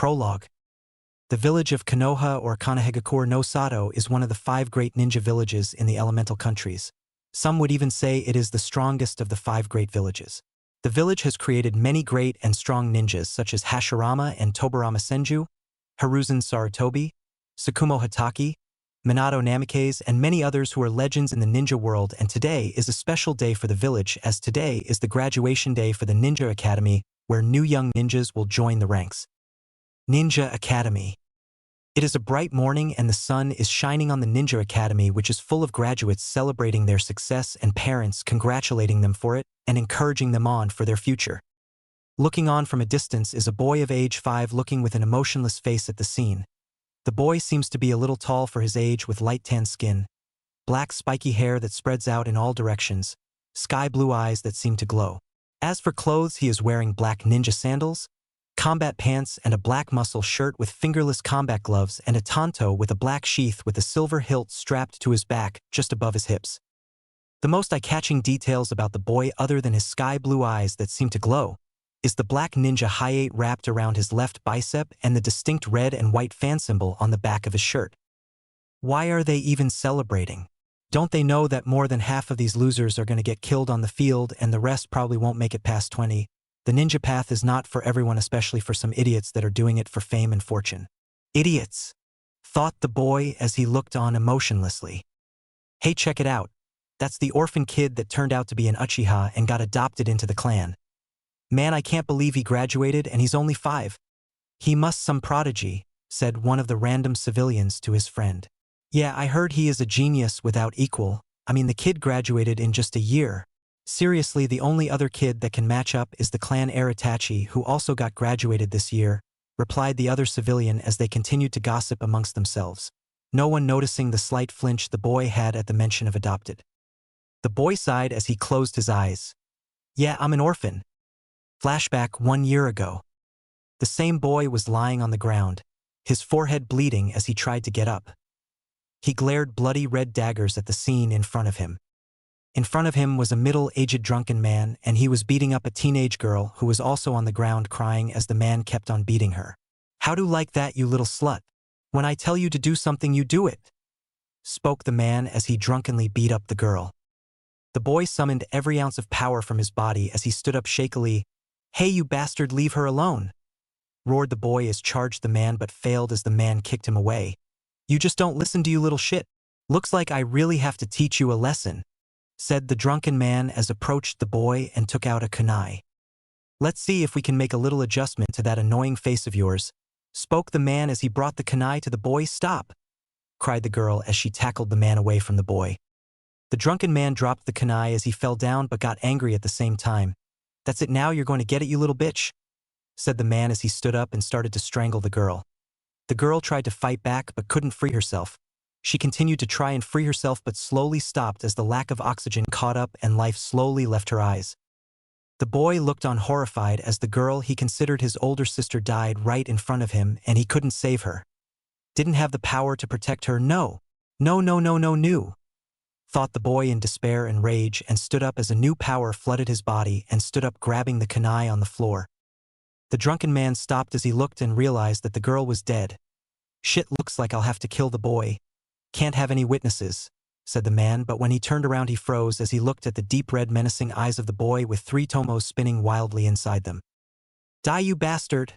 Prologue. The village of Konoha or Konohagakure no Sato is one of the 5 great ninja villages in the elemental countries. Some would even say it is the strongest of the 5 great villages. The village has created many great and strong ninjas such as Hashirama and Tobarama Senju, Hiruzen Sarutobi, Tsukumo Hatake, Minato Namikaze, and many others who are legends in the ninja world, and today is a special day for the village as today is the graduation day for the Ninja Academy where new young ninjas will join the ranks. Ninja Academy. It is a bright morning and the sun is shining on the Ninja Academy, which is full of graduates celebrating their success and parents congratulating them for it and encouraging them on for their future. Looking on from a distance is a boy of age 5 looking with an emotionless face at the scene. The boy seems to be a little tall for his age with light tan skin, black spiky hair that spreads out in all directions, sky blue eyes that seem to glow. As for clothes, he is wearing black ninja sandals, combat pants, and a black muscle shirt with fingerless combat gloves and a tanto with a black sheath with a silver hilt strapped to his back just above his hips. The most eye-catching details about the boy, other than his sky blue eyes that seem to glow, is the black ninja hayate wrapped around his left bicep and the distinct red and white fan symbol on the back of his shirt. Why are they even celebrating? Don't they know that more than half of these losers are going to get killed on the field and the rest probably won't make it past 20? The ninja path is not for everyone, especially for some idiots that are doing it for fame and fortune. Idiots, thought the boy as he looked on emotionlessly. Hey, check it out. That's the orphan kid that turned out to be an Uchiha and got adopted into the clan. Man, I can't believe he graduated and he's only 5. He must some prodigy, said one of the random civilians to his friend. Yeah, I heard he is a genius without equal. I mean, the kid graduated in just a year. Seriously, the only other kid that can match up is the clan heir Itachi, who also got graduated this year, replied the other civilian as they continued to gossip amongst themselves, no one noticing the slight flinch the boy had at the mention of adopted. The boy sighed as he closed his eyes. Yeah, I'm an orphan. Flashback 1 year ago. The same boy was lying on the ground, his forehead bleeding as he tried to get up. He glared bloody red daggers at the scene in front of him. In front of him was a middle-aged drunken man, and he was beating up a teenage girl who was also on the ground crying as the man kept on beating her. How do like that, you little slut? When I tell you to do something, you do it, spoke the man as he drunkenly beat up the girl. The boy summoned every ounce of power from his body as he stood up shakily. Hey, you bastard, leave her alone, roared the boy as charged the man but failed as the man kicked him away. You just don't listen, do you, little shit? Looks like I really have to teach you a lesson, said the drunken man as approached the boy and took out a kunai. Let's see if we can make a little adjustment to that annoying face of yours, spoke the man as he brought the kunai to the boy. Stop, cried the girl as she tackled the man away from the boy. The drunken man dropped the kunai as he fell down but got angry at the same time. That's it, now you're going to get it, you little bitch, said the man as he stood up and started to strangle the girl. The girl tried to fight back but couldn't free herself. She continued to try and free herself but slowly stopped as the lack of oxygen caught up and life slowly left her eyes. The boy looked on horrified as the girl he considered his older sister died right in front of him and he couldn't save her. Didn't have the power to protect her, no, thought the boy in despair and rage and stood up as a new power flooded his body and stood up grabbing the kunai on the floor. The drunken man stopped as he looked and realized that the girl was dead. Shit, looks like I'll have to kill the boy. Can't have any witnesses, said the man, but when he turned around he froze as he looked at the deep red menacing eyes of the boy with 3 tomos spinning wildly inside them. Die, you bastard,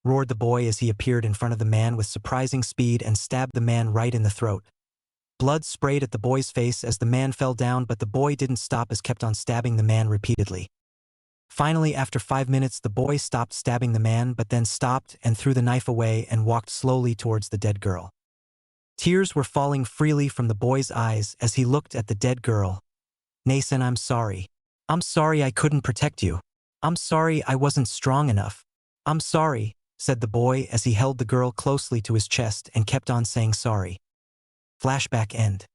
roared the boy as he appeared in front of the man with surprising speed and stabbed the man right in the throat. Blood sprayed at the boy's face as the man fell down, but the boy didn't stop as kept on stabbing the man repeatedly. Finally, after 5 minutes, the boy stopped stabbing the man but then stopped and threw the knife away and walked slowly towards the dead girl. Tears were falling freely from the boy's eyes as he looked at the dead girl. Nason, I'm sorry. I'm sorry I couldn't protect you. I'm sorry I wasn't strong enough. I'm sorry, said the boy as he held the girl closely to his chest and kept on saying sorry. Flashback end.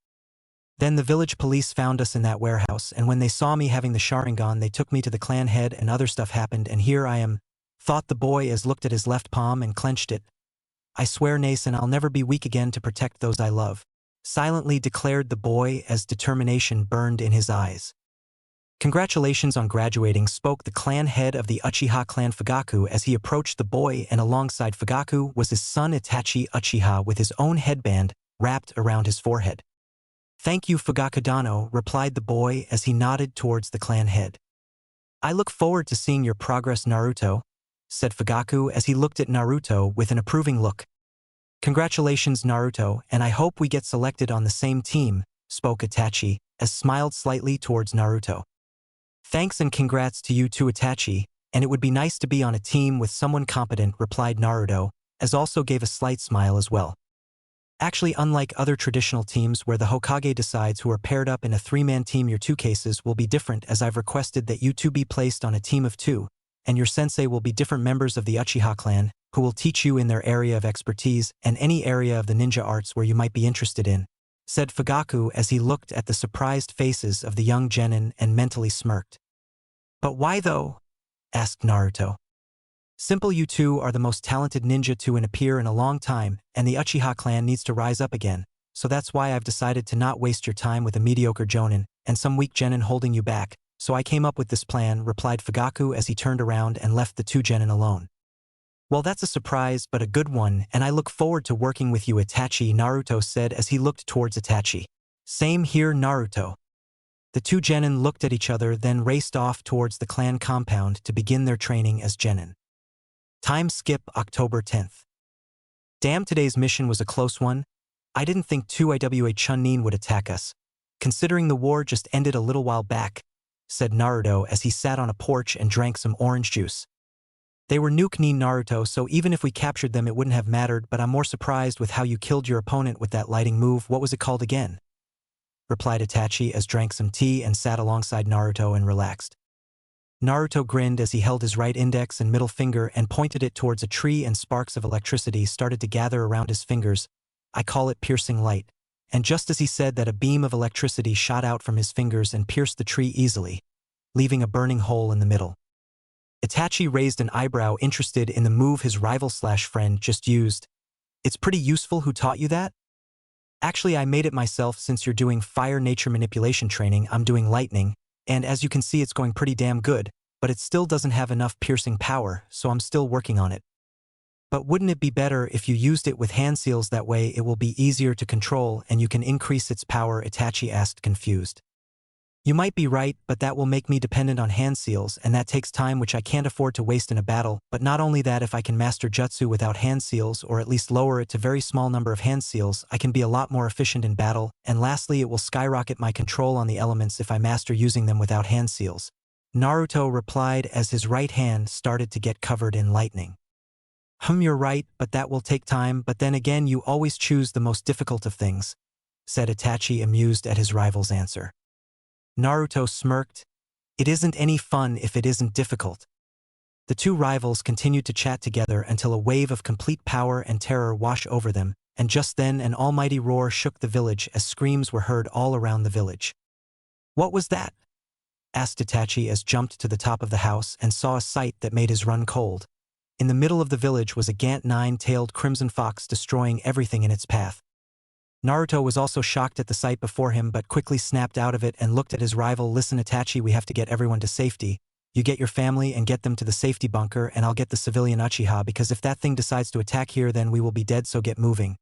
Then the village police found us in that warehouse, and when they saw me having the Sharingan, they took me to the clan head and other stuff happened, and here I am, thought the boy as looked at his left palm and clenched it. I swear, Nason, I'll never be weak again to protect those I love, silently declared the boy as determination burned in his eyes. Congratulations on graduating, spoke the clan head of the Uchiha clan Fugaku as he approached the boy, and alongside Fugaku was his son Itachi Uchiha with his own headband wrapped around his forehead. Thank you, Fugaku-dano, replied the boy as he nodded towards the clan head. I look forward to seeing your progress, Naruto, said Fugaku as he looked at Naruto with an approving look. Congratulations, Naruto, and I hope we get selected on the same team, spoke Itachi, as smiled slightly towards Naruto. Thanks and congrats to you too, Itachi, and it would be nice to be on a team with someone competent, replied Naruto, as also gave a slight smile as well. Actually, unlike other traditional teams where the Hokage decides who are paired up in a three-man team, your two cases will be different, as I've requested that you two be placed on a team of two, and your sensei will be different members of the Uchiha clan, who will teach you in their area of expertise and any area of the ninja arts where you might be interested in, said Fugaku as he looked at the surprised faces of the young genin and mentally smirked. But why though? Asked Naruto. Simple, you two are the most talented ninja to appear in a long time, and the Uchiha clan needs to rise up again, so that's why I've decided to not waste your time with a mediocre jonin and some weak genin holding you back, so I came up with this plan, replied Fugaku as he turned around and left the two genin alone. Well, that's a surprise, but a good one, and I look forward to working with you, Itachi, Naruto said as he looked towards Itachi. Same here, Naruto. The two genin looked at each other, then raced off towards the clan compound to begin their training as genin. Time skip, October 10th. Damn, today's mission was a close one. I didn't think 2IWA Chunin would attack us, considering the war just ended a little while back, said Naruto as he sat on a porch and drank some orange juice. They were nuke Nin, Naruto, so even if we captured them it wouldn't have mattered, but I'm more surprised with how you killed your opponent with that lighting move. What was it called again? Replied Itachi as drank some tea and sat alongside Naruto and relaxed. Naruto grinned as he held his right index and middle finger and pointed it towards a tree, and sparks of electricity started to gather around his fingers. I call it piercing light. And just as he said that, a beam of electricity shot out from his fingers and pierced the tree easily, leaving a burning hole in the middle. Itachi raised an eyebrow, interested in the move his rival/friend just used. It's pretty useful. Who taught you that? Actually, I made it myself. Since you're doing fire nature manipulation training, I'm doing lightning, and as you can see it's going pretty damn good, but it still doesn't have enough piercing power, so I'm still working on it. But wouldn't it be better if you used it with hand seals? That way it will be easier to control and you can increase its power, Itachi asked, confused. You might be right, but that will make me dependent on hand seals, and that takes time which I can't afford to waste in a battle. But not only that, if I can master jutsu without hand seals, or at least lower it to very small number of hand seals, I can be a lot more efficient in battle, and lastly it will skyrocket my control on the elements if I master using them without hand seals, Naruto replied as his right hand started to get covered in lightning. You're right, but that will take time. But then again, you always choose the most difficult of things, said Itachi, amused at his rival's answer. Naruto smirked. It isn't any fun if it isn't difficult. The two rivals continued to chat together until a wave of complete power and terror washed over them, and just then an almighty roar shook the village as screams were heard all around the village. What was that? Asked Itachi as jumped to the top of the house and saw a sight that made his run cold. In the middle of the village was a gaunt nine-tailed crimson fox destroying everything in its path. Naruto was also shocked at the sight before him, but quickly snapped out of it and looked at his rival. Listen, Itachi, we have to get everyone to safety. You get your family and get them to the safety bunker, and I'll get the civilian Uchiha, because if that thing decides to attack here then we will be dead, so get moving.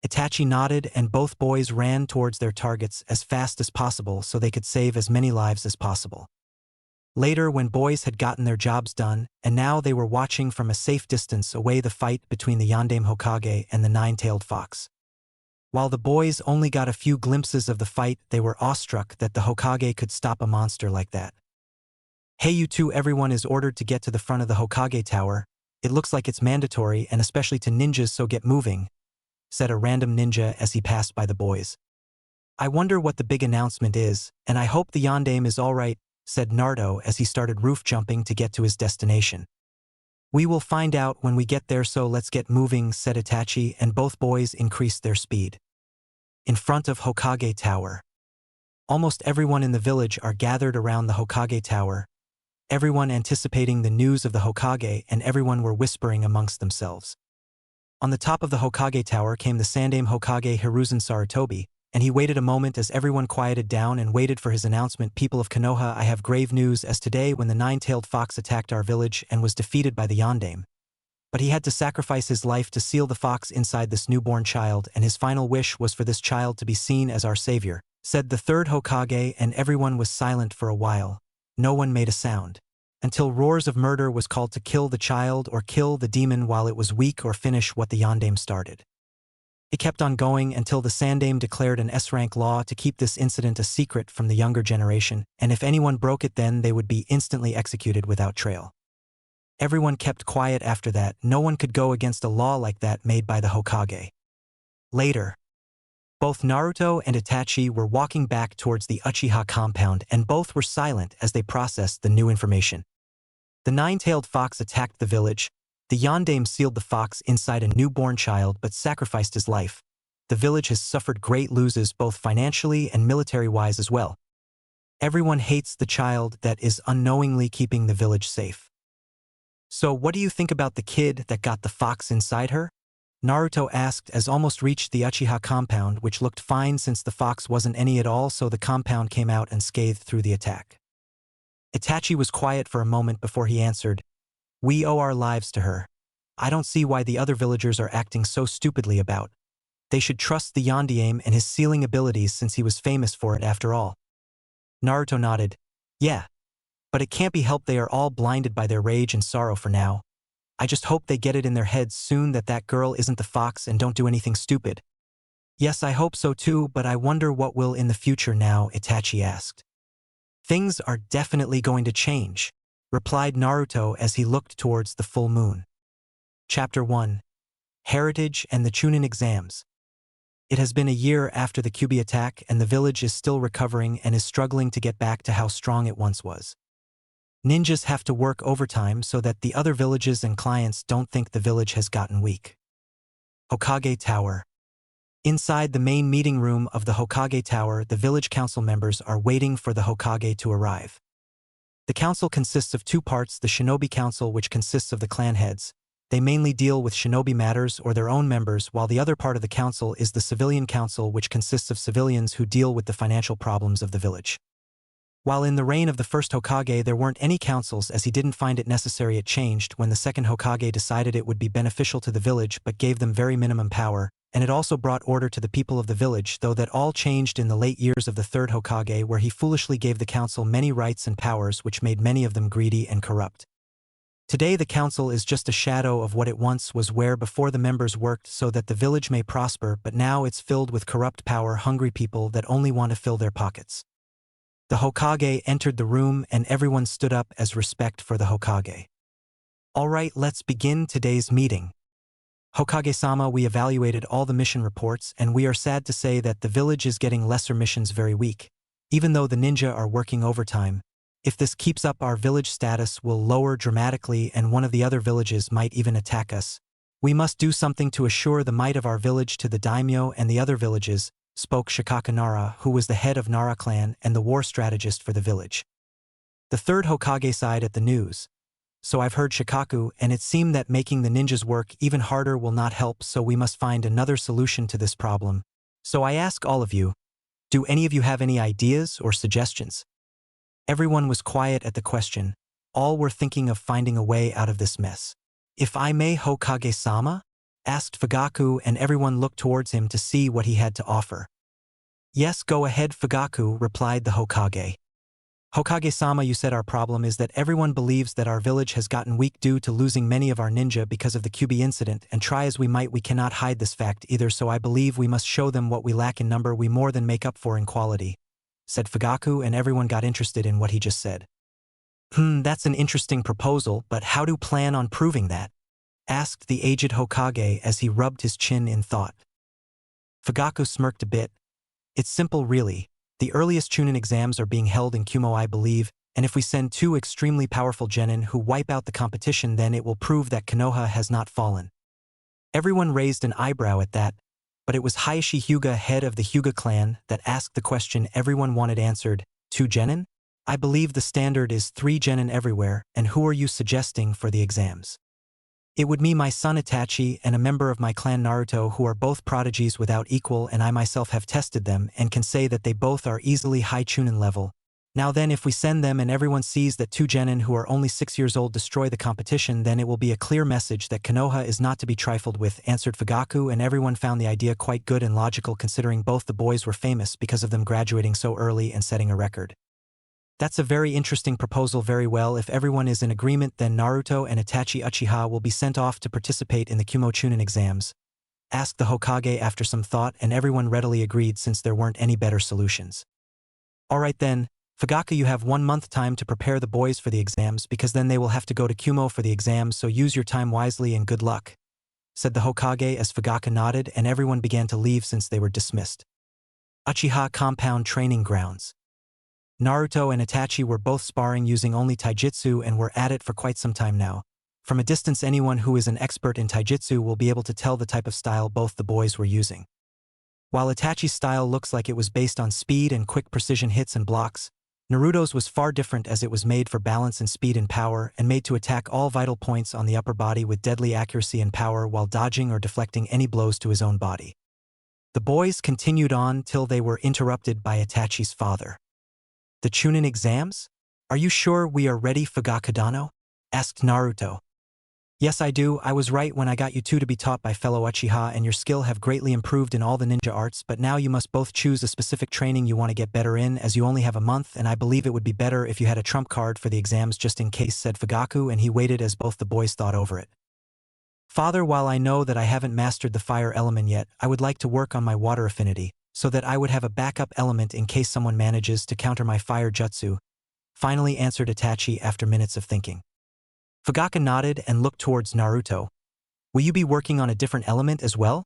Itachi nodded and both boys ran towards their targets as fast as possible so they could save as many lives as possible. Later, when boys had gotten their jobs done, and now they were watching from a safe distance away the fight between the Yondaime Hokage and the nine-tailed fox. While the boys only got a few glimpses of the fight, they were awestruck that the Hokage could stop a monster like that. Hey, you two, everyone is ordered to get to the front of the Hokage tower. It looks like it's mandatory, and especially to ninjas, so get moving, said a random ninja as he passed by the boys. I wonder what the big announcement is, and I hope the Yondaime is alright, said Naruto as he started roof jumping to get to his destination. We will find out when we get there, so let's get moving, said Itachi, and both boys increased their speed. In front of Hokage Tower. Almost everyone in the village are gathered around the Hokage Tower, everyone anticipating the news of the Hokage, and everyone were whispering amongst themselves. On the top of the Hokage Tower came the Sandaime Hokage Hiruzen Sarutobi, and he waited a moment as everyone quieted down and waited for his announcement. People of Konoha, I have grave news, as today when the nine-tailed fox attacked our village and was defeated by the yondaime. But he had to sacrifice his life to seal the fox inside this newborn child, and his final wish was for this child to be seen as our savior, said the third Hokage, and everyone was silent for a while. No one made a sound. Until roars of murder was called to kill the child or kill the demon while it was weak or finish what the yondaime started. It kept on going until the Sandaime declared an S-rank law to keep this incident a secret from the younger generation, and if anyone broke it then they would be instantly executed without trail. Everyone kept quiet after that. No one could go against a law like that made by the Hokage. Later, both Naruto and Itachi were walking back towards the Uchiha compound, and both were silent as they processed the new information. The nine-tailed fox attacked the village. The yondaime sealed the fox inside a newborn child but sacrificed his life. The village has suffered great losses both financially and military-wise as well. Everyone hates the child that is unknowingly keeping the village safe. So what do you think about the kid that got the fox inside her? Naruto asked as almost reached the Uchiha compound, which looked fine since the fox wasn't any at all, so the compound came out unscathed through the attack. Itachi was quiet for a moment before he answered, "We owe our lives to her. I don't see why the other villagers are acting so stupidly about. They should trust the yondaime and his sealing abilities since he was famous for it after all." Naruto nodded. "Yeah. But it can't be helped, they are all blinded by their rage and sorrow for now. I just hope they get it in their heads soon that that girl isn't the fox and don't do anything stupid." "Yes, I hope so too, but I wonder what will in the future now," Itachi asked. "Things are definitely going to change," replied Naruto as he looked towards the full moon. Chapter 1. Heritage and the Chunin Exams. It has been a year after the Kyuubi attack, and the village is still recovering and is struggling to get back to how strong it once was. Ninjas have to work overtime so that the other villages and clients don't think the village has gotten weak. Hokage Tower. Inside the main meeting room of the Hokage Tower, the village council members are waiting for the Hokage to arrive. The council consists of two parts: the Shinobi Council, which consists of the clan heads. They mainly deal with shinobi matters or their own members, while the other part of the council is the Civilian Council, which consists of civilians who deal with the financial problems of the village. While in the reign of the first Hokage there weren't any councils, as he didn't find it necessary. It changed when the second Hokage decided it would be beneficial to the village but gave them very minimum power, and it also brought order to the people of the village, though that all changed in the late years of the third Hokage, where he foolishly gave the council many rights and powers which made many of them greedy and corrupt. Today the council is just a shadow of what it once was, where before the members worked so that the village may prosper, but now it's filled with corrupt power-hungry people that only want to fill their pockets. The Hokage entered the room and everyone stood up as respect for the Hokage. "All right, let's begin today's meeting. Hokage-sama, we evaluated all the mission reports and we are sad to say that the village is getting lesser missions very weak. Even though the ninja are working overtime, if this keeps up our village status will lower dramatically and one of the other villages might even attack us. We must do something to assure the might of our village to the daimyo and the other villages," spoke Shikaku Nara, who was the head of Nara clan and the war strategist for the village. The third Hokage sighed at the news. "So I've heard, Shikaku, and it seemed that making the ninjas work even harder will not help, so we must find another solution to this problem. So I ask all of you, do any of you have any ideas or suggestions?" Everyone was quiet at the question. All were thinking of finding a way out of this mess. "If I may, Hokage-sama?" asked Fugaku, and everyone looked towards him to see what he had to offer. "Yes, go ahead, Fugaku," replied the Hokage. "Hokage-sama, you said our problem is that everyone believes that our village has gotten weak due to losing many of our ninja because of the Kyuubi incident, and try as we might we cannot hide this fact either, so I believe we must show them what we lack in number we more than make up for in quality," said Fugaku, and everyone got interested in what he just said. That's an interesting proposal, but how do you plan on proving that?" asked the aged Hokage as he rubbed his chin in thought. Fugaku smirked a bit. "It's simple really. The earliest Chunin exams are being held in Kumo, I believe, and if we send two extremely powerful genin who wipe out the competition, then it will prove that Konoha has not fallen." Everyone raised an eyebrow at that, but it was Hayashi Hyuga, head of the Hyuga clan, that asked the question everyone wanted answered. "Two genin? I believe the standard is 3 genin everywhere, and who are you suggesting for the exams?" It would be my son Itachi and a member of my clan Naruto who are both prodigies without equal, and I myself have tested them and can say that they both are easily high Chunin level. Now then, if we send them and everyone sees that two genin who are only 6 years old destroy the competition, then it will be a clear message that Konoha is not to be trifled with, answered Fugaku, and everyone found the idea quite good and logical considering both the boys were famous because of them graduating so early and setting a record. That's a very interesting proposal. Very well, if everyone is in agreement, then Naruto and Itachi Uchiha will be sent off to participate in the Kumo Chunin exams, asked the Hokage after some thought, and everyone readily agreed since there weren't any better solutions. Alright then, Fugaku, you have 1 month time to prepare the boys for the exams because then they will have to go to Kumo for the exams, so use your time wisely and good luck, said the Hokage as Fugaku nodded, and everyone began to leave since they were dismissed. Uchiha Compound Training Grounds. Naruto and Itachi were both sparring using only taijutsu and were at it for quite some time now. From a distance, anyone who is an expert in taijutsu will be able to tell the type of style both the boys were using. While Itachi's style looks like it was based on speed and quick precision hits and blocks, Naruto's was far different as it was made for balance and speed and power and made to attack all vital points on the upper body with deadly accuracy and power while dodging or deflecting any blows to his own body. The boys continued on till they were interrupted by Itachi's father. The Chunin exams? Are you sure we are ready, Fugaku-dano? Asked Naruto. Yes, I do. I was right when I got you two to be taught by fellow Uchiha, and your skill have greatly improved in all the ninja arts, but now you must both choose a specific training you want to get better in, as you only have a month, and I believe it would be better if you had a trump card for the exams just in case, said Fugaku, and he waited as both the boys thought over it. Father, while I know that I haven't mastered the fire element yet, I would like to work on my water affinity, so that I would have a backup element in case someone manages to counter my fire jutsu, finally answered Itachi after minutes of thinking. Fugaku nodded and looked towards Naruto. Will you be working on a different element as well?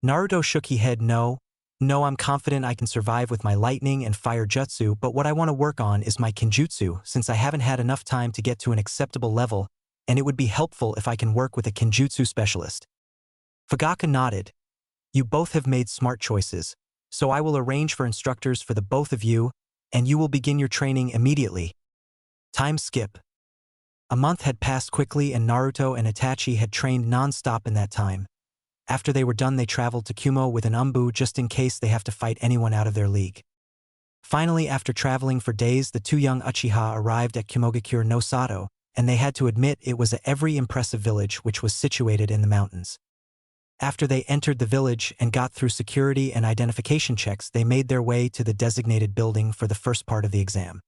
Naruto shook his head. No, I'm confident I can survive with my lightning and fire jutsu, but what I want to work on is my kinjutsu, since I haven't had enough time to get to an acceptable level, and it would be helpful if I can work with a kinjutsu specialist. Fugaku nodded. You both have made smart choices, so I will arrange for instructors for the both of you, and you will begin your training immediately. Time skip. A month had passed quickly and Naruto and Itachi had trained non-stop in that time. After they were done, they traveled to Kumo with an ANBU just in case they have to fight anyone out of their league. Finally, after traveling for days, the two young Uchiha arrived at Kumogakure no Sato, and they had to admit it was a very impressive village which was situated in the mountains. After they entered the village and got through security and identification checks, they made their way to the designated building for the first part of the exam.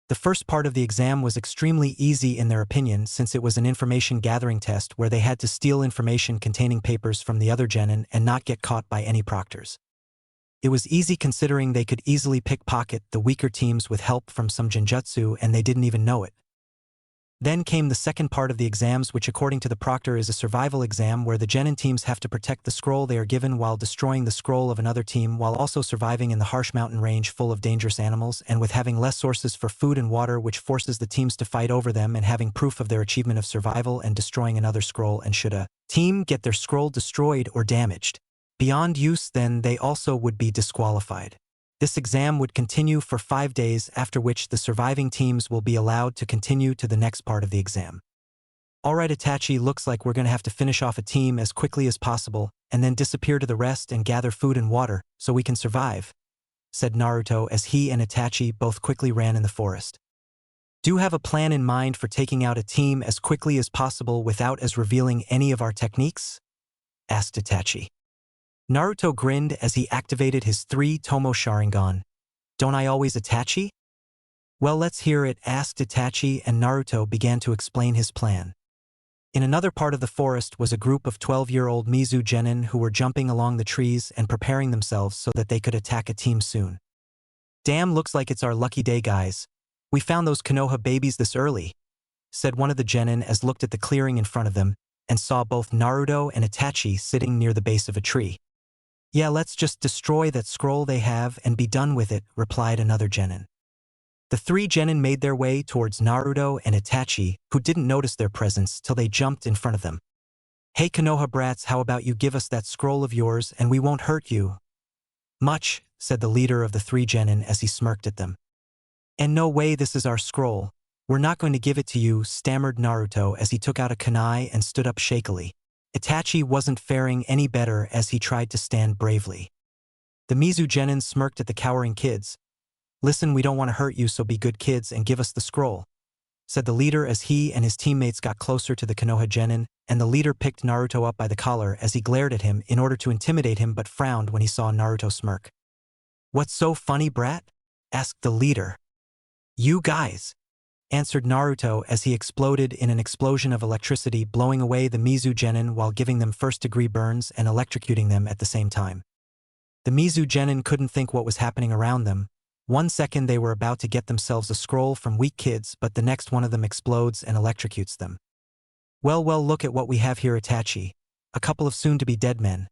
The first part of the exam was extremely easy in their opinion, since it was an information gathering test where they had to steal information containing papers from the other genin and not get caught by any proctors. It was easy considering they could easily pickpocket the weaker teams with help from some genjutsu and they didn't even know it. Then came the second part of the exams, which according to the proctor is a survival exam where the genin teams have to protect the scroll they are given while destroying the scroll of another team while also surviving in the harsh mountain range full of dangerous animals and with having less sources for food and water, which forces the teams to fight over them and having proof of their achievement of survival and destroying another scroll, and should a team get their scroll destroyed or damaged beyond use, then they also would be disqualified. This exam would continue for 5 days, after which the surviving teams will be allowed to continue to the next part of the exam. Alright Itachi, looks like we're going to have to finish off a team as quickly as possible and then disappear to the rest and gather food and water so we can survive, said Naruto as he and Itachi both quickly ran in the forest. Do you have a plan in mind for taking out a team as quickly as possible without as revealing any of our techniques? Asked Itachi. Naruto grinned as he activated his 3 Tomo Sharingan. Don't I always Itachi? Well, let's hear it, asked Itachi, and Naruto began to explain his plan. In another part of the forest was a group of 12-year-old Mizu genin who were jumping along the trees and preparing themselves so that they could attack a team soon. Damn, looks like it's our lucky day, guys. We found those Konoha babies this early, said one of the genin as looked at the clearing in front of them and saw both Naruto and Itachi sitting near the base of a tree. Yeah, let's just destroy that scroll they have and be done with it, replied another genin. The 3 genin made their way towards Naruto and Itachi, who didn't notice their presence till they jumped in front of them. Hey Konoha brats, how about you give us that scroll of yours and we won't hurt you much, said the leader of the 3 genin as he smirked at them. And no way, this is our scroll. "We're not going to give it to you," stammered Naruto as he took out a kunai and stood up shakily. Itachi wasn't faring any better as he tried to stand bravely. The Mizu-genin smirked at the cowering kids. "Listen, we don't want to hurt you, so be good kids and give us the scroll," said the leader as he and his teammates got closer to the Konoha genin, and the leader picked Naruto up by the collar as he glared at him in order to intimidate him but frowned when he saw Naruto smirk. "What's so funny, brat?" asked the leader. "You guys," answered Naruto as he exploded in an explosion of electricity, blowing away the Mizu-genin while giving them first-degree burns and electrocuting them at the same time. The Mizu-genin couldn't think what was happening around them. One second they were about to get themselves a scroll from weak kids, but the next one of them explodes and electrocutes them. Well, look at what we have here, Itachi. A couple of soon-to-be dead men,"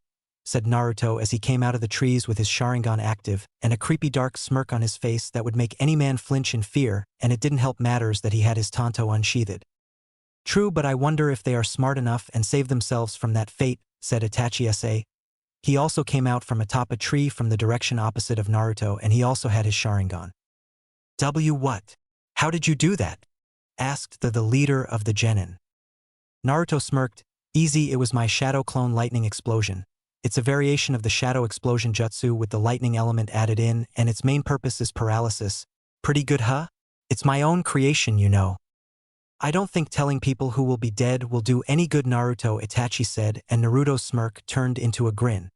said Naruto as he came out of the trees with his Sharingan active and a creepy dark smirk on his face that would make any man flinch in fear, and it didn't help matters that he had his tanto unsheathed. "True, but I wonder if they are smart enough and save themselves from that fate," said Itachi. He also came out from atop a tree from the direction opposite of Naruto, and he also had his Sharingan. What? How did you do that?" asked the leader of the genin. Naruto smirked. "Easy, it was my shadow clone lightning explosion. It's a variation of the shadow explosion jutsu with the lightning element added in, and its main purpose is paralysis. Pretty good, huh? It's my own creation, you know." "I don't think telling people who will be dead will do any good, Naruto," Itachi said, and Naruto's smirk turned into a grin.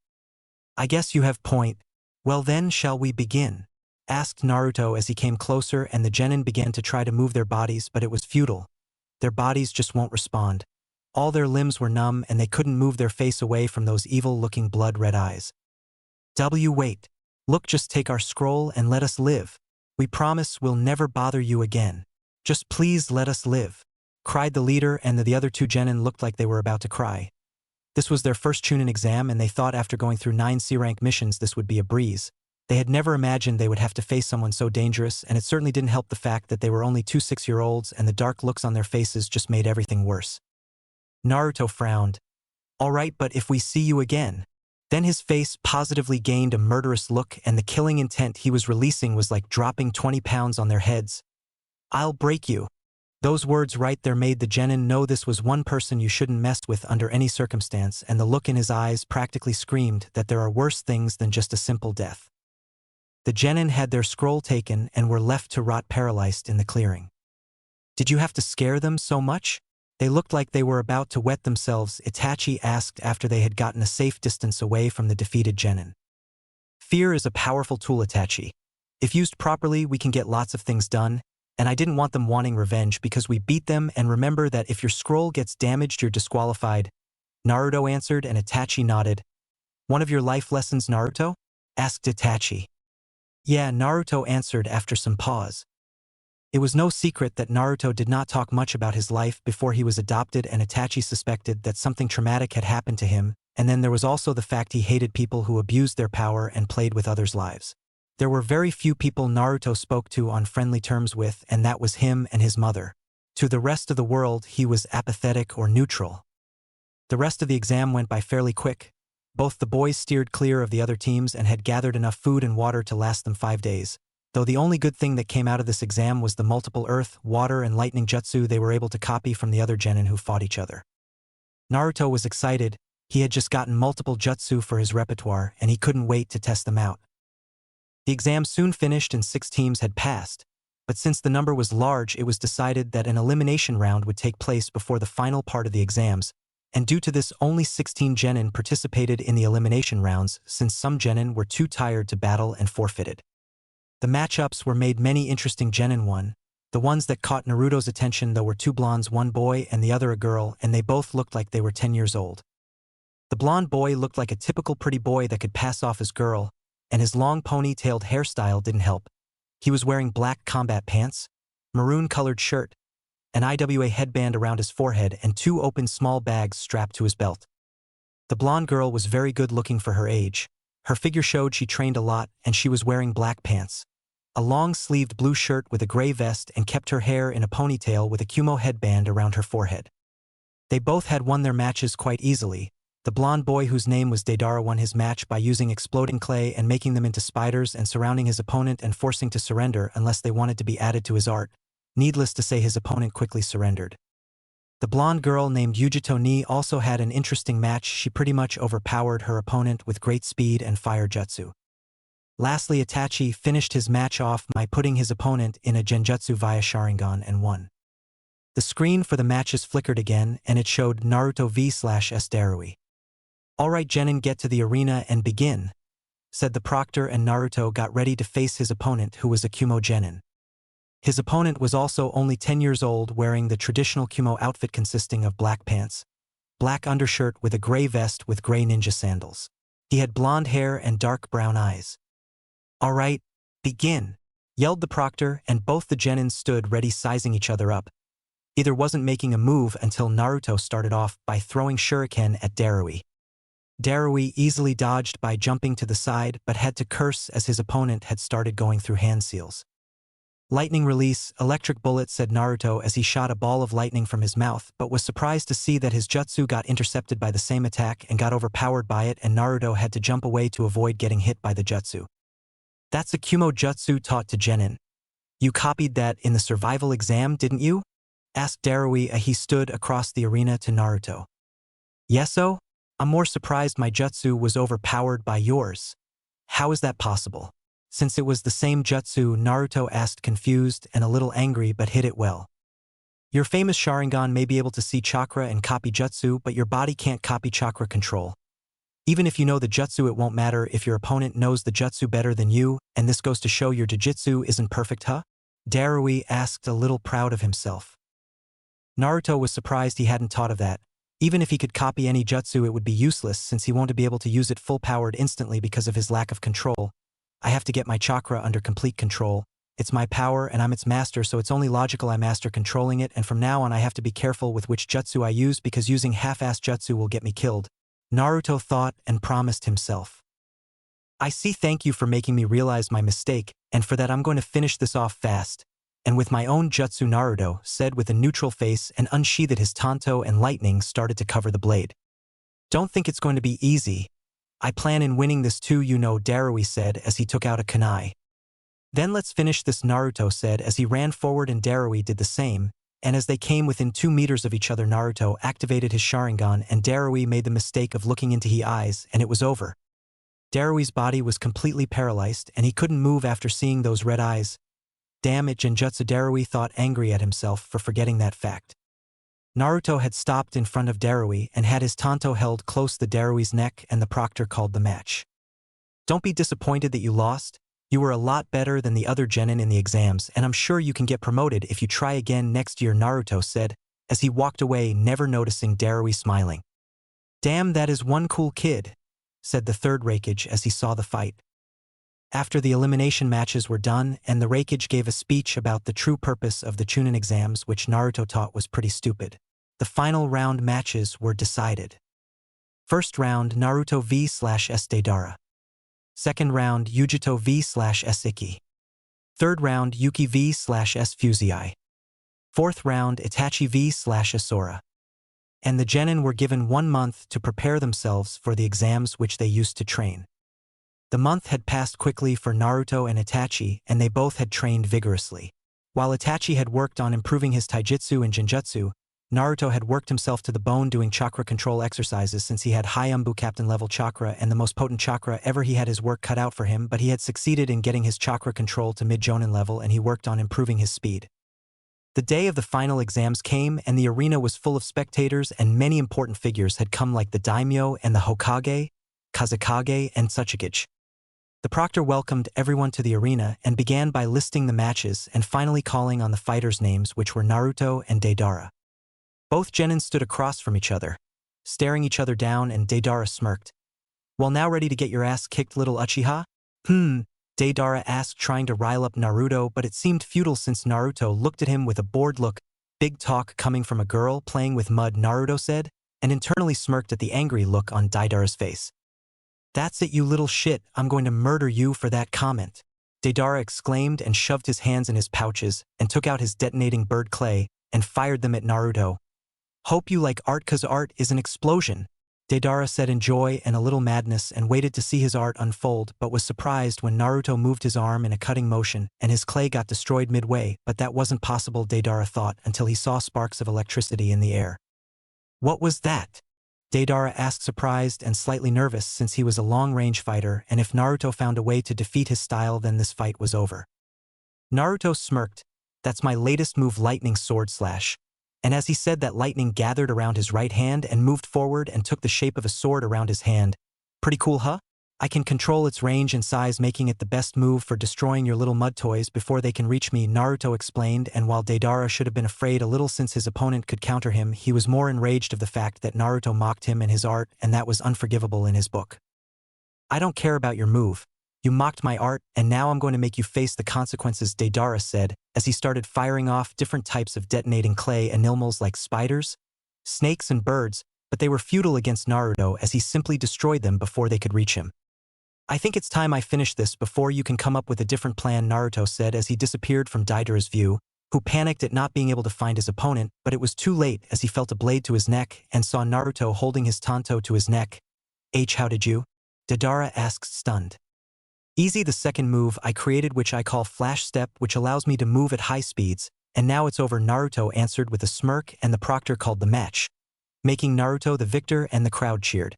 "I guess you have point. Well then, shall we begin?" asked Naruto as he came closer, and the genin began to try to move their bodies, but it was futile. Their bodies just won't respond. All their limbs were numb and they couldn't move their face away from those evil-looking blood-red eyes. Wait. Look, just take our scroll and let us live. We promise we'll never bother you again. Just please let us live," cried the leader, and the other two genin looked like they were about to cry. This was their first Chunin exam, and they thought after going through 9 C-rank missions this would be a breeze. They had never imagined they would have to face someone so dangerous, and it certainly didn't help the fact that they were only 2 6-year-olds, and the dark looks on their faces just made everything worse. Naruto frowned. "All right, but if we see you again." Then his face positively gained a murderous look, and the killing intent he was releasing was like dropping 20 pounds on their heads. "I'll break you." Those words right there made the genin know this was one person you shouldn't mess with under any circumstance, and the look in his eyes practically screamed that there are worse things than just a simple death. The genin had their scroll taken and were left to rot paralyzed in the clearing. "Did you have to scare them so much? They looked like they were about to wet themselves," Itachi asked after they had gotten a safe distance away from the defeated genin. "Fear is a powerful tool, Itachi. If used properly, we can get lots of things done, and I didn't want them wanting revenge because we beat them, and remember that if your scroll gets damaged, you're disqualified," Naruto answered, and Itachi nodded. "One of your life lessons, Naruto?" asked Itachi. "Yeah," Naruto answered after some pause. It was no secret that Naruto did not talk much about his life before he was adopted, and Itachi suspected that something traumatic had happened to him, and then there was also the fact he hated people who abused their power and played with others' lives. There were very few people Naruto spoke to on friendly terms with, and that was him and his mother. To the rest of the world, he was apathetic or neutral. The rest of the exam went by fairly quick. Both the boys steered clear of the other teams and had gathered enough food and water to last them 5 days. Though the only good thing that came out of this exam was the multiple earth, water, and lightning jutsu they were able to copy from the other genin who fought each other. Naruto was excited. He had just gotten multiple jutsu for his repertoire, and he couldn't wait to test them out. The exam soon finished and 6 teams had passed, but since the number was large, it was decided that an elimination round would take place before the final part of the exams, and due to this, only 16 genin participated in the elimination rounds since some genin were too tired to battle and forfeited. The matchups were made many interesting genin. The ones that caught Naruto's attention though were 2 blondes, one boy and the other a girl, and they both looked like they were 10 years old. The blonde boy looked like a typical pretty boy that could pass off as girl, and his long pony-tailed hairstyle didn't help. He was wearing black combat pants, maroon-colored shirt, an IWA headband around his forehead, and 2 open small bags strapped to his belt. The blonde girl was very good-looking for her age. Her figure showed she trained a lot, and she was wearing black pants, a long-sleeved blue shirt with a gray vest, and kept her hair in a ponytail with a Kumo headband around her forehead. They both had won their matches quite easily. The blonde boy, whose name was Deidara, won his match by using exploding clay and making them into spiders and surrounding his opponent and forcing to surrender unless they wanted to be added to his art. Needless to say, his opponent quickly surrendered. The blonde girl named Yujito Ni also had an interesting match. She pretty much overpowered her opponent with great speed and fire jutsu. Lastly, Itachi finished his match off by putting his opponent in a genjutsu via Sharingan and won. The screen for the matches flickered again, and it showed Naruto v/S Darui. "Alright Genin, get to the arena and begin," said the proctor, and Naruto got ready to face his opponent, who was a Kumo Genin. His opponent was also only 10 years old, wearing the traditional Kumo outfit consisting of black pants, black undershirt with a gray vest with gray ninja sandals. He had blonde hair and dark brown eyes. "Alright, begin," yelled the proctor, and both the Genins stood ready, sizing each other up. Either wasn't making a move until Naruto started off by throwing shuriken at Darui. Darui easily dodged by jumping to the side, but had to curse as his opponent had started going through hand seals. "Lightning release, electric bullet," said Naruto as he shot a ball of lightning from his mouth, but was surprised to see that his jutsu got intercepted by the same attack and got overpowered by it, and Naruto had to jump away to avoid getting hit by the jutsu. "That's a Kumo jutsu taught to Genin. You copied that in the survival exam, didn't you?" asked Darui as he stood across the arena to Naruto. "Yeso? I'm more surprised my jutsu was overpowered by yours. How is that possible?" Since it was the same jutsu, Naruto asked, confused and a little angry, but hit it well. "Your famous Sharingan may be able to see chakra and copy jutsu, but your body can't copy chakra control. Even if you know the jutsu, it won't matter if your opponent knows the jutsu better than you, and this goes to show your jujitsu isn't perfect, huh?" Darui asked, a little proud of himself. Naruto was surprised he hadn't thought of that. Even if he could copy any jutsu, it would be useless since he won't be able to use it full-powered instantly because of his lack of control. "I have to get my chakra under complete control. It's my power and I'm its master, so it's only logical I master controlling it, and from now on I have to be careful with which jutsu I use because using half-assed jutsu will get me killed," Naruto thought and promised himself. "I see, thank you for making me realize my mistake, and for that I'm going to finish this off fast. And with my own jutsu," Naruto said with a neutral face and unsheathed his tanto, and lightning started to cover the blade. "Don't think it's going to be easy. I plan in winning this too, you know," Darui said as he took out a kunai. "Then let's finish this," Naruto said as he ran forward, and Darui did the same, and as they came within 2 meters of each other, Naruto activated his Sharingan and Darui made the mistake of looking into his eyes, and it was over. Darui's body was completely paralyzed and he couldn't move after seeing those red eyes. "Damn it, Genjutsu," Darui thought, angry at himself for forgetting that fact. Naruto had stopped in front of Darui and had his tanto held close to Darui's neck, and the proctor called the match. "Don't be disappointed that you lost. You were a lot better than the other genin in the exams, and I'm sure you can get promoted if you try again next year," Naruto said as he walked away, never noticing Darui smiling. "Damn, that is one cool kid," said the third Raikage as he saw the fight. After the elimination matches were done, and the Raikage gave a speech about the true purpose of the Chunin exams, which Naruto thought was pretty stupid. The final round matches were decided. First round, Naruto v/S Deidara. Second round, Yujito v/S Ikki. Third round, Yuki v/S Fusei. Fourth round, Itachi v/S Sora. And the genin were given 1 month to prepare themselves for the exams which they used to train. The month had passed quickly for Naruto and Itachi, and they both had trained vigorously. While Itachi had worked on improving his taijutsu and genjutsu, Naruto had worked himself to the bone doing chakra control exercises since he had high ANBU captain level chakra and the most potent chakra ever. He had his work cut out for him, but he had succeeded in getting his chakra control to mid-jonin level, and he worked on improving his speed. The day of the final exams came, and the arena was full of spectators, and many important figures had come like the daimyo and the Hokage, Kazekage, and Tsuchikage. The proctor welcomed everyone to the arena and began by listing the matches and finally calling on the fighters' names, which were Naruto and Deidara. Both genin stood across from each other, staring each other down, and Deidara smirked. "Well, now ready to get your ass kicked, little Uchiha?" Deidara asked, trying to rile up Naruto, but it seemed futile since Naruto looked at him with a bored look. "Big talk coming from a girl playing with mud," Naruto said, and internally smirked at the angry look on Deidara's face. "That's it, you little shit, I'm going to murder you for that comment," Deidara exclaimed and shoved his hands in his pouches and took out his detonating bird clay and fired them at Naruto. "Hope you like art, 'cause art is an explosion," Deidara said in joy and a little madness and waited to see his art unfold but was surprised when Naruto moved his arm in a cutting motion and his clay got destroyed midway, but that wasn't possible, Deidara thought, until he saw sparks of electricity in the air. What was that? Deidara asked, surprised and slightly nervous since he was a long-range fighter, and if Naruto found a way to defeat his style then this fight was over. Naruto smirked. That's my latest move, lightning sword slash. And as he said that, lightning gathered around his right hand and moved forward and took the shape of a sword around his hand. Pretty cool, huh? I can control its range and size, making it the best move for destroying your little mud toys before they can reach me, Naruto explained, and while Deidara should have been afraid a little since his opponent could counter him, he was more enraged of the fact that Naruto mocked him and his art, and that was unforgivable in his book. I don't care about your move. You mocked my art, and now I'm going to make you face the consequences, Deidara said, as he started firing off different types of detonating clay animals like spiders, snakes and birds, but they were futile against Naruto as he simply destroyed them before they could reach him. I think it's time I finish this before you can come up with a different plan, Naruto said as he disappeared from Deidara's view, who panicked at not being able to find his opponent, but it was too late as he felt a blade to his neck and saw Naruto holding his tanto to his neck. How did you? Deidara asked, stunned. Easy, the second move I created, which I call Flash Step, which allows me to move at high speeds, and now it's over, Naruto answered with a smirk, and the proctor called the match, making Naruto the victor and the crowd cheered.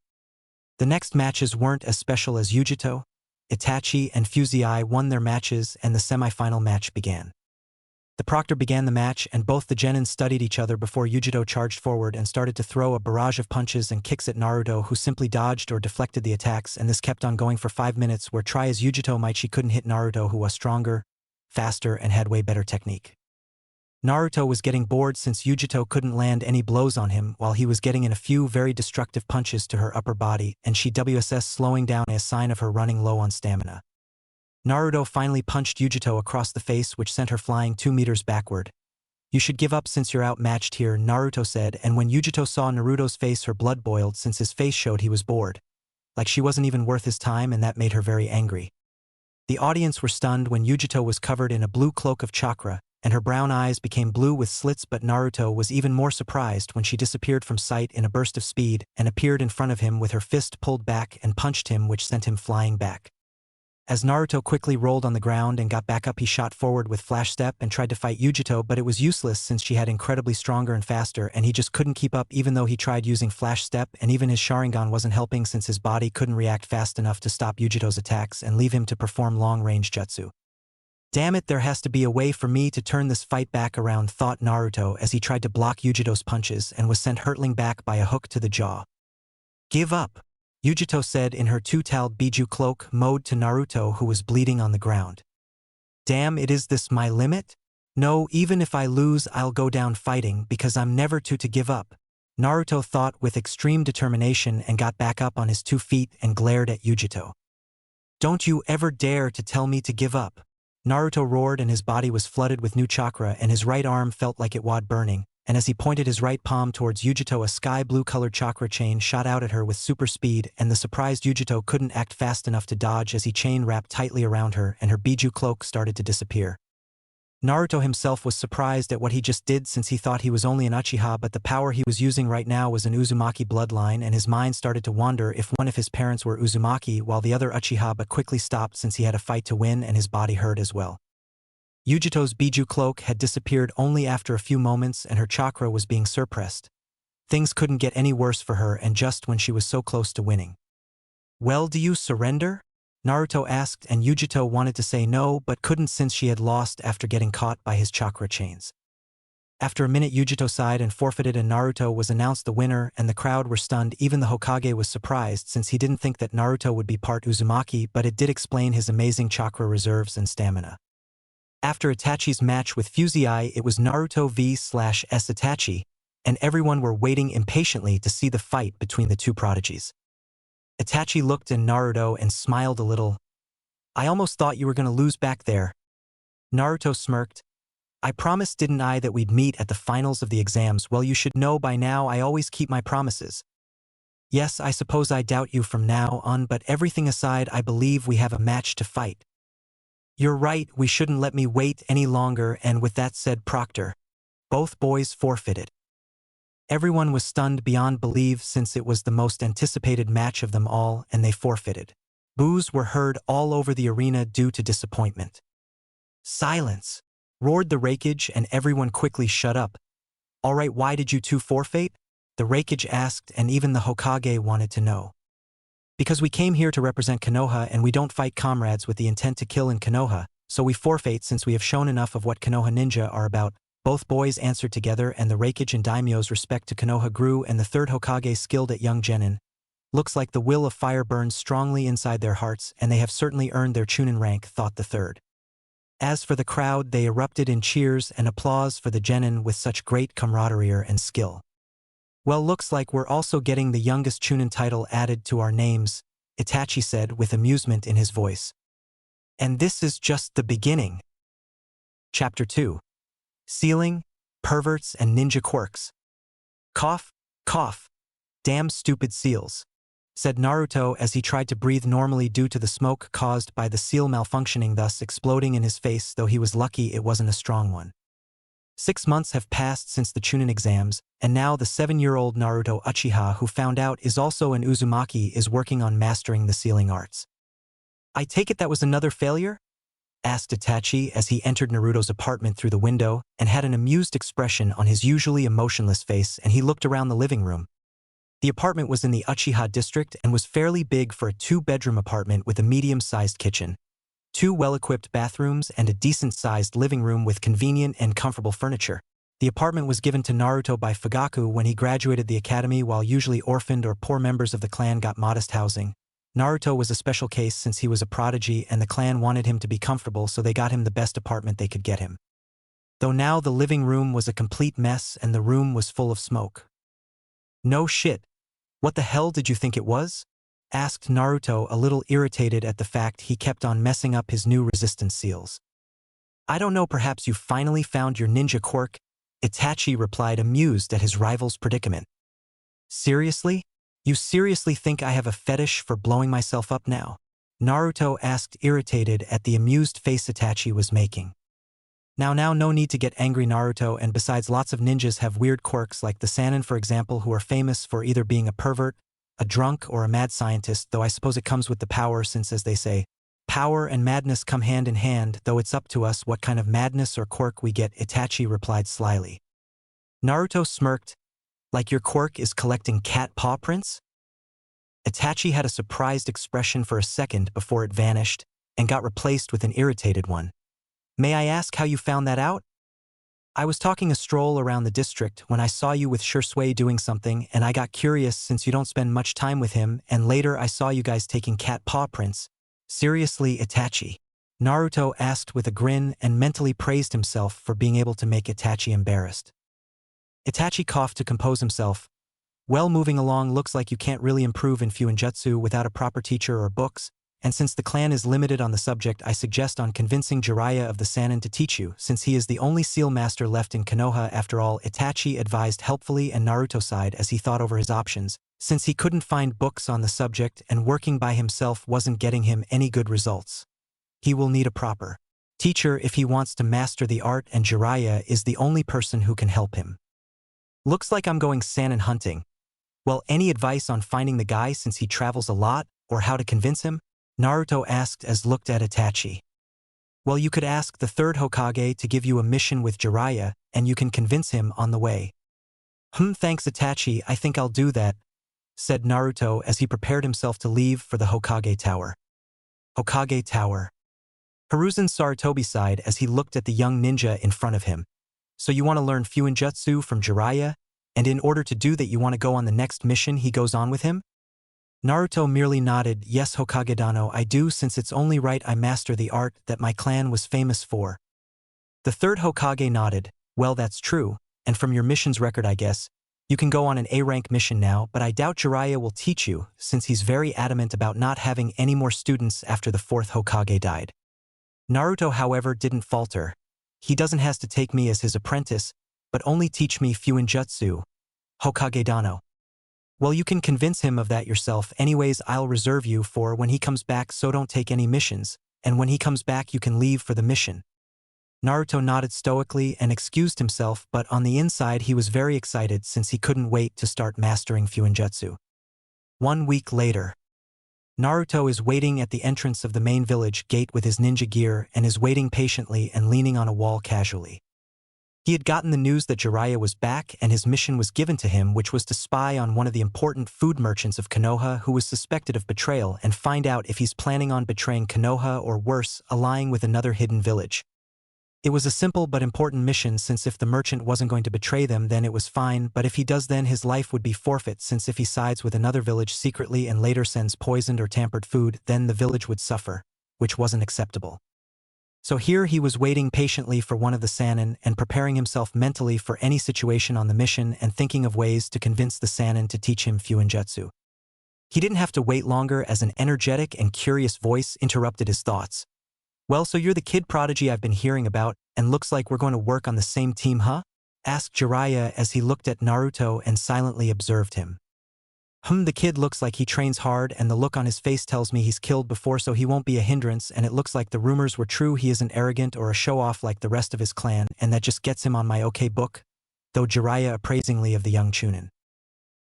The next matches weren't as special as Yujito, Itachi, and Fuzii won their matches and the semi-final match began. The proctor began the match and both the genin studied each other before Yujito charged forward and started to throw a barrage of punches and kicks at Naruto, who simply dodged or deflected the attacks, and this kept on going for 5 minutes where try as Yujito might she couldn't hit Naruto, who was stronger, faster, and had way better technique. Naruto was getting bored since Yujito couldn't land any blows on him while he was getting in a few very destructive punches to her upper body, and she WSS slowing down as a sign of her running low on stamina. Naruto finally punched Yujito across the face, which sent her flying 2 meters backward. You should give up since you're outmatched here, Naruto said, and when Yujito saw Naruto's face her blood boiled since his face showed he was bored. Like she wasn't even worth his time, and that made her very angry. The audience were stunned when Yujito was covered in a blue cloak of chakra, and her brown eyes became blue with slits, but Naruto was even more surprised when she disappeared from sight in a burst of speed and appeared in front of him with her fist pulled back and punched him, which sent him flying back. As Naruto quickly rolled on the ground and got back up, he shot forward with Flash Step and tried to fight Yujito, but it was useless since she had incredibly stronger and faster, and he just couldn't keep up even though he tried using Flash Step, and even his Sharingan wasn't helping since his body couldn't react fast enough to stop Yujito's attacks and leave him to perform long-range jutsu. Damn it, there has to be a way for me to turn this fight back around, thought Naruto as he tried to block Yujito's punches and was sent hurtling back by a hook to the jaw. Give up, Yujito said in her two-tailed Biju cloak mode to Naruto, who was bleeding on the ground. Damn, is this my limit? No, even if I lose I'll go down fighting because I'm never to give up, Naruto thought with extreme determination and got back up on his 2 feet and glared at Yujito. Don't you ever dare to tell me to give up, Naruto roared, and his body was flooded with new chakra and his right arm felt like it was burning, and as he pointed his right palm towards Yujito a sky blue-colored chakra chain shot out at her with super speed, and the surprised Yujito couldn't act fast enough to dodge as he chain wrapped tightly around her and her Biju cloak started to disappear. Naruto himself was surprised at what he just did since he thought he was only an Uchiha, but the power he was using right now was an Uzumaki bloodline, and his mind started to wander if one of his parents were Uzumaki while the other Uchiha, but quickly stopped since he had a fight to win and his body hurt as well. Yujito's Biju cloak had disappeared only after a few moments and her chakra was being suppressed. Things couldn't get any worse for her, and just when she was so close to winning. Well, do you surrender? Naruto asked, and Yujito wanted to say no but couldn't since she had lost after getting caught by his chakra chains. After a minute Yujito sighed and forfeited, and Naruto was announced the winner, and the crowd were stunned. Even the Hokage was surprised since he didn't think that Naruto would be part Uzumaki, but it did explain his amazing chakra reserves and stamina. After Itachi's match with Fuzii, it was Naruto vs Itachi, and everyone were waiting impatiently to see the fight between the two prodigies. Itachi looked at Naruto and smiled a little. I almost thought you were going to lose back there. Naruto smirked. I promised, didn't I, that we'd meet at the finals of the exams? Well, you should know by now I always keep my promises. Yes, I suppose I doubt you from now on, but everything aside, I believe we have a match to fight. You're right, we shouldn't let me wait any longer, and with that said Proctor, both boys forfeited. Everyone was stunned beyond belief since it was the most anticipated match of them all and they forfeited. Boos were heard all over the arena due to disappointment. "Silence!" roared the Raikage and everyone quickly shut up. "All right, why did you two forfeit?" the Raikage asked, and even the Hokage wanted to know. "Because we came here to represent Konoha and we don't fight comrades with the intent to kill in Konoha, so we forfeit since we have shown enough of what Konoha ninja are about." Both boys answered together and the Raikage and Daimyo's respect to Konoha grew, and the third Hokage skilled at young genin. "Looks like the will of fire burns strongly inside their hearts and they have certainly earned their Chunin rank," thought the third. As for the crowd, they erupted in cheers and applause for the genin with such great camaraderie and skill. "Well, looks like we're also getting the youngest Chunin title added to our names," Itachi said with amusement in his voice. "And this is just the beginning." Chapter 2. Sealing, Perverts and Ninja Quirks. "Cough, cough. Damn stupid seals," said Naruto as he tried to breathe normally due to the smoke caused by the seal malfunctioning, thus exploding in his face, though he was lucky it wasn't a strong one. 6 months have passed since the Chunin exams, and now the 7-year-old Naruto Uchiha, who found out is also an Uzumaki, is working on mastering the sealing arts. "I take it that was another failure?" asked Itachi as he entered Naruto's apartment through the window and had an amused expression on his usually emotionless face, and he looked around the living room. The apartment was in the Uchiha district and was fairly big for a 2-bedroom apartment with a medium-sized kitchen, 2 well-equipped bathrooms, and a decent-sized living room with convenient and comfortable furniture. The apartment was given to Naruto by Fugaku when he graduated the academy, while usually orphaned or poor members of the clan got modest housing. Naruto was a special case since he was a prodigy and the clan wanted him to be comfortable, so they got him the best apartment they could get him. Though now the living room was a complete mess and the room was full of smoke. "No shit. What the hell did you think it was?" asked Naruto, a little irritated at the fact he kept on messing up his new resistance seals. "I don't know, perhaps you finally found your ninja quirk," Itachi replied, amused at his rival's predicament. "Seriously? You seriously think I have a fetish for blowing myself up now?" Naruto asked, irritated at the amused face Itachi was making. Now, no need to get angry, Naruto, and besides, lots of ninjas have weird quirks, like the Sannin, for example, who are famous for either being a pervert, a drunk, or a mad scientist, though I suppose it comes with the power since, as they say, power and madness come hand in hand, though it's up to us what kind of madness or quirk we get, Itachi replied slyly. Naruto smirked. "Like your quirk is collecting cat paw prints?" Itachi had a surprised expression for a second before it vanished and got replaced with an irritated one. "May I ask how you found that out?" "I was talking a stroll around the district when I saw you with Shursui doing something, and I got curious since you don't spend much time with him, and later I saw you guys taking cat paw prints." "Seriously, Itachi?" Naruto asked with a grin and mentally praised himself for being able to make Itachi embarrassed. Itachi coughed to compose himself. "Well, moving along, looks like you can't really improve in Fuinjutsu without a proper teacher or books, and since the clan is limited on the subject, I suggest on convincing Jiraiya of the Sannin to teach you, since he is the only seal master left in Konoha after all," Itachi advised helpfully, and Naruto sighed as he thought over his options, since he couldn't find books on the subject and working by himself wasn't getting him any good results. He will need a proper teacher if he wants to master the art, and Jiraiya is the only person who can help him. "Looks like I'm going Sannin hunting. Well, any advice on finding the guy since he travels a lot, or how to convince him?" Naruto asked as looked at Itachi. "Well, you could ask the third Hokage to give you a mission with Jiraiya, and you can convince him on the way." Thanks Itachi, I think I'll do that," said Naruto as he prepared himself to leave for the Hokage Tower. Hokage Tower. Hiruzen Sarutobi sighed as he looked at the young ninja in front of him. "So you want to learn Fuinjutsu from Jiraiya, and in order to do that you want to go on the next mission he goes on with him?" Naruto merely nodded. "Yes, Hokage-dano, I do, since it's only right I master the art that my clan was famous for." The third Hokage nodded. "Well, that's true, and from your mission's record I guess, you can go on an A-rank mission now, but I doubt Jiraiya will teach you, since he's very adamant about not having any more students after the fourth Hokage died." Naruto, however, didn't falter. "He doesn't has to take me as his apprentice, but only teach me Fuinjutsu, Hokage-dano." "Well, you can convince him of that yourself. Anyways, I'll reserve you for when he comes back, so don't take any missions, and when he comes back you can leave for the mission." Naruto nodded stoically and excused himself, but on the inside he was very excited since he couldn't wait to start mastering Fuinjutsu. 1 week later. Naruto is waiting at the entrance of the main village gate with his ninja gear and is waiting patiently and leaning on a wall casually. He had gotten the news that Jiraiya was back and his mission was given to him, which was to spy on one of the important food merchants of Konoha who was suspected of betrayal and find out if he's planning on betraying Konoha or worse, allying with another hidden village. It was a simple but important mission since if the merchant wasn't going to betray them then it was fine, but if he does then his life would be forfeit since if he sides with another village secretly and later sends poisoned or tampered food then the village would suffer, which wasn't acceptable. So here he was waiting patiently for one of the Sannin and preparing himself mentally for any situation on the mission and thinking of ways to convince the Sannin to teach him Fuinjutsu. He didn't have to wait longer as an energetic and curious voice interrupted his thoughts. "Well, so you're the kid prodigy I've been hearing about, and looks like we're going to work on the same team, huh?" asked Jiraiya as he looked at Naruto and silently observed him. The kid looks like he trains hard and the look on his face tells me he's killed before so he won't be a hindrance and it looks like the rumors were true he isn't arrogant or a show-off like the rest of his clan and that just gets him on my okay book," though Jiraiya appraisingly of the young Chunin.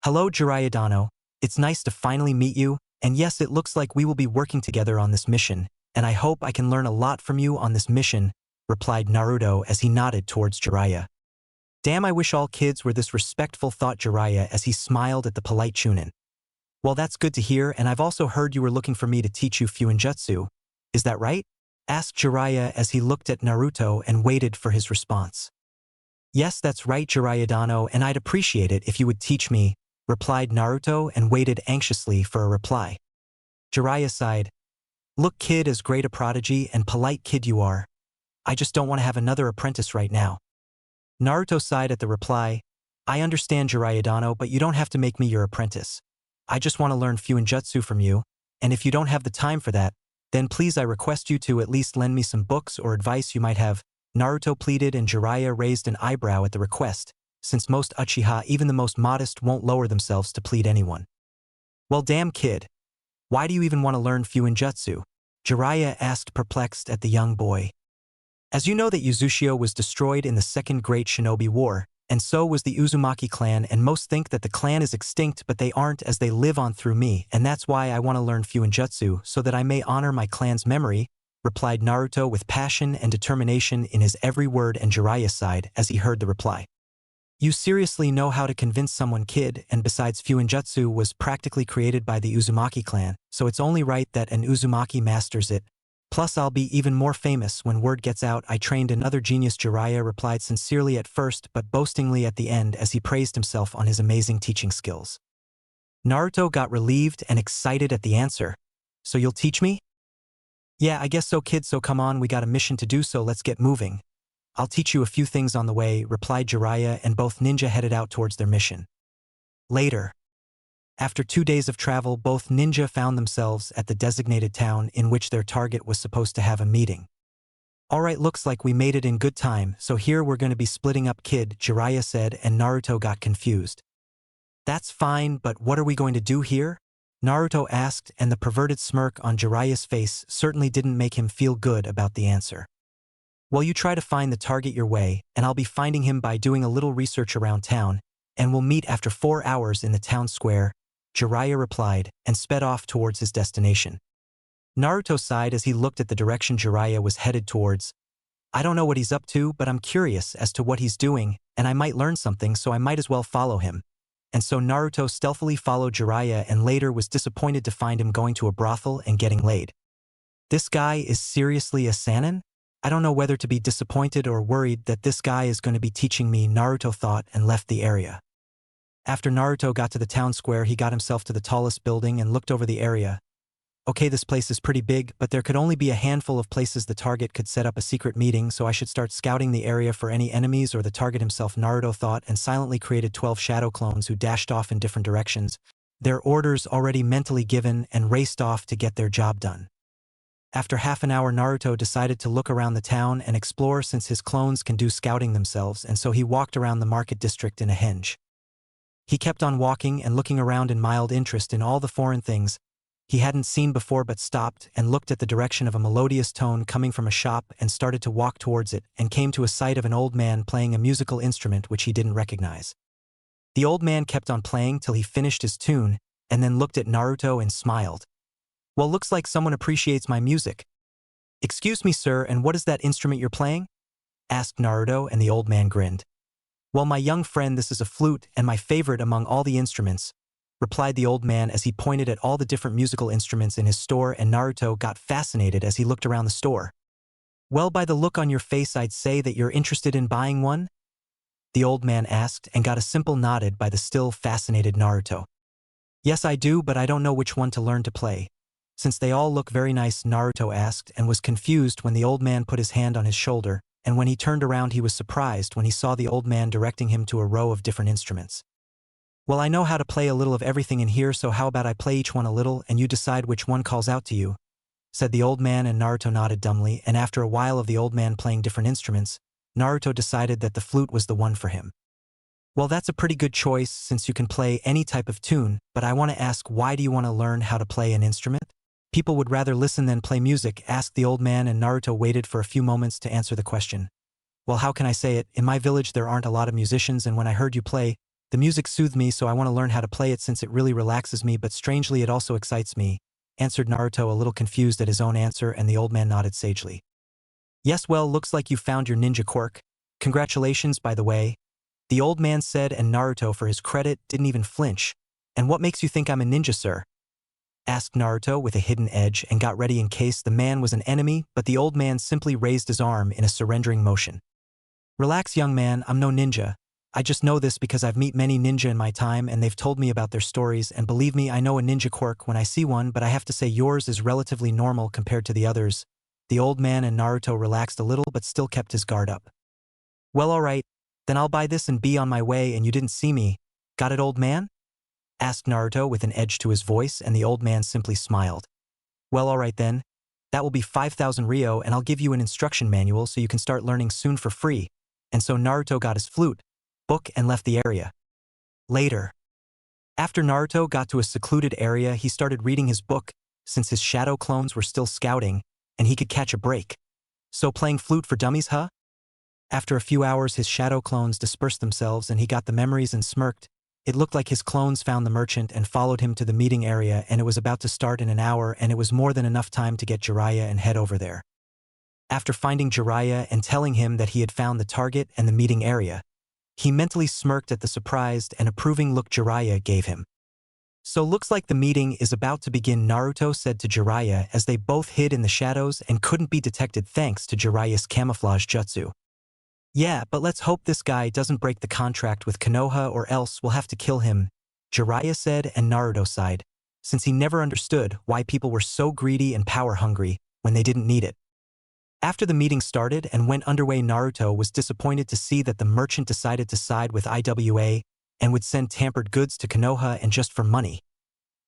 "Hello Jiraiya Dano, it's nice to finally meet you, and yes it looks like we will be working together on this mission, and I hope I can learn a lot from you on this mission," replied Naruto as he nodded towards Jiraiya. "Damn, I wish all kids were this respectful," thought Jiraiya as he smiled at the polite Chunin. "Well, that's good to hear, and I've also heard you were looking for me to teach you Fuinjutsu. Is that right?" asked Jiraiya as he looked at Naruto and waited for his response. "Yes, that's right Jiraiya Dano, and I'd appreciate it if you would teach me," replied Naruto and waited anxiously for a reply. Jiraiya sighed. "Look kid, as great a prodigy and polite kid you are, I just don't want to have another apprentice right now." Naruto sighed at the reply. "I understand Jiraiya Dano, but you don't have to make me your apprentice. I just want to learn Fuinjutsu from you, and if you don't have the time for that, then please I request you to at least lend me some books or advice you might have," Naruto pleaded, and Jiraiya raised an eyebrow at the request, since most Uchiha, even the most modest, won't lower themselves to plead anyone. "Well damn kid, why do you even want to learn Fuinjutsu?" Jiraiya asked, perplexed at the young boy. "As you know that Uzushio was destroyed in the Second Great Shinobi War, and so was the Uzumaki clan, and most think that the clan is extinct but they aren't as they live on through me, and that's why I want to learn Fuinjutsu so that I may honor my clan's memory," replied Naruto with passion and determination in his every word, and Jiraiya sighed as he heard the reply. "You seriously know how to convince someone kid, and besides Fuinjutsu was practically created by the Uzumaki clan, so it's only right that an Uzumaki masters it. Plus I'll be even more famous when word gets out I trained another genius," Jiraiya replied sincerely at first but boastingly at the end as he praised himself on his amazing teaching skills. Naruto got relieved and excited at the answer. "So you'll teach me?" "Yeah, I guess so kid, so come on, we got a mission to do, so let's get moving. I'll teach you a few things on the way," replied Jiraiya, and both ninja headed out towards their mission. Later. After 2 days of travel, both ninja found themselves at the designated town in which their target was supposed to have a meeting. "Alright, looks like we made it in good time, so here we're going to be splitting up kid," Jiraiya said, and Naruto got confused. "That's fine, but what are we going to do here?" Naruto asked, and the perverted smirk on Jiraiya's face certainly didn't make him feel good about the answer. "Well, you try to find the target your way, and I'll be finding him by doing a little research around town, and we'll meet after 4 hours in the town square," Jiraiya replied, and sped off towards his destination. Naruto sighed as he looked at the direction Jiraiya was headed towards. "I don't know what he's up to, but I'm curious as to what he's doing, and I might learn something, so I might as well follow him." And so Naruto stealthily followed Jiraiya and later was disappointed to find him going to a brothel and getting laid. This guy is seriously a Sannin? I don't know whether to be disappointed or worried that this guy is going to be teaching me, Naruto thought, and left the area. After Naruto got to the town square, he got himself to the tallest building and looked over the area. Okay, this place is pretty big, but there could only be a handful of places the target could set up a secret meeting, so I should start scouting the area for any enemies or the target himself, Naruto thought, and silently created 12 shadow clones who dashed off in different directions, their orders already mentally given, and raced off to get their job done. After half an hour, Naruto decided to look around the town and explore since his clones can do scouting themselves, and so he walked around the market district in a henge. He kept on walking and looking around in mild interest in all the foreign things, he hadn't seen before but stopped and looked at the direction of a melodious tone coming from a shop and started to walk towards it and came to a sight of an old man playing a musical instrument which he didn't recognize. The old man kept on playing till he finished his tune and then looked at Naruto and smiled. "Well, looks like someone appreciates my music." "Excuse me, sir, and what is that instrument you're playing?" asked Naruto, and the old man grinned. "Well, my young friend, this is a flute and my favorite among all the instruments," replied the old man as he pointed at all the different musical instruments in his store, and Naruto got fascinated as he looked around the store. "Well, by the look on your face, I'd say that you're interested in buying one?" the old man asked and got a simple nodded by the still fascinated Naruto. "Yes, I do, but I don't know which one to learn to play, since they all look very nice," Naruto asked and was confused when the old man put his hand on his shoulder, and when he turned around he was surprised when he saw the old man directing him to a row of different instruments. "Well, I know how to play a little of everything in here, so how about I play each one a little and you decide which one calls out to you," said the old man, and Naruto nodded dumbly, and after a while of the old man playing different instruments, Naruto decided that the flute was the one for him. "Well, that's a pretty good choice since you can play any type of tune, but I want to ask, why do you want to learn how to play an instrument? People would rather listen than play music," asked the old man, and Naruto waited for a few moments to answer the question. "Well, how can I say it? In my village there aren't a lot of musicians, and when I heard you play, the music soothed me, so I want to learn how to play it since it really relaxes me, but strangely it also excites me," answered Naruto, a little confused at his own answer, and the old man nodded sagely. "Yes, well, looks like you found your ninja quirk. Congratulations, by the way," the old man said, and Naruto, for his credit, didn't even flinch. "And what makes you think I'm a ninja, sir?" asked Naruto with a hidden edge and got ready in case the man was an enemy, but the old man simply raised his arm in a surrendering motion. "Relax, young man, I'm no ninja. I just know this because I've met many ninja in my time and they've told me about their stories, and believe me, I know a ninja quirk when I see one, but I have to say yours is relatively normal compared to the others." The old man and Naruto relaxed a little but still kept his guard up. "Well, alright, then I'll buy this and be on my way, and you didn't see me. Got it, old man?" asked Naruto with an edge to his voice, and the old man simply smiled. "Well, alright then. That will be 5,000 Ryo, and I'll give you an instruction manual so you can start learning soon for free." And so Naruto got his flute, book, and left the area. Later, after Naruto got to a secluded area, he started reading his book, since his shadow clones were still scouting, and he could catch a break. "So playing flute for dummies, huh?" After a few hours his shadow clones dispersed themselves and he got the memories and smirked. It looked like his clones found the merchant and followed him to the meeting area, and it was about to start in an hour, and it was more than enough time to get Jiraiya and head over there. After finding Jiraiya and telling him that he had found the target and the meeting area, he mentally smirked at the surprised and approving look Jiraiya gave him. "So looks like the meeting is about to begin," Naruto said to Jiraiya as they both hid in the shadows and couldn't be detected thanks to Jiraiya's camouflage jutsu. "Yeah, but let's hope this guy doesn't break the contract with Konoha or else we'll have to kill him," Jiraiya said, and Naruto sighed, since he never understood why people were so greedy and power-hungry when they didn't need it. After the meeting started and went underway, Naruto was disappointed to see that the merchant decided to side with IWA and would send tampered goods to Konoha, and just for money.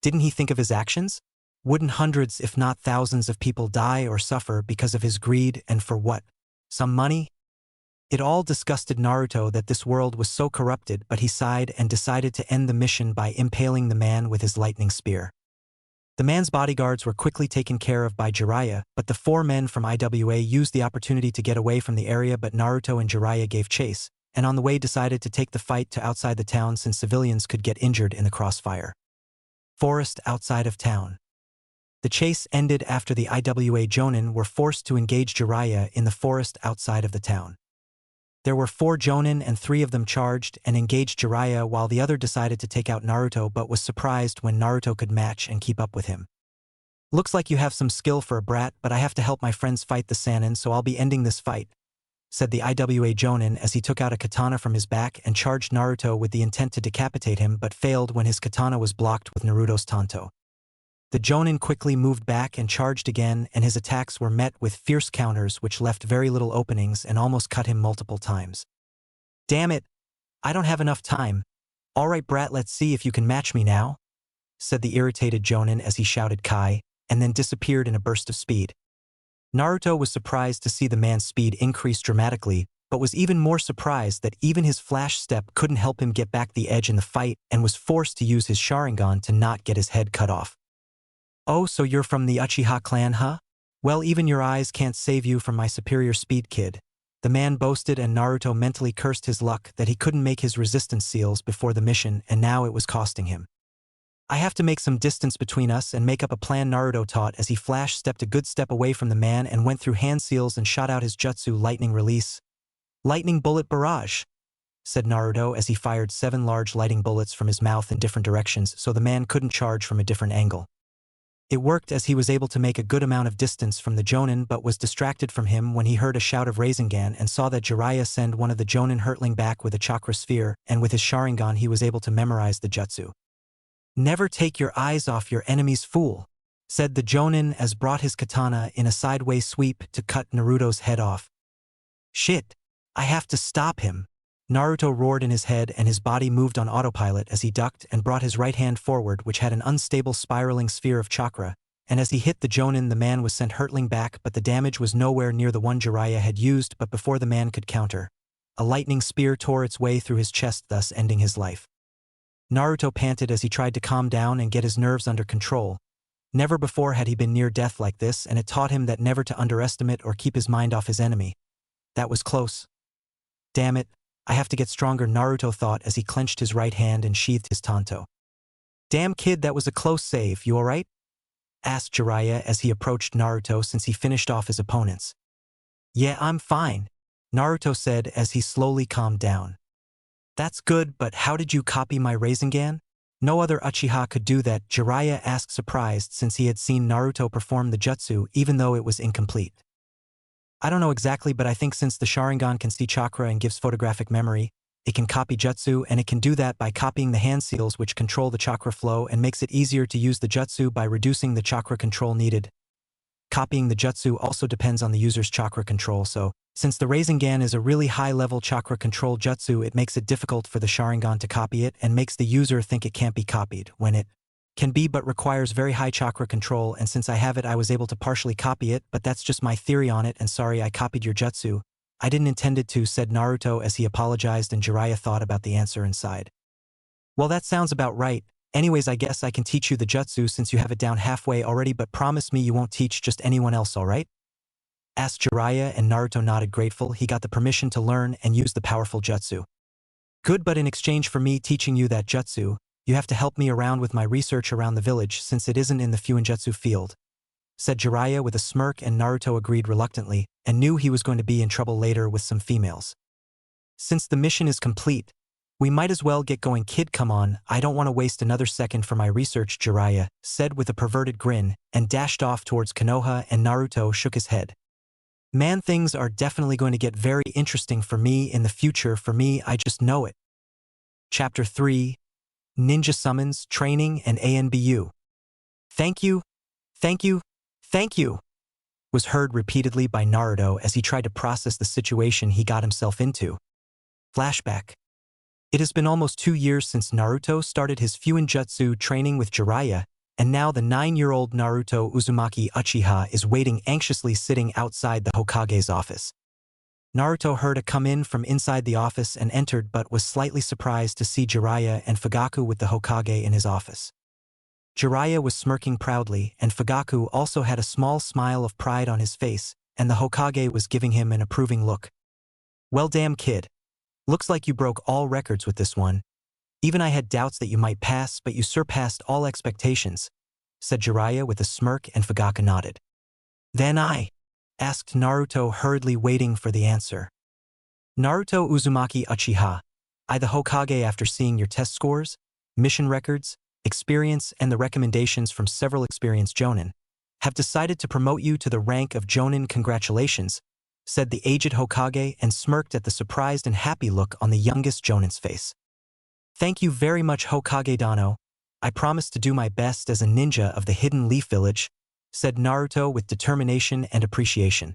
Didn't he think of his actions? Wouldn't hundreds if not thousands of people die or suffer because of his greed, and for what? Some money? It all disgusted Naruto that this world was so corrupted, but he sighed and decided to end the mission by impaling the man with his lightning spear. The man's bodyguards were quickly taken care of by Jiraiya, but the 4 men from IWA used the opportunity to get away from the area, but Naruto and Jiraiya gave chase, and on the way decided to take the fight to outside the town since civilians could get injured in the crossfire. Forest outside of town. The chase ended after the IWA Jonin were forced to engage Jiraiya in the forest outside of the town. There were 4 Jonin and 3 of them charged and engaged Jiraiya, while the other decided to take out Naruto but was surprised when Naruto could match and keep up with him. "Looks like you have some skill for a brat, but I have to help my friends fight the Sannin, so I'll be ending this fight," said the IWA Jonin as he took out a katana from his back and charged Naruto with the intent to decapitate him, but failed when his katana was blocked with Naruto's tanto. The Jonin quickly moved back and charged again, and his attacks were met with fierce counters which left very little openings and almost cut him multiple times. "Damn it! I don't have enough time. Alright brat, let's see if you can match me now," said the irritated Jonin as he shouted Kai, and then disappeared in a burst of speed. Naruto was surprised to see the man's speed increase dramatically, but was even more surprised that even his flash step couldn't help him get back the edge in the fight, and was forced to use his Sharingan to not get his head cut off. Oh, so you're from the Uchiha clan, huh? Well, even your eyes can't save you from my superior speed, kid. The man boasted, and Naruto mentally cursed his luck that he couldn't make his resistance seals before the mission, and now it was costing him. I have to make some distance between us and make up a plan, Naruto taught as he stepped a good step away from the man and went through hand seals and shot out his jutsu lightning release. Lightning bullet barrage, said Naruto as he fired 7 large lighting bullets from his mouth in different directions so the man couldn't charge from a different angle. It worked as he was able to make a good amount of distance from the Jonin but was distracted from him when he heard a shout of Rasengan and saw that Jiraiya send one of the Jonin hurtling back with a chakra sphere, and with his Sharingan he was able to memorize the jutsu. Never take your eyes off your enemy's fool, said the Jonin as brought his katana in a sideways sweep to cut Naruto's head off. Shit, I have to stop him. Naruto roared in his head and his body moved on autopilot as he ducked and brought his right hand forward, which had an unstable spiraling sphere of chakra, and as he hit the Jonin the man was sent hurtling back, but the damage was nowhere near the one Jiraiya had used. But before the man could counter, a lightning spear tore its way through his chest, thus ending his life. Naruto panted as he tried to calm down and get his nerves under control. Never before had he been near death like this, and it taught him that never to underestimate or keep his mind off his enemy. That was close. Damn it. I have to get stronger, Naruto thought as he clenched his right hand and sheathed his tanto. Damn kid, that was a close save, you alright? Asked Jiraiya as he approached Naruto since he finished off his opponents. Yeah, I'm fine, Naruto said as he slowly calmed down. That's good, but how did you copy my Rasengan? No other Uchiha could do that, Jiraiya asked, surprised since he had seen Naruto perform the jutsu even though it was incomplete. I don't know exactly, but I think since the Sharingan can see chakra and gives photographic memory, it can copy jutsu, and it can do that by copying the hand seals which control the chakra flow and makes it easier to use the jutsu by reducing the chakra control needed. Copying the jutsu also depends on the user's chakra control, so since the Rasengan is a really high-level chakra control jutsu, it makes it difficult for the Sharingan to copy it and makes the user think it can't be copied, when it can be but requires very high chakra control, and since I have it I was able to partially copy it, but that's just my theory on it, and sorry I copied your jutsu. I didn't intend it to, said Naruto as he apologized, and Jiraiya thought about the answer and sighed. Well, that sounds about right. Anyways, I guess I can teach you the jutsu since you have it down halfway already, but promise me you won't teach just anyone else, alright? Asked Jiraiya, and Naruto nodded grateful. He got the permission to learn and use the powerful jutsu. Good, but in exchange for me teaching you that jutsu, you have to help me around with my research around the village since it isn't in the Fuinjutsu field, said Jiraiya with a smirk, and Naruto agreed reluctantly and knew he was going to be in trouble later with some females. Since the mission is complete, we might as well get going, kid, come on, I don't want to waste another second for my research, Jiraiya said with a perverted grin and dashed off towards Konoha, and Naruto shook his head. Man, things are definitely going to get very interesting for me in the future, for me, I just know it. Chapter 3. Ninja Summons, Training, and ANBU. Thank you, thank you, thank you, was heard repeatedly by Naruto as he tried to process the situation he got himself into. Flashback. It has been almost 2 years since Naruto started his Fuinjutsu training with Jiraiya, and now the 9-year-old Naruto Uzumaki Uchiha is waiting anxiously sitting outside the Hokage's office. Naruto heard a come in from inside the office and entered, but was slightly surprised to see Jiraiya and Fugaku with the Hokage in his office. Jiraiya was smirking proudly, and Fugaku also had a small smile of pride on his face, and the Hokage was giving him an approving look. Well, damn kid. Looks like you broke all records with this one. Even I had doubts that you might pass, but you surpassed all expectations, said Jiraiya with a smirk, and Fugaku nodded. Then I asked Naruto, hurriedly waiting for the answer. Naruto Uzumaki Uchiha, I the Hokage, after seeing your test scores, mission records, experience, and the recommendations from several experienced Jonin, have decided to promote you to the rank of Jonin. Congratulations, said the aged Hokage, and smirked at the surprised and happy look on the youngest Jonin's face. Thank you very much, Hokage Dano. I promise to do my best as a ninja of the Hidden Leaf Village, said Naruto with determination and appreciation.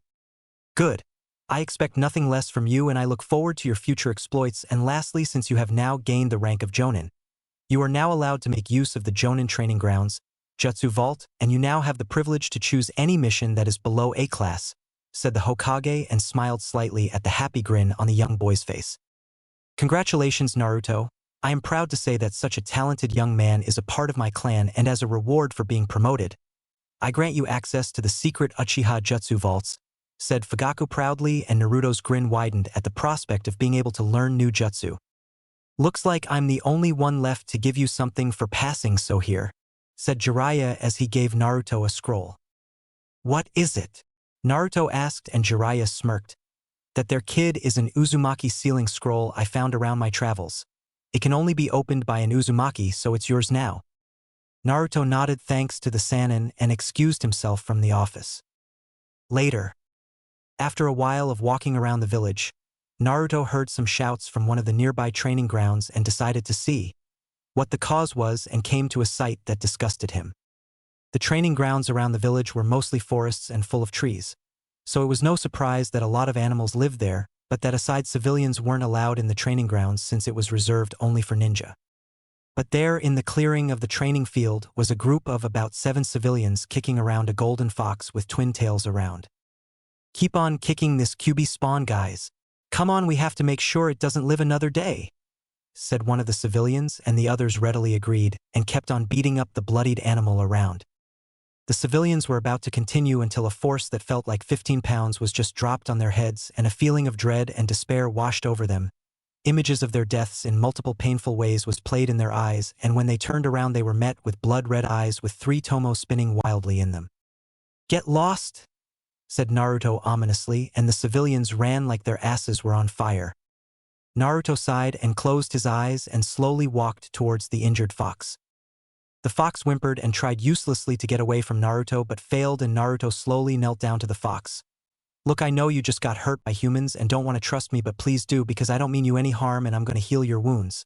Good. I expect nothing less from you, and I look forward to your future exploits. And lastly, since you have now gained the rank of Jonin, you are now allowed to make use of the Jonin training grounds, Jutsu Vault, and you now have the privilege to choose any mission that is below A class, said the Hokage, and smiled slightly at the happy grin on the young boy's face. Congratulations, Naruto. I am proud to say that such a talented young man is a part of my clan, and as a reward for being promoted, I grant you access to the secret Uchiha Jutsu vaults, said Fugaku proudly, and Naruto's grin widened at the prospect of being able to learn new jutsu. Looks like I'm the only one left to give you something for passing so here, said Jiraiya as he gave Naruto a scroll. What is it? Naruto asked, and Jiraiya smirked. That their kid is an Uzumaki sealing scroll I found around my travels. It can only be opened by an Uzumaki, so it's yours now. Naruto nodded thanks to the Sannin and excused himself from the office. Later, after a while of walking around the village, Naruto heard some shouts from one of the nearby training grounds and decided to see what the cause was and came to a sight that disgusted him. The training grounds around the village were mostly forests and full of trees, so it was no surprise that a lot of animals lived there, but that aside civilians weren't allowed in the training grounds since it was reserved only for ninja. But there in the clearing of the training field was a group of about 7 civilians kicking around a golden fox with twin tails around. Keep on kicking this QB spawn, guys. Come on, we have to make sure it doesn't live another day, said one of the civilians, and the others readily agreed and kept on beating up the bloodied animal around. The civilians were about to continue until a force that felt like 15 pounds was just dropped on their heads, and a feeling of dread and despair washed over them. Images of their deaths in multiple painful ways was played in their eyes, and when they turned around they were met with blood-red eyes with 3 tomo spinning wildly in them. Get lost, said Naruto ominously, and the civilians ran like their asses were on fire. Naruto sighed and closed his eyes and slowly walked towards the injured fox. The fox whimpered and tried uselessly to get away from Naruto but failed, and Naruto slowly knelt down to the fox. Look, I know you just got hurt by humans and don't want to trust me, but please do, because I don't mean you any harm and I'm going to heal your wounds.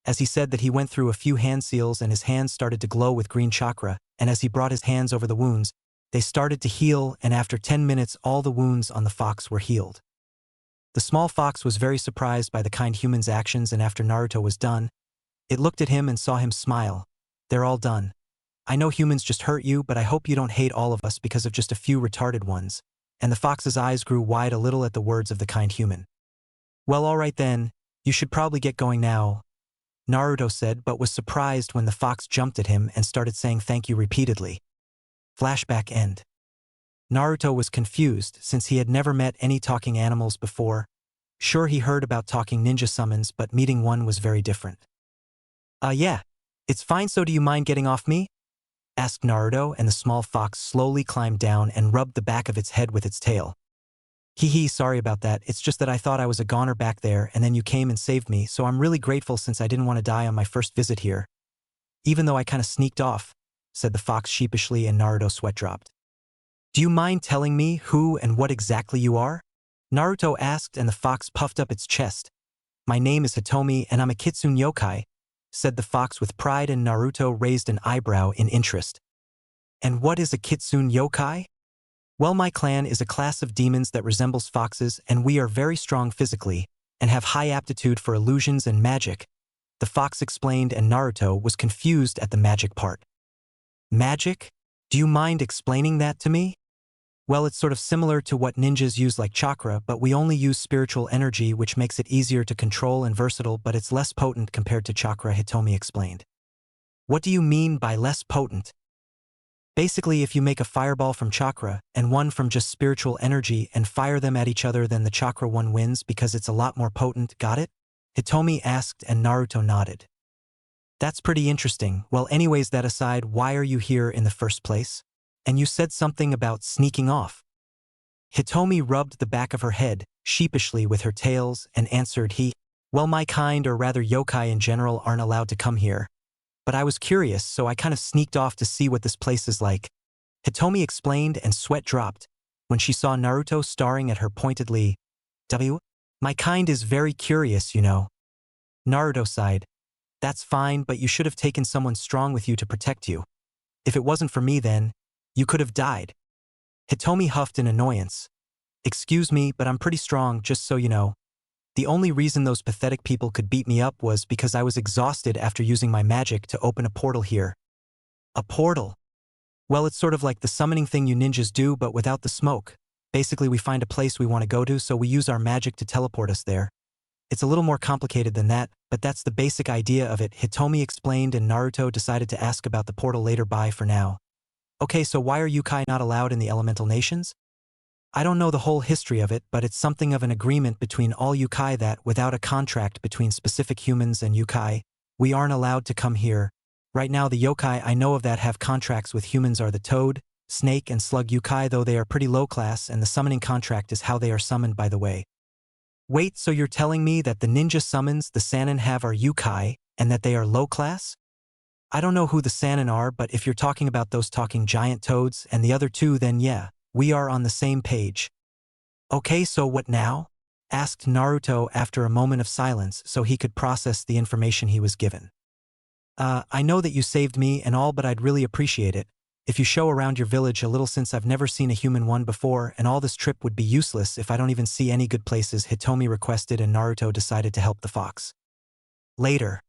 As he said that, he went through a few hand seals and his hands started to glow with green chakra, and as he brought his hands over the wounds, they started to heal, and after 10 minutes all the wounds on the fox were healed. The small fox was very surprised by the kind human's actions, and after Naruto was done, it looked at him and saw him smile. They're all done. I know humans just hurt you, but I hope you don't hate all of us because of just a few retarded ones. And the fox's eyes grew wide a little at the words of the kind human. Well, all right then, you should probably get going now, Naruto said, but was surprised when the fox jumped at him and started saying thank you repeatedly. Flashback end. Naruto was confused since he had never met any talking animals before. Sure, he heard about talking ninja summons, but meeting one was very different. Yeah, it's fine, so do you mind getting off me? Asked Naruto, and the small fox slowly climbed down and rubbed the back of its head with its tail. Hee, sorry about that, it's just that I thought I was a goner back there and then you came and saved me, so I'm really grateful since I didn't want to die on my first visit here. Even though I kinda sneaked off, said the fox sheepishly, and Naruto's sweat dropped. Do you mind telling me who and what exactly you are? Naruto asked, and the fox puffed up its chest. My name is Hitomi and I'm a kitsune yokai, said the fox with pride, and Naruto raised an eyebrow in interest. And what is a kitsune yokai? Well, my clan is a class of demons that resembles foxes, and we are very strong physically and have high aptitude for illusions and magic, the fox explained, and Naruto was confused at the magic part. Magic? Do you mind explaining that to me? Well, it's sort of similar to what ninjas use like chakra, but we only use spiritual energy, which makes it easier to control and versatile, but it's less potent compared to chakra, Hitomi explained. What do you mean by less potent? Basically, if you make a fireball from chakra and one from just spiritual energy and fire them at each other, then the chakra one wins because it's a lot more potent, got it? Hitomi asked, and Naruto nodded. That's pretty interesting. Well, anyways, that aside, why are you here in the first place? And you said something about sneaking off. Hitomi rubbed the back of her head sheepishly with her tails and answered, Well, my kind, or rather yokai in general, aren't allowed to come here. But I was curious, so I kind of sneaked off to see what this place is like. Hitomi explained, and sweat dropped when she saw Naruto staring at her pointedly. My kind is very curious, you know. Naruto sighed. That's fine, but you should have taken someone strong with you to protect you. If it wasn't for me, then you could have died. Hitomi huffed in annoyance. Excuse me, but I'm pretty strong, just so you know. The only reason those pathetic people could beat me up was because I was exhausted after using my magic to open a portal here. A portal? Well, it's sort of like the summoning thing you ninjas do, but without the smoke. Basically, we find a place we want to go to, so we use our magic to teleport us there. It's a little more complicated than that, but that's the basic idea of it, Hitomi explained, and Naruto decided to ask about the portal later. Bye for now. Okay, so why are yokai not allowed in the elemental nations? I don't know the whole history of it, but it's something of an agreement between all yokai that, without a contract between specific humans and yokai, we aren't allowed to come here. Right now the yokai I know of that have contracts with humans are the toad, snake and slug yokai, though they are pretty low class, and the summoning contract is how they are summoned, by the way. Wait, so you're telling me that the ninja summons the Sannin have are yokai, and that they are low class? I don't know who the Sannin are, but if you're talking about those talking giant toads and the other two, then yeah, we are on the same page. Okay, so what now? Asked Naruto after a moment of silence so he could process the information he was given. I know that you saved me and all, but I'd really appreciate it if you show around your village a little, since I've never seen a human one before, and all this trip would be useless if I don't even see any good places, Hitomi requested, and Naruto decided to help the fox. Later,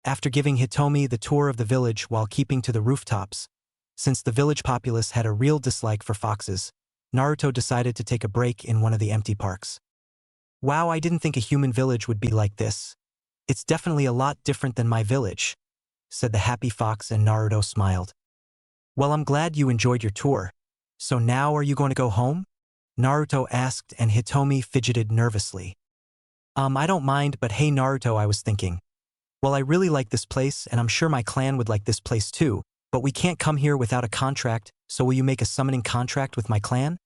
after giving Hitomi the tour of the village while keeping to the rooftops, since the village populace had a real dislike for foxes, Naruto decided to take a break in one of the empty parks. Wow, I didn't think a human village would be like this. It's definitely a lot different than my village, said the happy fox, and Naruto smiled. Well, I'm glad you enjoyed your tour. So now are you going to go home? Naruto asked, and Hitomi fidgeted nervously. I don't mind, but hey Naruto, I was thinking. Well, I really like this place, and I'm sure my clan would like this place too, but we can't come here without a contract, so will you make a summoning contract with my clan?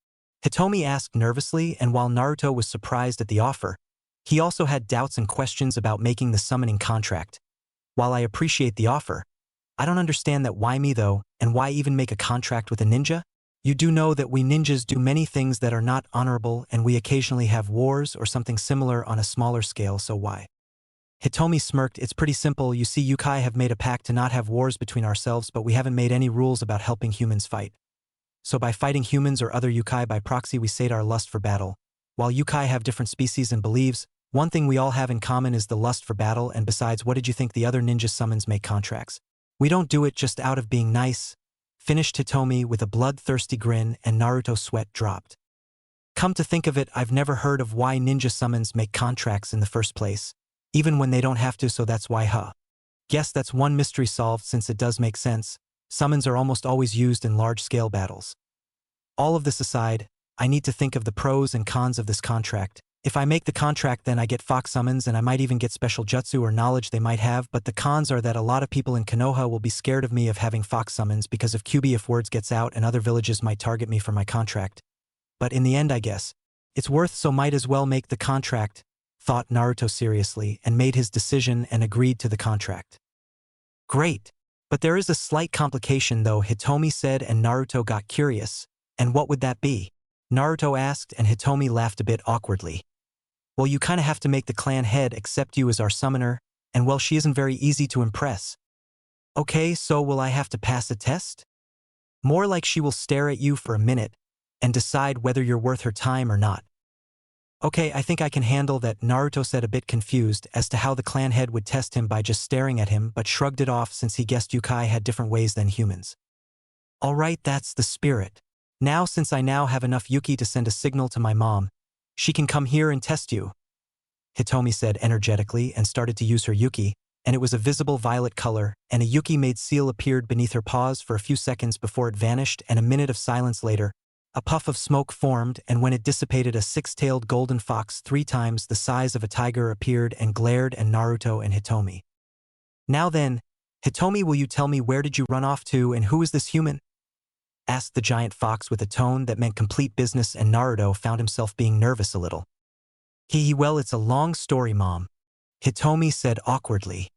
Hitomi asked nervously, and while Naruto was surprised at the offer, he also had doubts and questions about making the summoning contract. While I appreciate the offer, I don't understand that. Why me though, and why even make a contract with a ninja? You do know that we ninjas do many things that are not honorable, and we occasionally have wars or something similar on a smaller scale, so why? Hitomi smirked. It's pretty simple. You see, yokai have made a pact to not have wars between ourselves, but we haven't made any rules about helping humans fight. So by fighting humans or other yokai by proxy, we sate our lust for battle. While yokai have different species and beliefs, one thing we all have in common is the lust for battle, and besides, what did you think the other ninja summons make contracts? We don't do it just out of being nice, finished Hitomi with a bloodthirsty grin, and Naruto's sweat dropped. Come to think of it, I've never heard of why ninja summons make contracts in the first place, even when they don't have to, so that's why, huh? Guess that's one mystery solved, since it does make sense. Summons are almost always used in large-scale battles. All of this aside, I need to think of the pros and cons of this contract. If I make the contract, then I get fox summons, and I might even get special jutsu or knowledge they might have, but the cons are that a lot of people in Konoha will be scared of me of having fox summons because of QB if words gets out, and other villages might target me for my contract. But in the end, I guess it's worth, so might as well make the contract, thought Naruto seriously, and made his decision and agreed to the contract. Great. But there is a slight complication though, Hitomi said, and Naruto got curious. And what would that be? Naruto asked, and Hitomi laughed a bit awkwardly. Well, you kinda have to make the clan head accept you as our summoner, and well, she isn't very easy to impress. Okay, so will I have to pass a test? More like she will stare at you for a minute and decide whether you're worth her time or not. Okay, I think I can handle that, Naruto said, a bit confused as to how the clan head would test him by just staring at him, but shrugged it off since he guessed yokai had different ways than humans. Alright, that's the spirit. Now, since I now have enough Yuki to send a signal to my mom, she can come here and test you, Hitomi said energetically, and started to use her Yuki, and it was a visible violet color, and a Yuki-made seal appeared beneath her paws for a few seconds before it vanished, and a minute of silence later, a puff of smoke formed, and when it dissipated, a six-tailed golden fox 3 times the size of a tiger appeared and glared at Naruto and Hitomi. Now then, Hitomi, will you tell me where did you run off to, and who is this human? Asked the giant fox with a tone that meant complete business, and Naruto found himself being nervous a little. Well, it's a long story, Mom, Hitomi said awkwardly.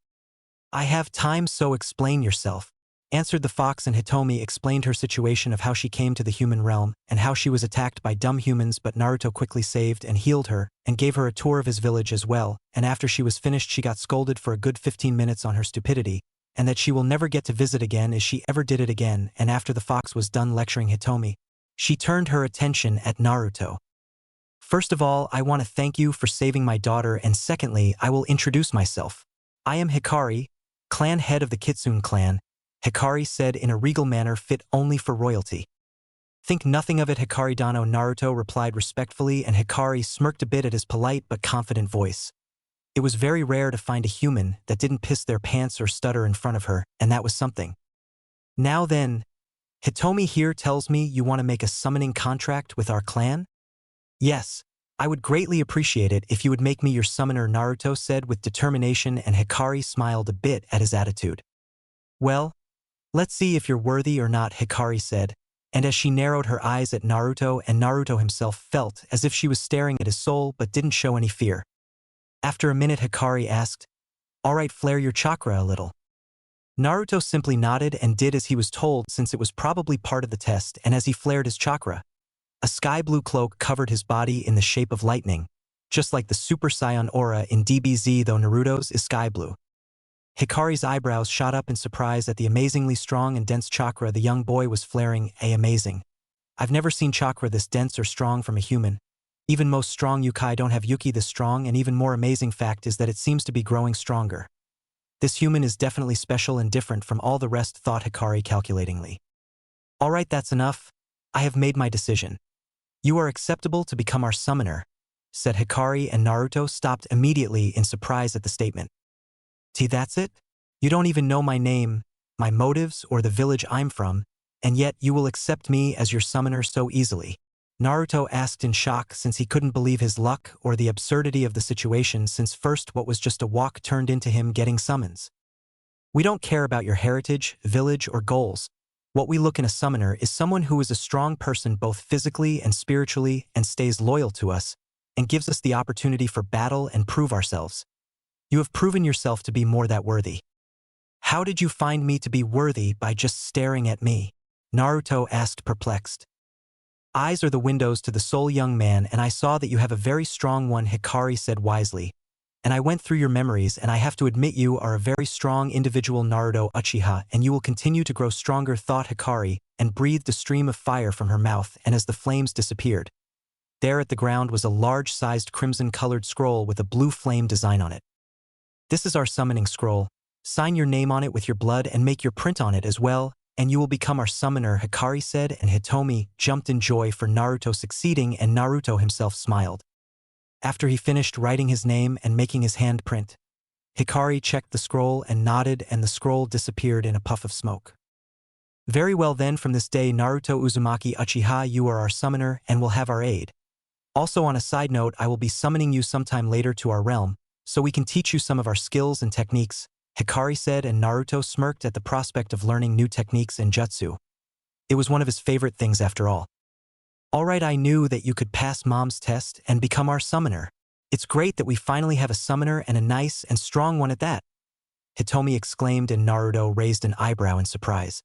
I have time, so explain yourself, answered the fox, and Hitomi explained her situation of how she came to the human realm and how she was attacked by dumb humans, but Naruto quickly saved and healed her and gave her a tour of his village as well, and after she was finished she got scolded for a good 15 minutes on her stupidity, and that she will never get to visit again as she ever did it again. And after the fox was done lecturing Hitomi, she turned her attention at Naruto. First of all, I want to thank you for saving my daughter, and secondly, I will introduce myself. I am Hikari, clan head of the Kitsune clan, Hikari said in a regal manner fit only for royalty. Think nothing of it, Hikari Dano, Naruto replied respectfully, and Hikari smirked a bit at his polite but confident voice. It was very rare to find a human that didn't piss their pants or stutter in front of her, and that was something. Now then, Hitomi here tells me you want to make a summoning contract with our clan? Yes. I would greatly appreciate it if you would make me your summoner, Naruto said with determination, and Hikari smiled a bit at his attitude. Well, let's see if you're worthy or not, Hikari said, and as she narrowed her eyes at Naruto, and Naruto himself felt as if she was staring at his soul but didn't show any fear. After a minute, Hikari asked, "Alright, flare your chakra a little." Naruto simply nodded and did as he was told, since it was probably part of the test, and as he flared his chakra, a sky blue cloak covered his body in the shape of lightning, just like the Super Saiyan aura in DBZ, though Naruto's is sky blue. Hikari's eyebrows shot up in surprise at the amazingly strong and dense chakra the young boy was flaring. Amazing. I've never seen chakra this dense or strong from a human. Even most strong yokai don't have yuki this strong, and even more amazing fact is that it seems to be growing stronger. This human is definitely special and different from all the rest, thought Hikari calculatingly. Alright, that's enough. I have made my decision. You are acceptable to become our summoner, said Hikari, and Naruto stopped immediately in surprise at the statement. That's it? You don't even know my name, my motives, or the village I'm from, and yet you will accept me as your summoner so easily? Naruto asked in shock, since he couldn't believe his luck or the absurdity of the situation, since first what was just a walk turned into him getting summons. We don't care about your heritage, village, or goals. What we look in a summoner is someone who is a strong person both physically and spiritually and stays loyal to us and gives us the opportunity for battle and prove ourselves. You have proven yourself to be more that worthy. How did you find me to be worthy by just staring at me? Naruto asked, perplexed. Eyes are the windows to the soul, young man, and I saw that you have a very strong one, Hikari said wisely. And I went through your memories, and I have to admit you are a very strong individual, Naruto Uchiha, and you will continue to grow stronger, thought Hikari, and breathed a stream of fire from her mouth. And as the flames disappeared, there at the ground was a large-sized crimson-colored scroll with a blue flame design on it. This is our summoning scroll. Sign your name on it with your blood and make your print on it as well, and you will become our summoner, Hikari said, and Hitomi jumped in joy for Naruto succeeding, and Naruto himself smiled. After he finished writing his name and making his hand print, Hikari checked the scroll and nodded, and the scroll disappeared in a puff of smoke. Very well then, from this day, Naruto Uzumaki Uchiha, you are our summoner and will have our aid. Also, on a side note, I will be summoning you sometime later to our realm, so we can teach you some of our skills and techniques, Hikari said, and Naruto smirked at the prospect of learning new techniques and jutsu. It was one of his favorite things after all. Alright, I knew that you could pass Mom's test and become our summoner. It's great that we finally have a summoner, and a nice and strong one at that, Hitomi exclaimed, and Naruto raised an eyebrow in surprise.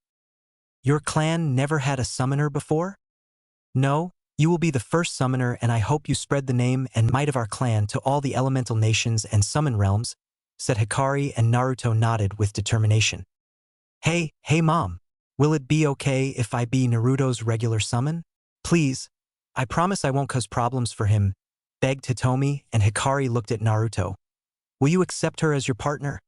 Your clan never had a summoner before? No, you will be the first summoner, and I hope you spread the name and might of our clan to all the elemental nations and summon realms, said Hikari, and Naruto nodded with determination. Hey Mom, will it be okay if I be Naruto's regular summon? Please, I promise I won't cause problems for him, begged Hitomi, and Hikari looked at Naruto. Will you accept her as your partner?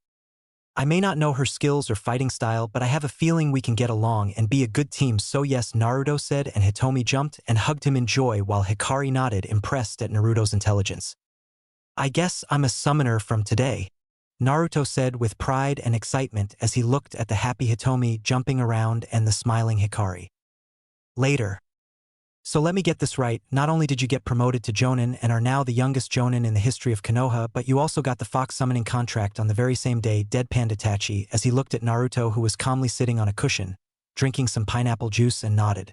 I may not know her skills or fighting style, but I have a feeling we can get along and be a good team, so yes, Naruto said, and Hitomi jumped and hugged him in joy while Hikari nodded, impressed at Naruto's intelligence. I guess I'm a summoner from today, Naruto said with pride and excitement as he looked at the happy Hitomi jumping around and the smiling Hikari. Later. So let me get this right, not only did you get promoted to Jonin and are now the youngest Jonin in the history of Konoha, but you also got the fox summoning contract on the very same day, deadpanned Itachi as he looked at Naruto, who was calmly sitting on a cushion, drinking some pineapple juice, and nodded.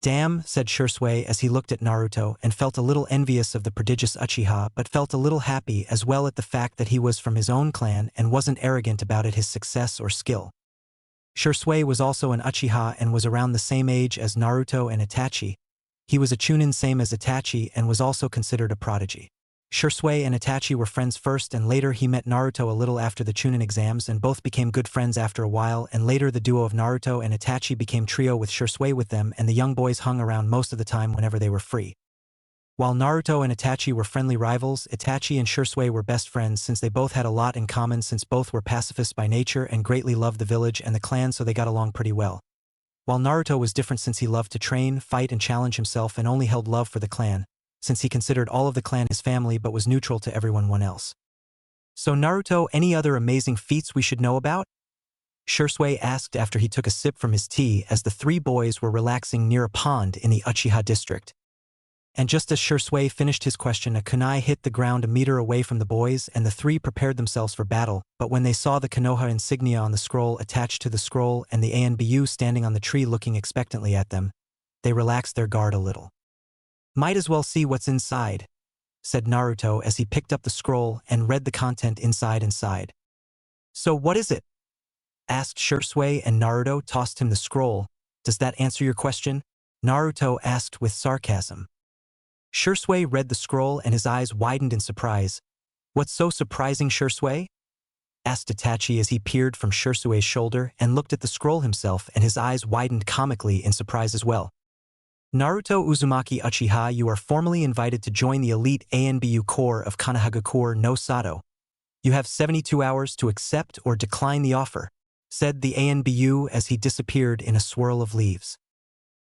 Damn, said Shursui as he looked at Naruto and felt a little envious of the prodigious Uchiha, but felt a little happy as well at the fact that he was from his own clan and wasn't arrogant about it, his success or skill. Shursui was also an Uchiha and was around the same age as Naruto and Itachi. He was a Chunin, same as Itachi, and was also considered a prodigy. Shursui and Itachi were friends first, and later he met Naruto a little after the Chunin exams, and both became good friends after a while, and later the duo of Naruto and Itachi became trio with Shursui with them, and the young boys hung around most of the time whenever they were free. While Naruto and Itachi were friendly rivals, Itachi and Shursui were best friends since they both had a lot in common, since both were pacifists by nature and greatly loved the village and the clan, so they got along pretty well. While Naruto was different since he loved to train, fight, and challenge himself, and only held love for the clan, since he considered all of the clan his family but was neutral to everyone else. So Naruto, any other amazing feats we should know about? Shursui asked after he took a sip from his tea as the three boys were relaxing near a pond in the Uchiha district. And just as Shursui finished his question, a kunai hit the ground a meter away from the boys, and the three prepared themselves for battle, but when they saw the Konoha insignia on the scroll attached to the scroll and the ANBU standing on the tree looking expectantly at them, they relaxed their guard a little. "Might as well see what's inside," said Naruto as he picked up the scroll and read the content inside. "So what is it?" asked Shursui, and Naruto tossed him the scroll. "Does that answer your question?" Naruto asked with sarcasm. Shursui read the scroll and his eyes widened in surprise. "What's so surprising, Shursui?" asked Itachi as he peered from Shursui's shoulder and looked at the scroll himself, and his eyes widened comically in surprise as well. "Naruto Uzumaki Uchiha, you are formally invited to join the elite ANBU Corps of Konohagakure no Sato. You have 72 hours to accept or decline the offer," said the ANBU as he disappeared in a swirl of leaves.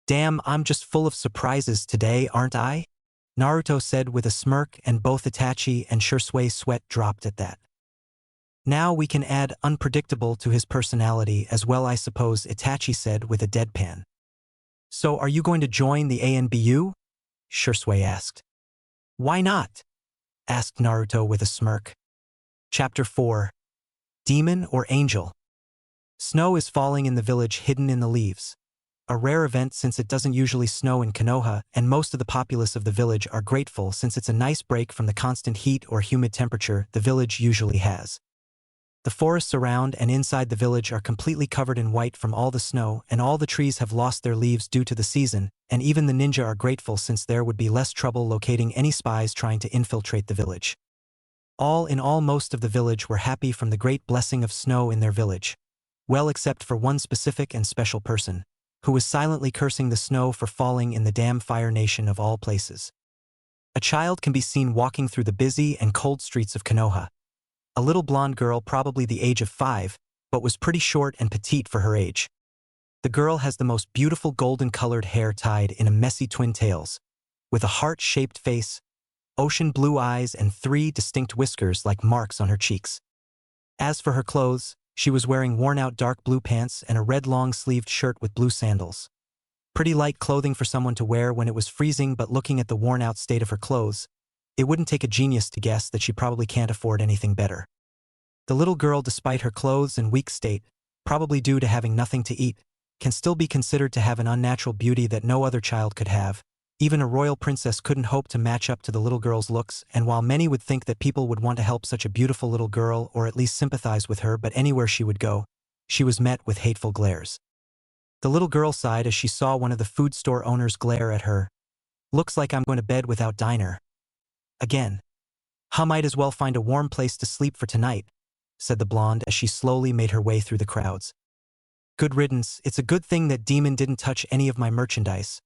"Damn, I'm just full of surprises today, aren't I?" Naruto said with a smirk, and both Itachi and Shursui sweat dropped at that. "Now we can add unpredictable to his personality as well, I suppose," Itachi said with a deadpan. "So are you going to join the ANBU?" Shursui asked. "Why not?" asked Naruto with a smirk. Chapter 4. Demon or Angel? Snow is falling in the village hidden in the leaves. A rare event since it doesn't usually snow in Konoha, and most of the populace of the village are grateful since it's a nice break from the constant heat or humid temperature the village usually has. The forests around and inside the village are completely covered in white from all the snow, and all the trees have lost their leaves due to the season, and even the ninja are grateful since there would be less trouble locating any spies trying to infiltrate the village. All in all, most of the village were happy from the great blessing of snow in their village. Well, except for one specific and special person, who was silently cursing the snow for falling in the damn Fire Nation of all places. A child can be seen walking through the busy and cold streets of Konoha. A little blonde girl, probably the age of 5, but was pretty short and petite for her age. The girl has the most beautiful golden-colored hair tied in a messy twin tails, with a heart-shaped face, ocean blue eyes, and 3 distinct whiskers like marks on her cheeks. As for her clothes, she was wearing worn-out dark blue pants and a red long-sleeved shirt with blue sandals. Pretty light clothing for someone to wear when it was freezing, but looking at the worn-out state of her clothes, it wouldn't take a genius to guess that she probably can't afford anything better. The little girl, despite her clothes and weak state, probably due to having nothing to eat, can still be considered to have an unnatural beauty that no other child could have. Even a royal princess couldn't hope to match up to the little girl's looks, and while many would think that people would want to help such a beautiful little girl or at least sympathize with her, but anywhere she would go, she was met with hateful glares. The little girl sighed as she saw one of the food store owners glare at her. "Looks like I'm going to bed without diner again. Might as well find a warm place to sleep for tonight," said the blonde as she slowly made her way through the crowds. "Good riddance, it's a good thing that demon didn't touch any of my merchandise.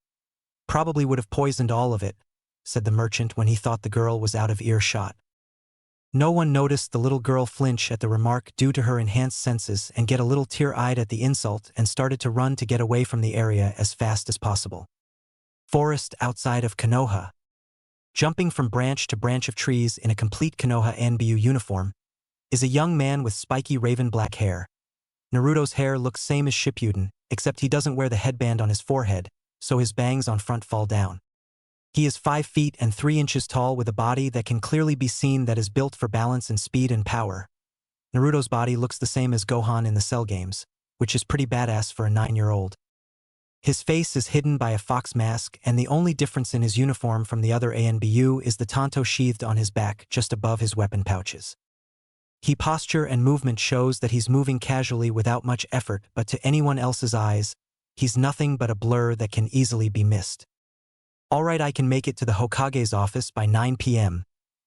Probably would have poisoned all of it," said the merchant when he thought the girl was out of earshot. No one noticed the little girl flinch at the remark due to her enhanced senses and get a little tear-eyed at the insult and started to run to get away from the area as fast as possible. Forest outside of Konoha. Jumping from branch to branch of trees in a complete Konoha ANBU uniform is a young man with spiky raven black hair. Naruto's hair looks same as Shippuden, except he doesn't wear the headband on his forehead, so his bangs on front fall down. He is 5 feet and 3 inches tall with a body that can clearly be seen that is built for balance and speed and power. Naruto's body looks the same as Gohan in the Cell games, which is pretty badass for a 9-year-old. His face is hidden by a fox mask, and the only difference in his uniform from the other ANBU is the tanto sheathed on his back just above his weapon pouches. His posture and movement shows that he's moving casually without much effort, but to anyone else's eyes, he's nothing but a blur that can easily be missed. "Alright, I can make it to the Hokage's office by 9 p.m.,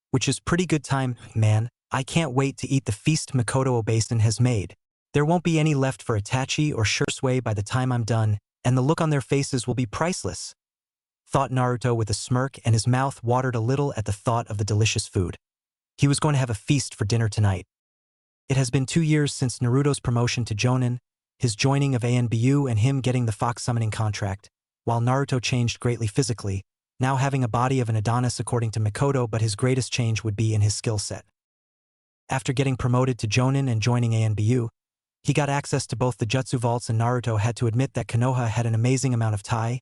which is pretty good time, man. I can't wait to eat the feast Makoto Obasan has made. There won't be any left for Itachi or Shursui by the time I'm done, and the look on their faces will be priceless," thought Naruto with a smirk, and his mouth watered a little at the thought of the delicious food. He was going to have a feast for dinner tonight. It has been 2 years since Naruto's promotion to Jonin, his joining of ANBU, and him getting the fox summoning contract. While Naruto changed greatly physically, now having a body of an Adonis according to Makoto, but his greatest change would be in his skill set. After getting promoted to Jonin and joining ANBU, He got access to both the jutsu vaults, and Naruto had to admit that Konoha had an amazing amount of Tai,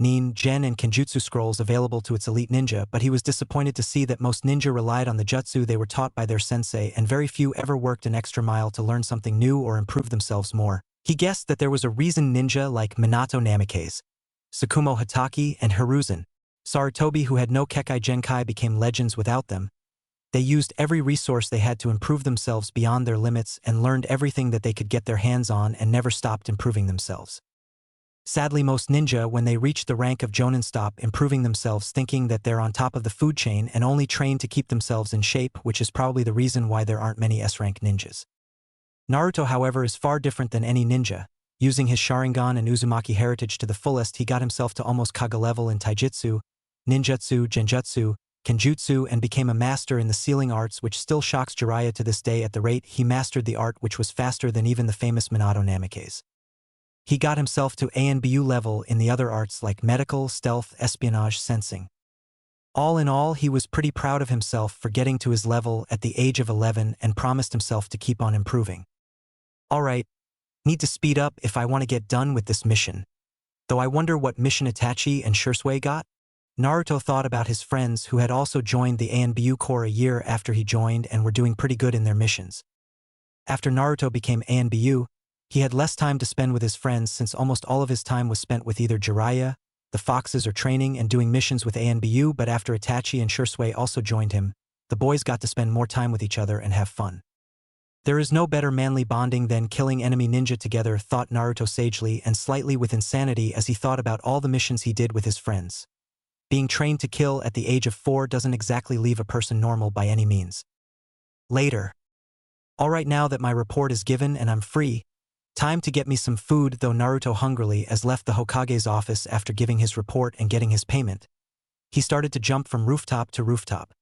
Nin, Gen and Kenjutsu scrolls available to its elite ninja, but he was disappointed to see that most ninja relied on the jutsu they were taught by their sensei, and very few ever worked an extra mile to learn something new or improve themselves more. He guessed that there was a reason ninja like Minato Namikaze, Tsukumo Hatake, and Hiruzen, Sarutobi, who had no Kekai Genkai, became legends without them. They used every resource they had to improve themselves beyond their limits and learned everything that they could get their hands on and never stopped improving themselves. Sadly, most ninja, when they reach the rank of Jonin, stop improving themselves, thinking that they're on top of the food chain and only train to keep themselves in shape, which is probably the reason why there aren't many S-rank ninjas. Naruto, however, is far different than any ninja. Using his Sharingan and Uzumaki heritage to the fullest, he got himself to almost Kage level in Taijutsu, Ninjutsu, Genjutsu, Kenjutsu, and became a master in the sealing arts, which still shocks Jiraiya to this day at the rate he mastered the art, which was faster than even the famous Minato Namikaze. He got himself to ANBU level in the other arts like medical, stealth, espionage, sensing. All in all, he was pretty proud of himself for getting to his level at the age of 11 and promised himself to keep on improving. Alright, need to speed up if I want to get done with this mission. Though I wonder what mission Itachi and Shursui got? Naruto thought about his friends who had also joined the ANBU Corps a year after he joined and were doing pretty good in their missions. After Naruto became ANBU, he had less time to spend with his friends since almost all of his time was spent with either Jiraiya, the Foxes, or training and doing missions with ANBU. But after Itachi and Shursui also joined him, the boys got to spend more time with each other and have fun. There is no better manly bonding than killing enemy ninja together, thought Naruto sagely and slightly with insanity as he thought about all the missions he did with his friends. Being trained to kill at the age of 4 doesn't exactly leave a person normal by any means. Later. Alright, now that my report is given and I'm free, time to get me some food. Though Naruto hungrily as left the Hokage's office after giving his report and getting his payment, he started to jump from rooftop to rooftop.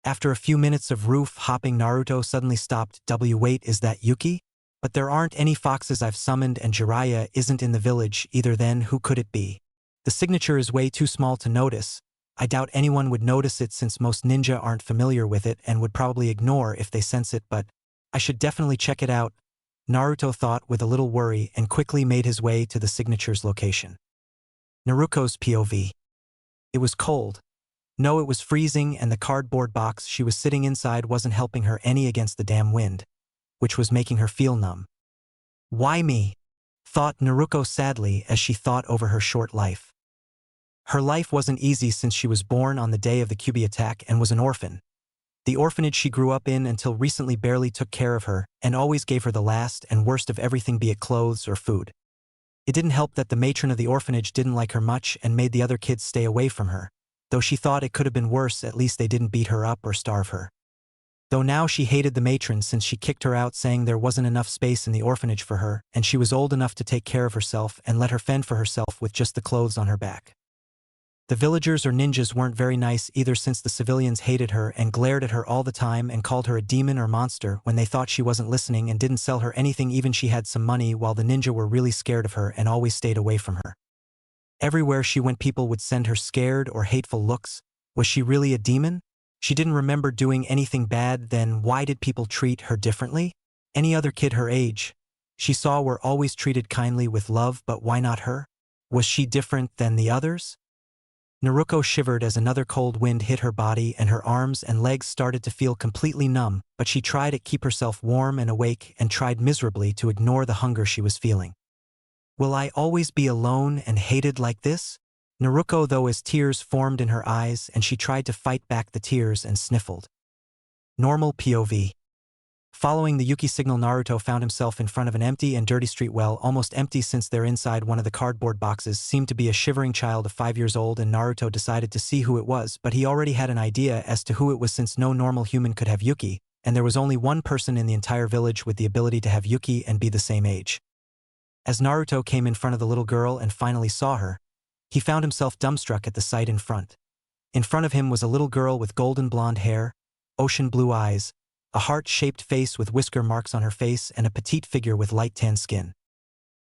After a few minutes of roof hopping, Naruto suddenly stopped. Wait, is that Yuki? But there aren't any foxes I've summoned and Jiraiya isn't in the village either. Then who could it be? The signature is way too small to notice. I doubt anyone would notice it since most ninja aren't familiar with it and would probably ignore if they sense it, but I should definitely check it out, Naruto thought with a little worry and quickly made his way to the signature's location. Naruto's POV. It was cold. No, it was freezing, and the cardboard box she was sitting inside wasn't helping her any against the damn wind, which was making her feel numb. Why me? Thought Naruto sadly as she thought over her short life. Her life wasn't easy since she was born on the day of the Kyuubi attack and was an orphan. The orphanage she grew up in until recently barely took care of her and always gave her the last and worst of everything, be it clothes or food. It didn't help that the matron of the orphanage didn't like her much and made the other kids stay away from her. Though she thought it could have been worse, at least they didn't beat her up or starve her. Though now she hated the matron since she kicked her out, saying there wasn't enough space in the orphanage for her and she was old enough to take care of herself and let her fend for herself with just the clothes on her back. The villagers or ninjas weren't very nice either, since the civilians hated her and glared at her all the time and called her a demon or monster when they thought she wasn't listening and didn't sell her anything even she had some money, while the ninja were really scared of her and always stayed away from her. Everywhere she went, people would send her scared or hateful looks. Was she really a demon? She didn't remember doing anything bad. Then why did people treat her differently? Any other kid her age she saw were always treated kindly with love, but why not her? Was she different than the others? Naruto shivered as another cold wind hit her body and her arms and legs started to feel completely numb, but she tried to keep herself warm and awake and tried miserably to ignore the hunger she was feeling. Will I always be alone and hated like this? Naruto, though, as tears formed in her eyes and she tried to fight back the tears and sniffled. Normal POV. Following the Yuki signal, Naruto found himself in front of an empty and dirty street. Well, almost empty, since there inside one of the cardboard boxes seemed to be a shivering child of 5 years old, and Naruto decided to see who it was, but he already had an idea as to who it was since no normal human could have Yuki, and there was only one person in the entire village with the ability to have Yuki and be the same age. As Naruto came in front of the little girl and finally saw her, he found himself dumbstruck at the sight in front. In front of him was a little girl with golden blonde hair, ocean blue eyes, a heart-shaped face with whisker marks on her face, and a petite figure with light tan skin.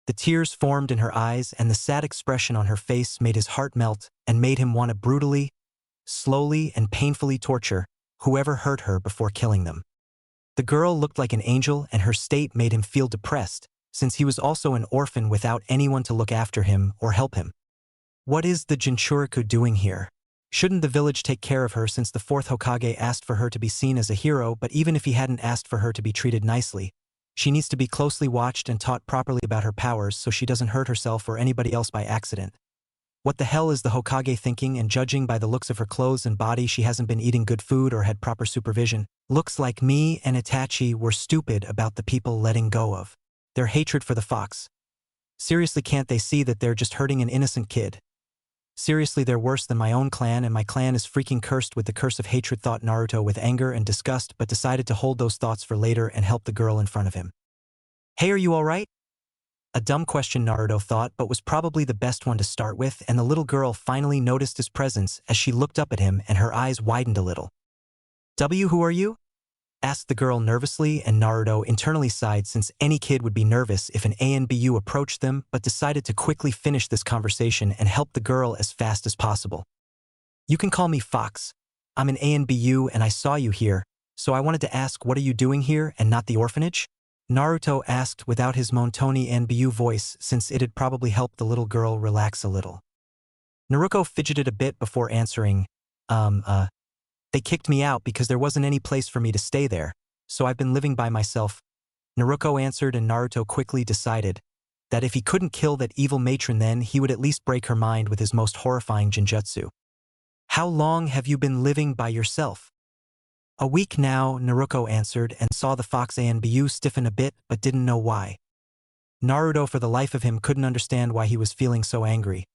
The tears formed in her eyes and the sad expression on her face made his heart melt and made him want to brutally, slowly and painfully torture whoever hurt her before killing them. The girl looked like an angel and her state made him feel depressed, since he was also an orphan without anyone to look after him or help him. What is the Jinchuriki doing here? Shouldn't the village take care of her since the fourth Hokage asked for her to be seen as a hero, but even if he hadn't asked for her to be treated nicely, she needs to be closely watched and taught properly about her powers so she doesn't hurt herself or anybody else by accident. What the hell is the Hokage thinking, and judging by the looks of her clothes and body she hasn't been eating good food or had proper supervision. Looks like me and Itachi were stupid about the people letting go of their hatred for the fox. Seriously, can't they see that they're just hurting an innocent kid? Seriously, they're worse than my own clan, and my clan is freaking cursed with the curse of hatred, thought Naruto with anger and disgust, but decided to hold those thoughts for later and help the girl in front of him. Hey, are you alright? A dumb question, Naruto thought, but was probably the best one to start with, and the little girl finally noticed his presence as she looked up at him and her eyes widened a little. Who are you? Asked the girl nervously, and Naruto internally sighed since any kid would be nervous if an ANBU approached them, but decided to quickly finish this conversation and help the girl as fast as possible. You can call me Fox. I'm an ANBU and I saw you here, so I wanted to ask, what are you doing here and not the orphanage? Naruto asked without his monotone ANBU voice, since it had probably helped the little girl relax a little. Naruto fidgeted a bit before answering, They kicked me out because there wasn't any place for me to stay there, so I've been living by myself. Naruto answered, and Naruto quickly decided that if he couldn't kill that evil matron, then he would at least break her mind with his most horrifying genjutsu. How long have you been living by yourself? A week now, Naruto answered, and saw the fox ANBU stiffen a bit but didn't know why. Naruto for the life of him couldn't understand why he was feeling so angry.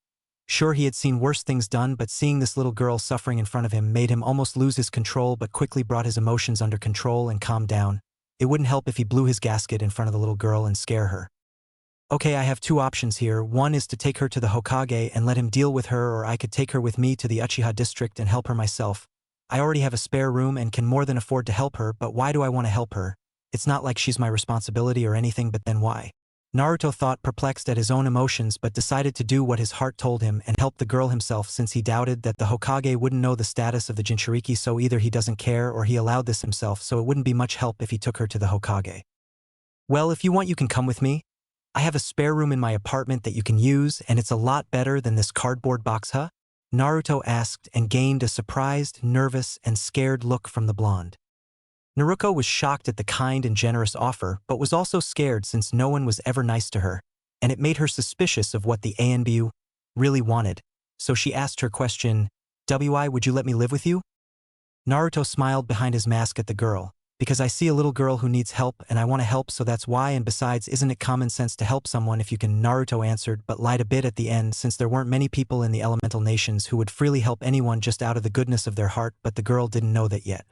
Sure, he had seen worse things done, but seeing this little girl suffering in front of him made him almost lose his control, but quickly brought his emotions under control and calmed down. It wouldn't help if he blew his gasket in front of the little girl and scare her. Okay, I have two options here. One is to take her to the Hokage and let him deal with her, or I could take her with me to the Uchiha district and help her myself. I already have a spare room and can more than afford to help her, but why do I want to help her? It's not like she's my responsibility or anything, but then why? Naruto thought, perplexed at his own emotions, but decided to do what his heart told him and help the girl himself, since he doubted that the Hokage wouldn't know the status of the Jinchuriki, so either he doesn't care or he allowed this himself, so it wouldn't be much help if he took her to the Hokage. Well, if you want, you can come with me. I have a spare room in my apartment that you can use, and it's a lot better than this cardboard box, huh? Naruto asked, and gained a surprised, nervous, and scared look from the blonde. Naruto was shocked at the kind and generous offer, but was also scared since no one was ever nice to her, and it made her suspicious of what the ANBU really wanted. So she asked her question, would you let me live with you? Naruto smiled behind his mask at the girl. Because I see a little girl who needs help and I want to help, so that's why, and besides, isn't it common sense to help someone if you can? Naruto answered, but lied a bit at the end, since there weren't many people in the elemental nations who would freely help anyone just out of the goodness of their heart, but the girl didn't know that yet.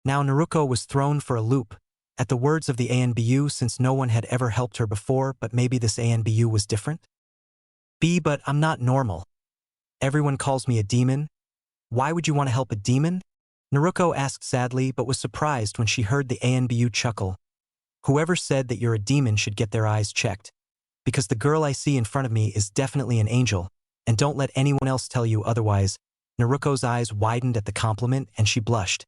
Now Naruto was thrown for a loop at the words of the ANBU, since no one had ever helped her before, but maybe this ANBU was different? But I'm not normal. Everyone calls me a demon. Why would you want to help a demon? Naruto asked sadly, but was surprised when she heard the ANBU chuckle. Whoever said that you're a demon should get their eyes checked. Because the girl I see in front of me is definitely an angel, and don't let anyone else tell you otherwise. Naruto's eyes widened at the compliment, and she blushed.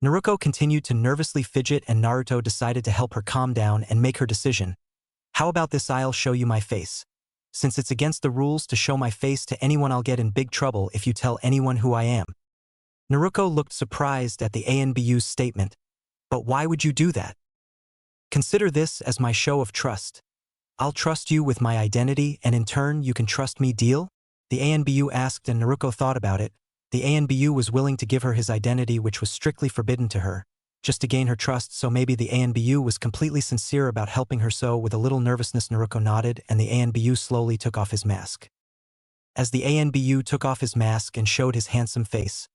Naruto continued to nervously fidget, and Naruto decided to help her calm down and make her decision. How about this? I'll show you my face. Since it's against the rules to show my face to anyone, I'll get in big trouble if you tell anyone who I am. Naruto looked surprised at the ANBU's statement. But why would you do that? Consider this as my show of trust. I'll trust you with my identity, and in turn you can trust me, deal? The ANBU asked, and Naruto thought about it. The ANBU was willing to give her his identity, which was strictly forbidden to her, just to gain her trust, so maybe the ANBU was completely sincere about helping her. So with a little nervousness, Naruto nodded, and the ANBU slowly took off his mask. As the ANBU took off his mask and showed his handsome face,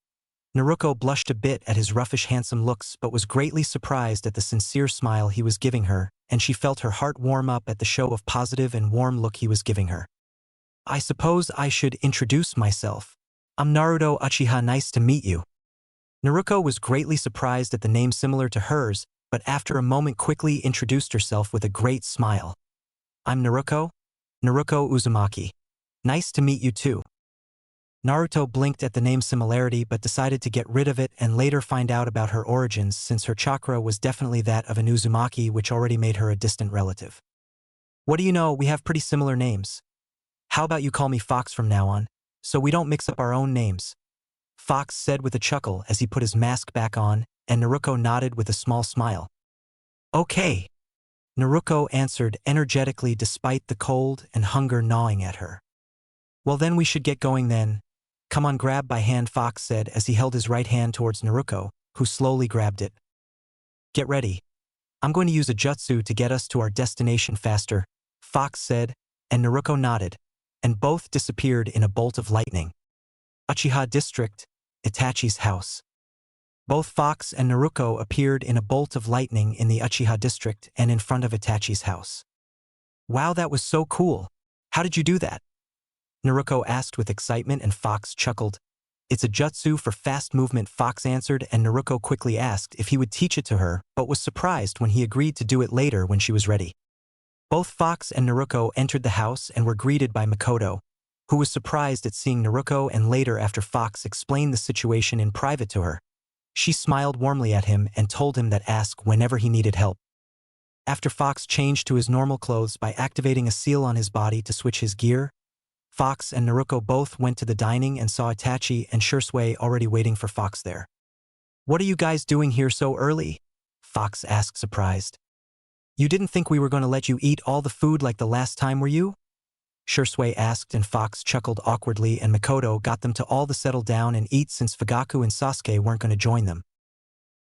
Naruto blushed a bit at his roughish handsome looks, but was greatly surprised at the sincere smile he was giving her, and she felt her heart warm up at the show of positive and warm look he was giving her. I suppose I should introduce myself. I'm Naruto Uchiha, nice to meet you. Naruto was greatly surprised at the name similar to hers, but after a moment quickly introduced herself with a great smile. I'm Naruto Uzumaki. Nice to meet you too. Naruto blinked at the name similarity but decided to get rid of it and later find out about her origins since her chakra was definitely that of an Uzumaki, which already made her a distant relative. What do you know, we have pretty similar names. How about you call me Fox from now on, so we don't mix up our own names? Fox said with a chuckle as he put his mask back on, and Naruto nodded with a small smile. Okay, Naruto answered energetically despite the cold and hunger gnawing at her. Well then we should get going then. Come on, grab by hand, Fox said as he held his right hand towards Naruto, who slowly grabbed it. Get ready. I'm going to use a jutsu to get us to our destination faster, Fox said, and Naruto nodded, and both disappeared in a bolt of lightning. Uchiha District, Itachi's house. Both Fox and Naruto appeared in a bolt of lightning in the Uchiha District and in front of Itachi's house. Wow, that was so cool. How did you do that? Naruto asked with excitement and Fox chuckled. It's a jutsu for fast movement, Fox answered, and Naruto quickly asked if he would teach it to her but was surprised when he agreed to do it later when she was ready. Both Fox and Naruto entered the house and were greeted by Makoto, who was surprised at seeing Naruto, and later after Fox explained the situation in private to her, she smiled warmly at him and told him that ask whenever he needed help. After Fox changed to his normal clothes by activating a seal on his body to switch his gear, Fox and Naruto both went to the dining and saw Itachi and Shursui already waiting for Fox there. What are you guys doing here so early? Fox asked, surprised. You didn't think we were going to let you eat all the food like the last time, were you? Shursui asked, and Fox chuckled awkwardly, and Makoto got them to all settle down and eat since Fugaku and Sasuke weren't going to join them.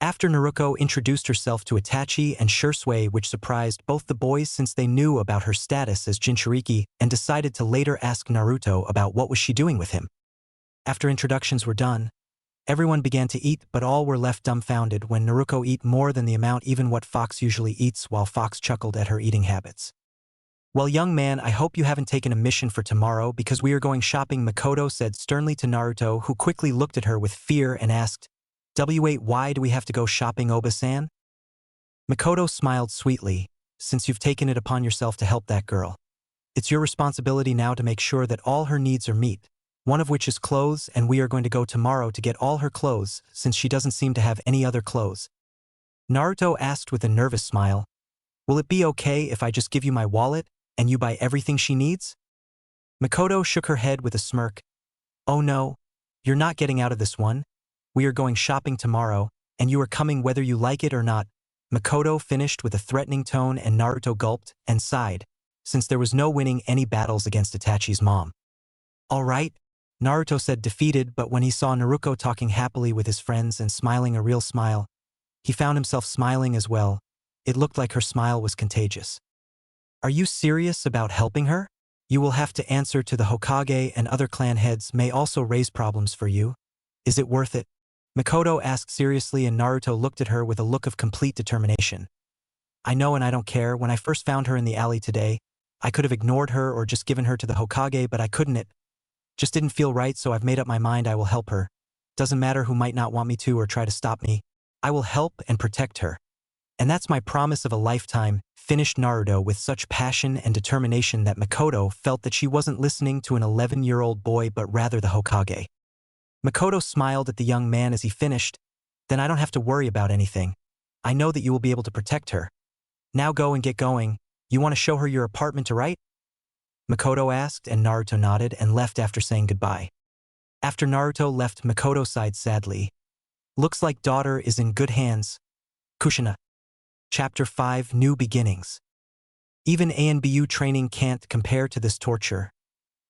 After Naruto introduced herself to Itachi and Shursui, which surprised both the boys since they knew about her status as Jinchuriki and decided to later ask Naruto about what was she doing with him. After introductions were done, everyone began to eat, but all were left dumbfounded when Naruto ate more than the amount even what Fox usually eats, while Fox chuckled at her eating habits. Well, young man, I hope you haven't taken a mission for tomorrow because we are going shopping, Makoto said sternly to Naruto, who quickly looked at her with fear and asked, "Wait, why do we have to go shopping, Oba-san?" Makoto smiled sweetly, "Since you've taken it upon yourself to help that girl. It's your responsibility now to make sure that all her needs are met, one of which is clothes, and we are going to go tomorrow to get all her clothes since she doesn't seem to have any other clothes." Naruto asked with a nervous smile, "Will it be okay if I just give you my wallet and you buy everything she needs?" Makoto shook her head with a smirk. "Oh no, you're not getting out of this one. We are going shopping tomorrow, and you are coming whether you like it or not," Makoto finished with a threatening tone, and Naruto gulped and sighed, since there was no winning any battles against Itachi's mom. "All right," Naruto said, defeated, but when he saw Naruto talking happily with his friends and smiling a real smile, he found himself smiling as well. It looked like her smile was contagious. "Are you serious about helping her? You will have to answer to the Hokage, and other clan heads may also raise problems for you. Is it worth it?" Makoto asked seriously, and Naruto looked at her with a look of complete determination. "I know, and I don't care. When I first found her in the alley today, I could have ignored her or just given her to the Hokage, but I couldn't. It just didn't feel right, so I've made up my mind I will help her. Doesn't matter who might not want me to or try to stop me. I will help and protect her. And that's my promise of a lifetime," finished Naruto with such passion and determination that Makoto felt that she wasn't listening to an 11-year-old boy but rather the Hokage. Makoto smiled at the young man as he finished. "Then I don't have to worry about anything. I know that you will be able to protect her. Now go and get going. You want to show her your apartment, right?" Makoto asked, and Naruto nodded and left after saying goodbye. After Naruto left, Makoto sighed sadly. "Looks like daughter is in good hands." Kushina. Chapter 5, New Beginnings. Even ANBU training can't compare to this torture.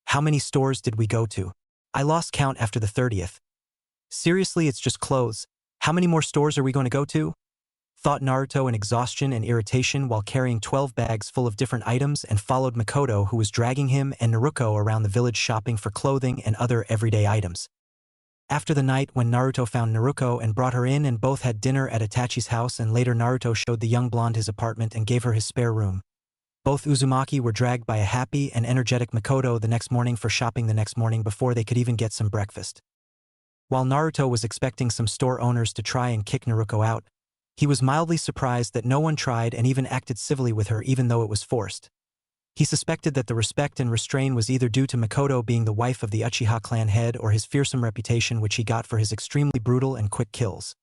How many stores did we go to? I lost count after the 30th. Seriously, it's just clothes. How many more stores are we going to go to? Thought Naruto in exhaustion and irritation while carrying 12 bags full of different items, and followed Makoto, who was dragging him and Naruto around the village shopping for clothing and other everyday items. After the night when Naruto found Naruto and brought her in, and both had dinner at Itachi's house, and later Naruto showed the young blonde his apartment and gave her his spare room. Both Uzumaki were dragged by a happy and energetic Makoto the next morning for shopping the next morning before they could even get some breakfast. While Naruto was expecting some store owners to try and kick Naruto out, he was mildly surprised that no one tried and even acted civilly with her even though it was forced. He suspected that the respect and restraint was either due to Makoto being the wife of the Uchiha clan head or his fearsome reputation which he got for his extremely brutal and quick kills.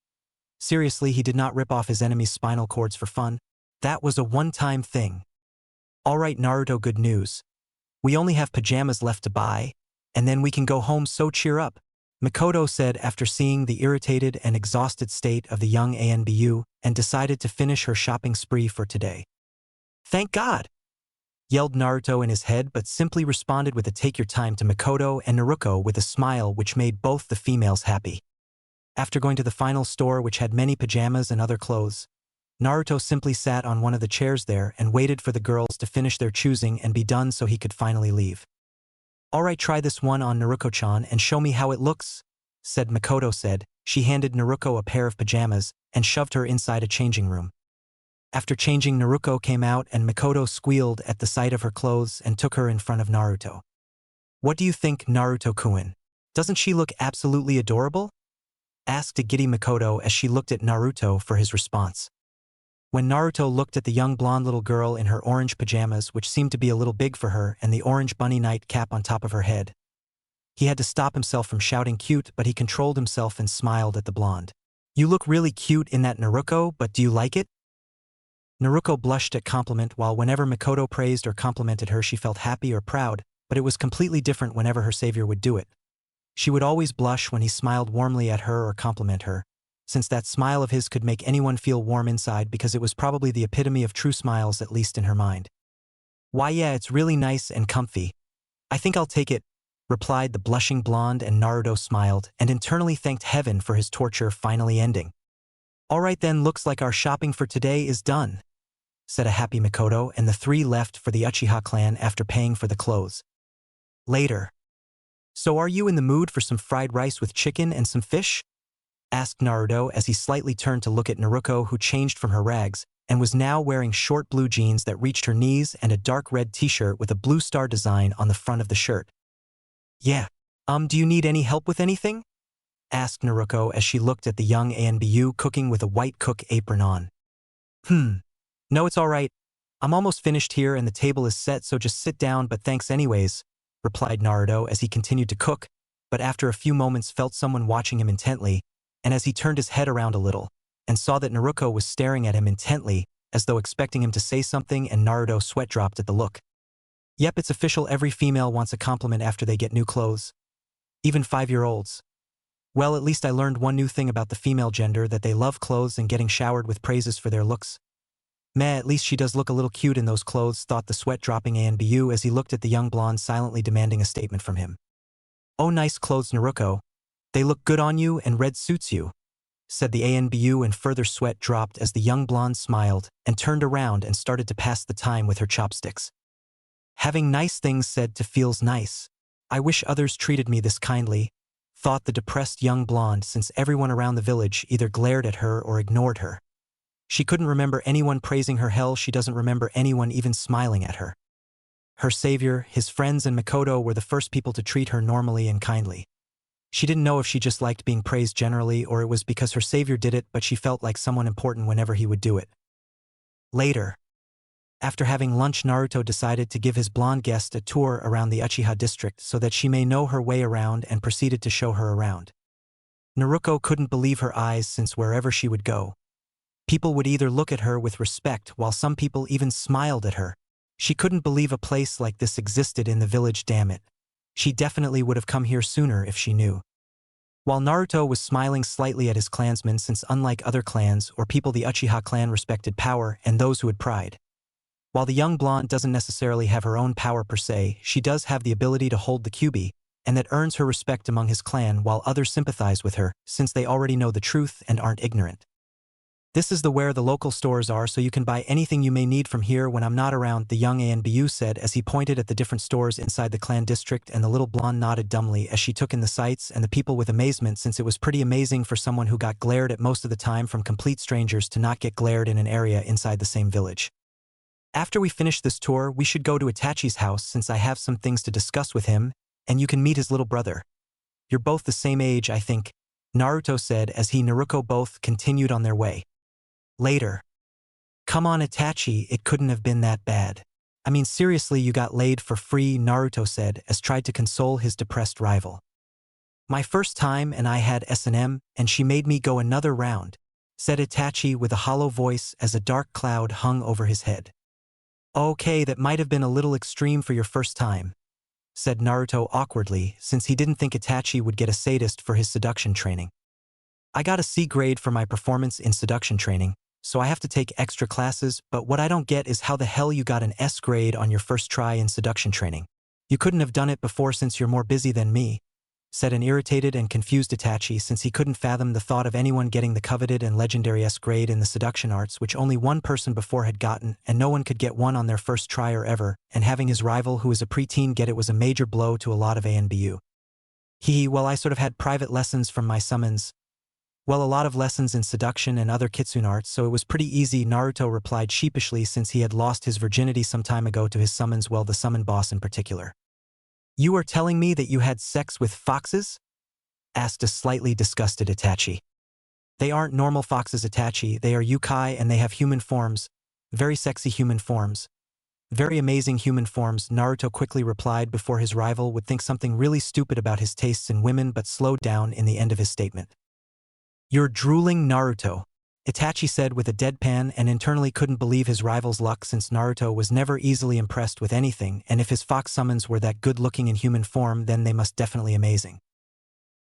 Seriously, he did not rip off his enemy's spinal cords for fun. That was a one-time thing. Alright Naruto, good news. We only have pajamas left to buy, and then we can go home, so cheer up, Makoto said after seeing the irritated and exhausted state of the young ANBU and decided to finish her shopping spree for today. Thank God! Yelled Naruto in his head, but simply responded with a take your time to Makoto and Naruto with a smile which made both the females happy. After going to the final store which had many pajamas and other clothes, Naruto simply sat on one of the chairs there and waited for the girls to finish their choosing and be done so he could finally leave. Alright, try this one on, Naruko-chan, and show me how it looks, said Makoto said. She handed Naruko a pair of pajamas and shoved her inside a changing room. After changing, Naruko came out and Makoto squealed at the sight of her clothes and took her in front of Naruto. What do you think, Naruto-kun? Doesn't she look absolutely adorable? Asked a giddy Makoto as she looked at Naruto for his response. When Naruto looked at the young blonde little girl in her orange pajamas, which seemed to be a little big for her, and the orange bunny nightcap on top of her head, he had to stop himself from shouting cute, but he controlled himself and smiled at the blonde. You look really cute in that, Naruko, but do you like it? Naruko blushed at compliment, while whenever Makoto praised or complimented her she felt happy or proud, but it was completely different whenever her savior would do it. She would always blush when he smiled warmly at her or compliment her, since that smile of his could make anyone feel warm inside because it was probably the epitome of true smiles, at least in her mind. Why yeah, it's really nice and comfy. I think I'll take it, replied the blushing blonde, and Naruto smiled and internally thanked heaven for his torture finally ending. Alright then, looks like our shopping for today is done, said a happy Makoto, and the three left for the Uchiha clan after paying for the clothes. Later. So are you in the mood for some fried rice with chicken and some fish? Asked Naruto as he slightly turned to look at Naruko, who changed from her rags and was now wearing short blue jeans that reached her knees and a dark red t-shirt with a blue star design on the front of the shirt. Yeah. Do you need any help with anything? Asked Naruko as she looked at the young ANBU cooking with a white cook apron on. No, it's alright. I'm almost finished here and the table is set, so just sit down, but thanks anyways, replied Naruto as he continued to cook, but after a few moments felt someone watching him intently, and as he turned his head around a little, and saw that Naruko was staring at him intently, as though expecting him to say something, and Naruto sweat dropped at the look. Yep, it's official, every female wants a compliment after they get new clothes. Even 5-year-olds. Well, at least I learned one new thing about the female gender, that they love clothes and getting showered with praises for their looks. Meh, at least she does look a little cute in those clothes, thought the sweat-dropping ANBU as he looked at the young blonde silently demanding a statement from him. Oh, nice clothes, Naruko. They look good on you and red suits you, said the ANBU, and further sweat dropped as the young blonde smiled and turned around and started to pass the time with her chopsticks. Having nice things said to feels nice. I wish others treated me this kindly, thought the depressed young blonde, since everyone around the village either glared at her or ignored her. She couldn't remember anyone praising her. Hell, she doesn't remember anyone even smiling at her. Her savior, his friends, and Makoto were the first people to treat her normally and kindly. She didn't know if she just liked being praised generally or it was because her savior did it, but she felt like someone important whenever he would do it. Later. After having lunch, Naruto decided to give his blonde guest a tour around the Uchiha district so that she may know her way around, and proceeded to show her around. Naruko couldn't believe her eyes, since wherever she would go, people would either look at her with respect, while some people even smiled at her. She couldn't believe a place like this existed in the village, damn it. She definitely would have come here sooner if she knew. While Naruto was smiling slightly at his clansmen, since unlike other clans or people, the Uchiha clan respected power and those who had pride. While the young blonde doesn't necessarily have her own power per se, she does have the ability to hold the QB, and that earns her respect among his clan, while others sympathize with her, since they already know the truth and aren't ignorant. This is where the local stores are, so you can buy anything you may need from here when I'm not around, the young ANBU said as he pointed at the different stores inside the clan district, and the little blonde nodded dumbly as she took in the sights and the people with amazement, since it was pretty amazing for someone who got glared at most of the time from complete strangers to not get glared in an area inside the same village. After we finish this tour, we should go to Itachi's house, since I have some things to discuss with him, and you can meet his little brother. You're both the same age, I think, Naruto said as he and Naruko both continued on their way. Later. Come on, Itachi, it couldn't have been that bad. I mean seriously, you got laid for free, Naruto said as tried to console his depressed rival. My first time and I had S&M and she made me go another round, said Itachi with a hollow voice as a dark cloud hung over his head. Okay, that might have been a little extreme for your first time, said Naruto awkwardly since he didn't think Itachi would get a sadist for his seduction training. I got a C grade for my performance in seduction training, so I have to take extra classes, but what I don't get is how the hell you got an S grade on your first try in seduction training. You couldn't have done it before since you're more busy than me, said an irritated and confused Itachi since he couldn't fathom the thought of anyone getting the coveted and legendary S grade in the seduction arts which only one person before had gotten and no one could get one on their first try or ever, and having his rival who was a preteen get it was a major blow to a lot of ANBU. Well, I sort of had private lessons from my summons. Well, a lot of lessons in seduction and other kitsune arts, so it was pretty easy, Naruto replied sheepishly since he had lost his virginity some time ago to his summons, well, the summon boss in particular. You are telling me that you had sex with foxes? Asked a slightly disgusted Itachi. They aren't normal foxes, Itachi, they are yokai and they have human forms. Very sexy human forms. Very amazing human forms, Naruto quickly replied before his rival would think something really stupid about his tastes in women but slowed down in the end of his statement. You're drooling, Naruto, Itachi said with a deadpan and internally couldn't believe his rival's luck since Naruto was never easily impressed with anything, and if his fox summons were that good-looking in human form then they must definitely amazing.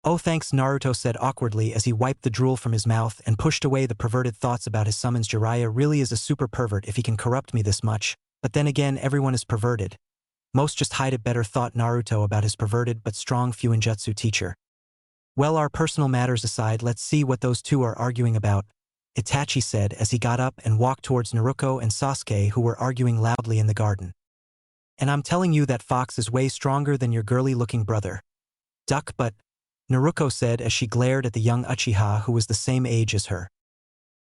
Oh thanks, Naruto said awkwardly as he wiped the drool from his mouth and pushed away the perverted thoughts about his summons. Jiraiya really is a super pervert if he can corrupt me this much, but then again everyone is perverted. Most just hide it better, thought Naruto about his perverted but strong Fuinjutsu teacher. Well, our personal matters aside, let's see what those two are arguing about, Itachi said as he got up and walked towards Naruto and Sasuke who were arguing loudly in the garden. And I'm telling you that fox is way stronger than your girly-looking brother. Duck, but, Naruto said as she glared at the young Uchiha who was the same age as her.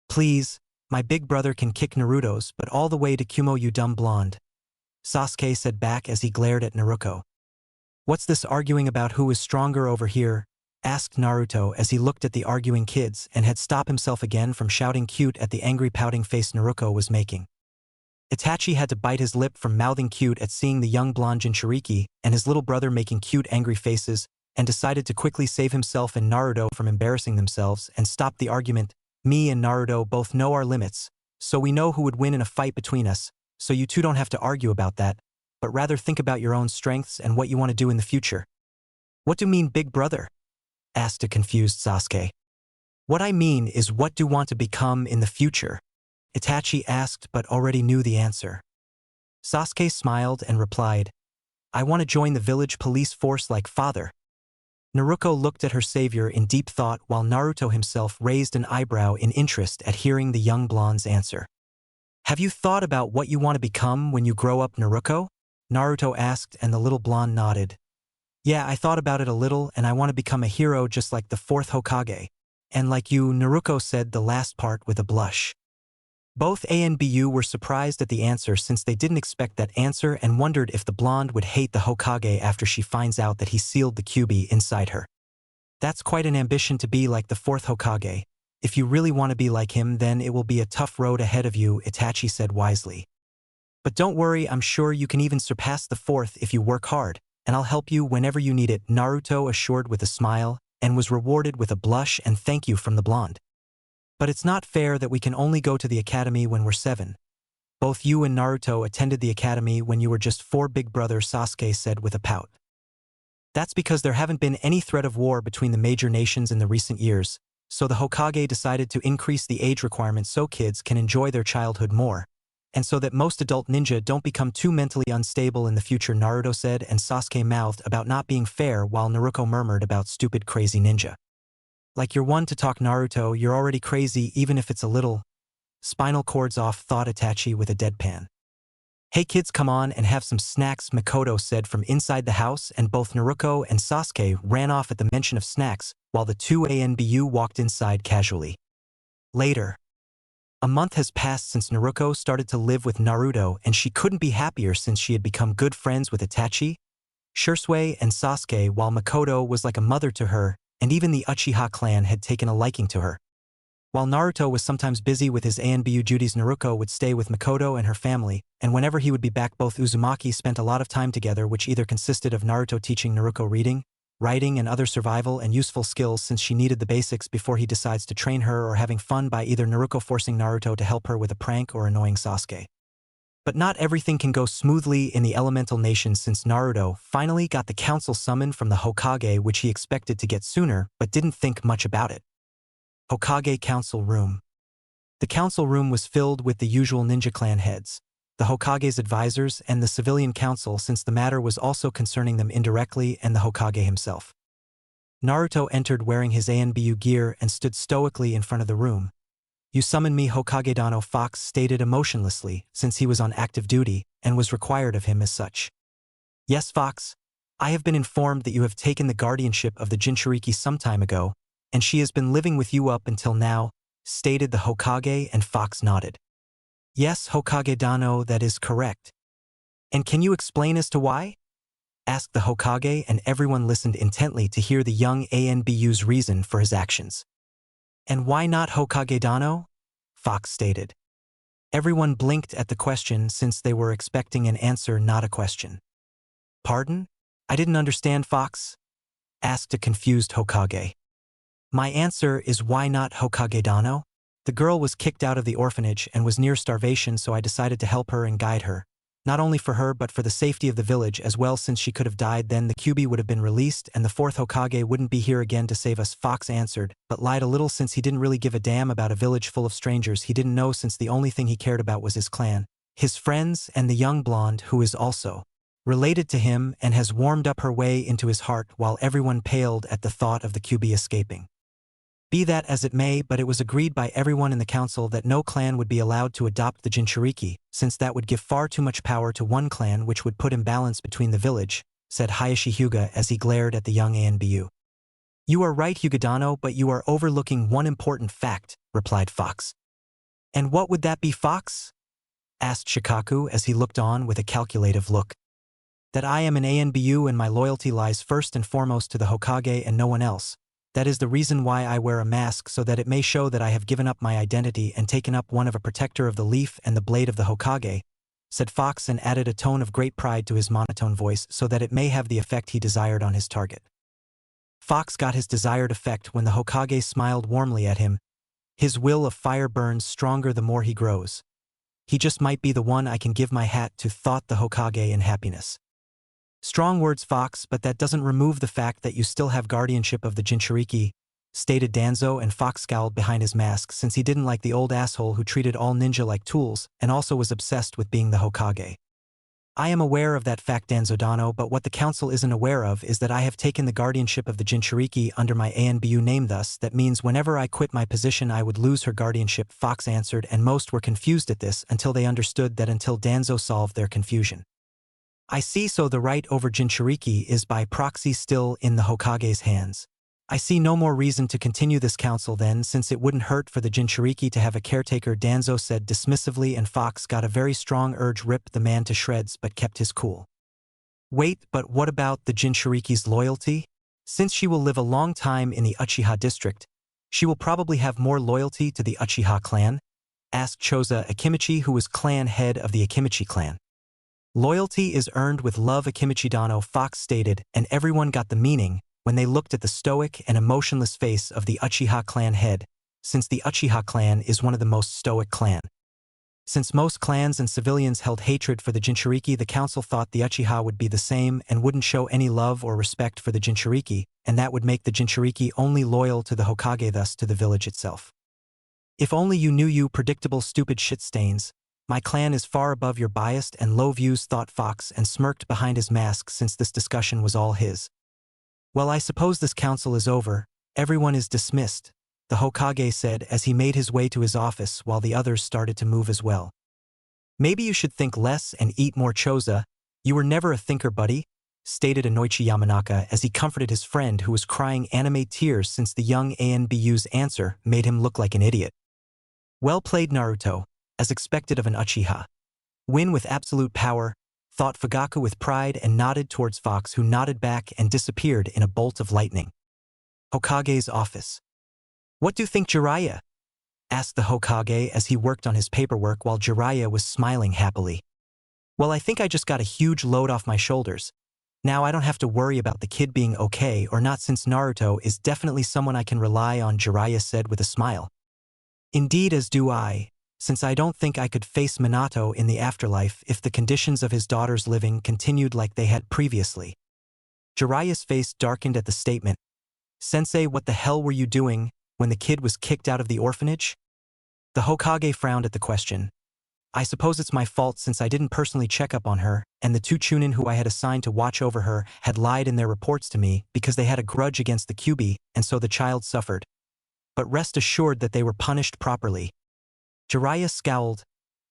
Please, my big brother can kick Naruto's, but all the way to Kumo, you dumb blonde, Sasuke said back as he glared at Naruto. What's this arguing about who is stronger over here? Asked Naruto as he looked at the arguing kids and had stopped himself again from shouting cute at the angry pouting face Naruto was making. Itachi had to bite his lip from mouthing cute at seeing the young blonde Jinchuriki and his little brother making cute angry faces, and decided to quickly save himself and Naruto from embarrassing themselves and stop the argument. Me and Naruto both know our limits, so we know who would win in a fight between us, so you two don't have to argue about that, but rather think about your own strengths and what you want to do in the future. What do you mean, big brother? Asked a confused Sasuke. What I mean is, what do you want to become in the future? Itachi asked but already knew the answer. Sasuke smiled and replied, I want to join the village police force like father. Naruto looked at her savior in deep thought while Naruto himself raised an eyebrow in interest at hearing the young blonde's answer. Have you thought about what you want to become when you grow up, Naruto? Naruto asked and the little blonde nodded. Yeah, I thought about it a little and I want to become a hero just like the fourth Hokage. And like you, Naruto said the last part with a blush. Both ANBU were surprised at the answer since they didn't expect that answer and wondered if the blonde would hate the Hokage after she finds out that he sealed the Kyuubi inside her. That's quite an ambition to be like the fourth Hokage. If you really want to be like him then it will be a tough road ahead of you, Itachi said wisely. But don't worry, I'm sure you can even surpass the fourth if you work hard, and I'll help you whenever you need it, Naruto assured with a smile, and was rewarded with a blush and thank you from the blonde. But it's not fair that we can only go to the academy when we're 7. Both you and Naruto attended the academy when you were just 4, big brother, Sasuke said with a pout. That's because there haven't been any threat of war between the major nations in the recent years, so the Hokage decided to increase the age requirement so kids can enjoy their childhood more, and so that most adult ninja don't become too mentally unstable in the future, Naruto said, and Sasuke mouthed about not being fair while Naruto murmured about stupid crazy ninja. Like you're one to talk, Naruto, you're already crazy even if it's a little. Spinal cords off, thought Itachi with a deadpan. Hey kids, come on and have some snacks, Makoto said from inside the house, and both Naruto and Sasuke ran off at the mention of snacks while the two ANBU walked inside casually. Later. A month has passed since Naruto started to live with Naruto and she couldn't be happier since she had become good friends with Itachi, Shisui, and Sasuke while Makoto was like a mother to her and even the Uchiha clan had taken a liking to her. While Naruto was sometimes busy with his ANBU duties, Naruto would stay with Makoto and her family, and whenever he would be back, both Uzumaki spent a lot of time together, which either consisted of Naruto teaching Naruto reading, writing, and other survival and useful skills since she needed the basics before he decides to train her, or having fun by either Naruto forcing Naruto to help her with a prank or annoying Sasuke. But not everything can go smoothly in the elemental nation since Naruto finally got the council summoned from the Hokage, which he expected to get sooner but didn't think much about it. Hokage Council Room. The council room was filled with the usual ninja clan heads, the Hokage's advisors, and the civilian council, since the matter was also concerning them indirectly, and the Hokage himself. Naruto entered wearing his ANBU gear and stood stoically in front of the room. "You summon me, Hokage Dano," Fox stated emotionlessly, since he was on active duty and was required of him as such. "Yes, Fox. I have been informed that you have taken the guardianship of the Jinchuriki some time ago, and she has been living with you up until now," stated the Hokage, and Fox nodded. "Yes, Hokage Dano, that is correct." "And can you explain as to why?" asked the Hokage, and everyone listened intently to hear the young ANBU's reason for his actions. "And why not, Hokage Dano?" Fox stated. Everyone blinked at the question since they were expecting an answer, not a question. "Pardon? I didn't understand, Fox?" asked a confused Hokage. "My answer is why not, Hokage Dano? The girl was kicked out of the orphanage and was near starvation, so I decided to help her and guide her. Not only for her but for the safety of the village as well, since she could have died then the Kyuubi would have been released and the fourth Hokage wouldn't be here again to save us," Fox answered, but lied a little since he didn't really give a damn about a village full of strangers he didn't know, since the only thing he cared about was his clan, his friends, and the young blonde who is also related to him and has warmed up her way into his heart, while everyone paled at the thought of the Kyuubi escaping. Be that as it may, but it was agreed by everyone in the council that no clan would be allowed to adopt the Jinchuriki, since that would give far too much power to one clan, which would put imbalance between the village, said Hayashi Hyuga as he glared at the young ANBU. "You are right, Hyuga Dano, but you are overlooking one important fact," replied Fox. "And what would that be, Fox?" asked Shikaku as he looked on with a calculative look. "That I am an ANBU and my loyalty lies first and foremost to the Hokage and no one else. That is the reason why I wear a mask, so that it may show that I have given up my identity and taken up one of a protector of the leaf and the blade of the Hokage," said Fox, and added a tone of great pride to his monotone voice so that it may have the effect he desired on his target. Fox got his desired effect when the Hokage smiled warmly at him. "His will of fire burns stronger the more he grows. He just might be the one I can give my hat to," thought the Hokage in happiness. "Strong words, Fox, but that doesn't remove the fact that you still have guardianship of the Jinchuriki," stated Danzo, and Fox scowled behind his mask since he didn't like the old asshole who treated all ninja like tools and also was obsessed with being the Hokage. "I am aware of that fact, Danzo Dano, but what the council isn't aware of is that I have taken the guardianship of the Jinchuriki under my ANBU name, thus that means whenever I quit my position I would lose her guardianship," Fox answered, and most were confused at this until they understood that until Danzo solved their confusion. "I see, so the right over Jinchuriki is by proxy still in the Hokage's hands. I see no more reason to continue this council then, since it wouldn't hurt for the Jinchuriki to have a caretaker," Danzo said dismissively, and Fox got a very strong urge rip the man to shreds but kept his cool. "Wait, but what about the Jinchuriki's loyalty? Since she will live a long time in the Uchiha district, she will probably have more loyalty to the Uchiha clan?" asked Choza Akimichi, who was clan head of the Akimichi clan. "Loyalty is earned with love, Akimichi Dano," Fox stated, and everyone got the meaning when they looked at the stoic and emotionless face of the Uchiha clan head, since the Uchiha clan is one of the most stoic clan. Since most clans and civilians held hatred for the Jinchuriki, the council thought the Uchiha would be the same and wouldn't show any love or respect for the Jinchuriki, and that would make the Jinchuriki only loyal to the Hokage, thus to the village itself. "If only you knew, you predictable stupid shit stains. My clan is far above your biased and low views," thought Fox, and smirked behind his mask since this discussion was all his. "Well, I suppose this council is over. Everyone is dismissed," the Hokage said as he made his way to his office while the others started to move as well. "Maybe you should think less and eat more, Choza. You were never a thinker, buddy," stated Anoichi Yamanaka as he comforted his friend who was crying anime tears since the young ANBU's answer made him look like an idiot. "Well played, Naruto, as expected of an Uchiha. Win with absolute power," thought Fugaku with pride, and nodded towards Fox, who nodded back and disappeared in a bolt of lightning. Hokage's office. "What do you think, Jiraiya?" asked the Hokage as he worked on his paperwork while Jiraiya was smiling happily. Well, I think I just got a huge load off my shoulders. Now I don't have to worry about the kid being okay or not since Naruto is definitely someone I can rely on, Jiraiya said with a smile. Indeed, as do I, since I don't think I could face Minato in the afterlife if the conditions of his daughter's living continued like they had previously. Jiraiya's face darkened at the statement. Sensei, what the hell were you doing when the kid was kicked out of the orphanage? The Hokage frowned at the question. I suppose it's my fault since I didn't personally check up on her, and the two Chunin who I had assigned to watch over her had lied in their reports to me because they had a grudge against the Kyuubi, and so the child suffered. But rest assured that they were punished properly. Jiraiya scowled.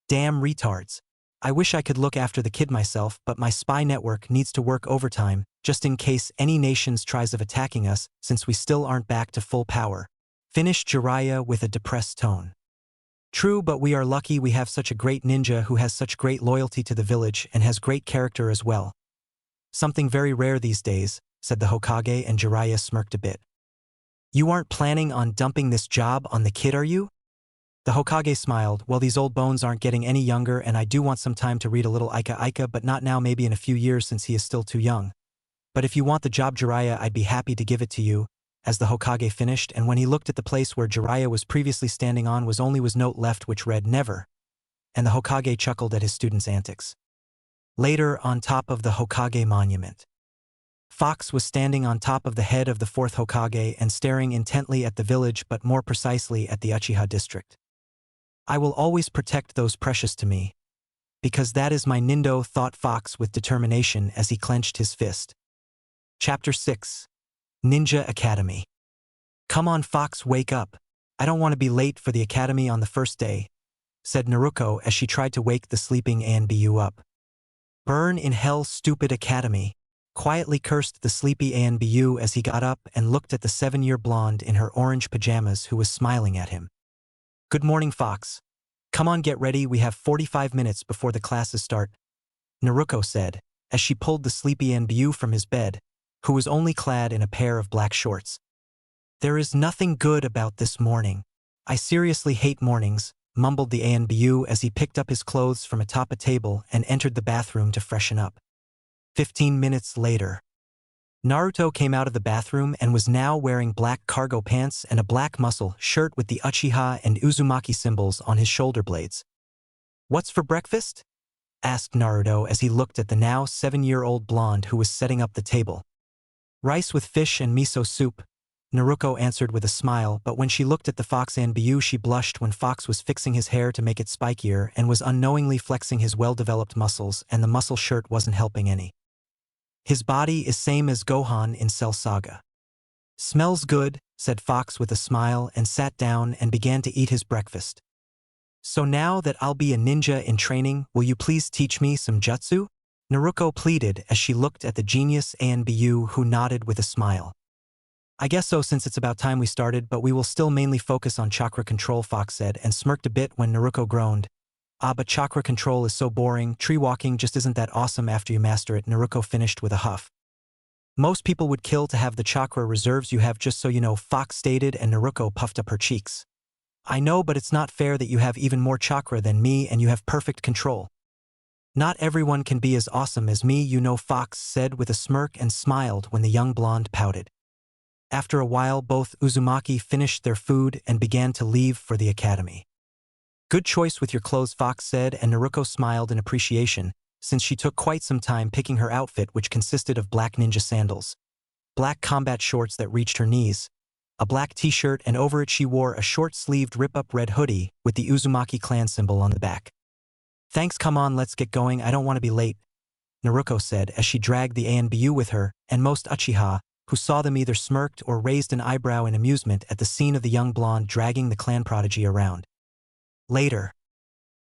Damn retards. I wish I could look after the kid myself, but my spy network needs to work overtime, just in case any nations tries of attacking us, since we still aren't back to full power. Finished Jiraiya with a depressed tone. True, but we are lucky we have such a great ninja who has such great loyalty to the village and has great character as well. Something very rare these days, said the Hokage, and Jiraiya smirked a bit. You aren't planning on dumping this job on the kid, are you? The Hokage smiled. Well, these old bones aren't getting any younger and I do want some time to read a little Ika, but not now, maybe in a few years since he is still too young. But if you want the job, Jiraiya, I'd be happy to give it to you, as the Hokage finished, and when he looked at the place where Jiraiya was previously standing on was note left which read never, and the Hokage chuckled at his student's antics. Later, on top of the Hokage monument, Fox was standing on top of the head of the fourth Hokage and staring intently at the village, but more precisely at the Uchiha district. I will always protect those precious to me, because that is my Nindo, thought Fox with determination as he clenched his fist. Chapter 6. Ninja Academy. Come on, Fox, wake up. I don't want to be late for the academy on the first day, said Naruto as she tried to wake the sleeping ANBU up. Burn in hell, stupid academy, quietly cursed the sleepy ANBU as he got up and looked at the 7-year blonde in her orange pajamas who was smiling at him. Good morning, Fox. Come on, get ready, we have 45 minutes before the classes start, Naruto said, as she pulled the sleepy ANBU from his bed, who was only clad in a pair of black shorts. There is nothing good about this morning. I seriously hate mornings, mumbled the ANBU as he picked up his clothes from atop a table and entered the bathroom to freshen up. 15 minutes later. Naruto came out of the bathroom and was now wearing black cargo pants and a black muscle shirt with the Uchiha and Uzumaki symbols on his shoulder blades. What's for breakfast? Asked Naruto as he looked at the now 7-year-old blonde who was setting up the table. Rice with fish and miso soup, Naruto answered with a smile, but when she looked at the Fox ANBU she blushed when Fox was fixing his hair to make it spikier and was unknowingly flexing his well-developed muscles, and the muscle shirt wasn't helping any. His body is same as Gohan in Cell Saga. Smells good, said Fox with a smile and sat down and began to eat his breakfast. So now that I'll be a ninja in training, will you please teach me some jutsu? Naruto pleaded as she looked at the genius ANBU who nodded with a smile. I guess so, since it's about time we started, but we will still mainly focus on chakra control, Fox said, and smirked a bit when Naruto groaned. Ah, but chakra control is so boring, tree walking just isn't that awesome after you master it, Naruto finished with a huff. Most people would kill to have the chakra reserves you have, just so you know, Fox stated, and Naruto puffed up her cheeks. I know, but it's not fair that you have even more chakra than me and you have perfect control. Not everyone can be as awesome as me, you know, Fox said with a smirk and smiled when the young blonde pouted. After a while, both Uzumaki finished their food and began to leave for the academy. Good choice with your clothes, Fox said, and Naruto smiled in appreciation, since she took quite some time picking her outfit, which consisted of black ninja sandals, black combat shorts that reached her knees, a black t-shirt, and over it she wore a short-sleeved rip-up red hoodie with the Uzumaki clan symbol on the back. Thanks, come on, let's get going, I don't want to be late, Naruto said as she dragged the ANBU with her, and most Uchiha, who saw them, either smirked or raised an eyebrow in amusement at the scene of the young blonde dragging the clan prodigy around. Later.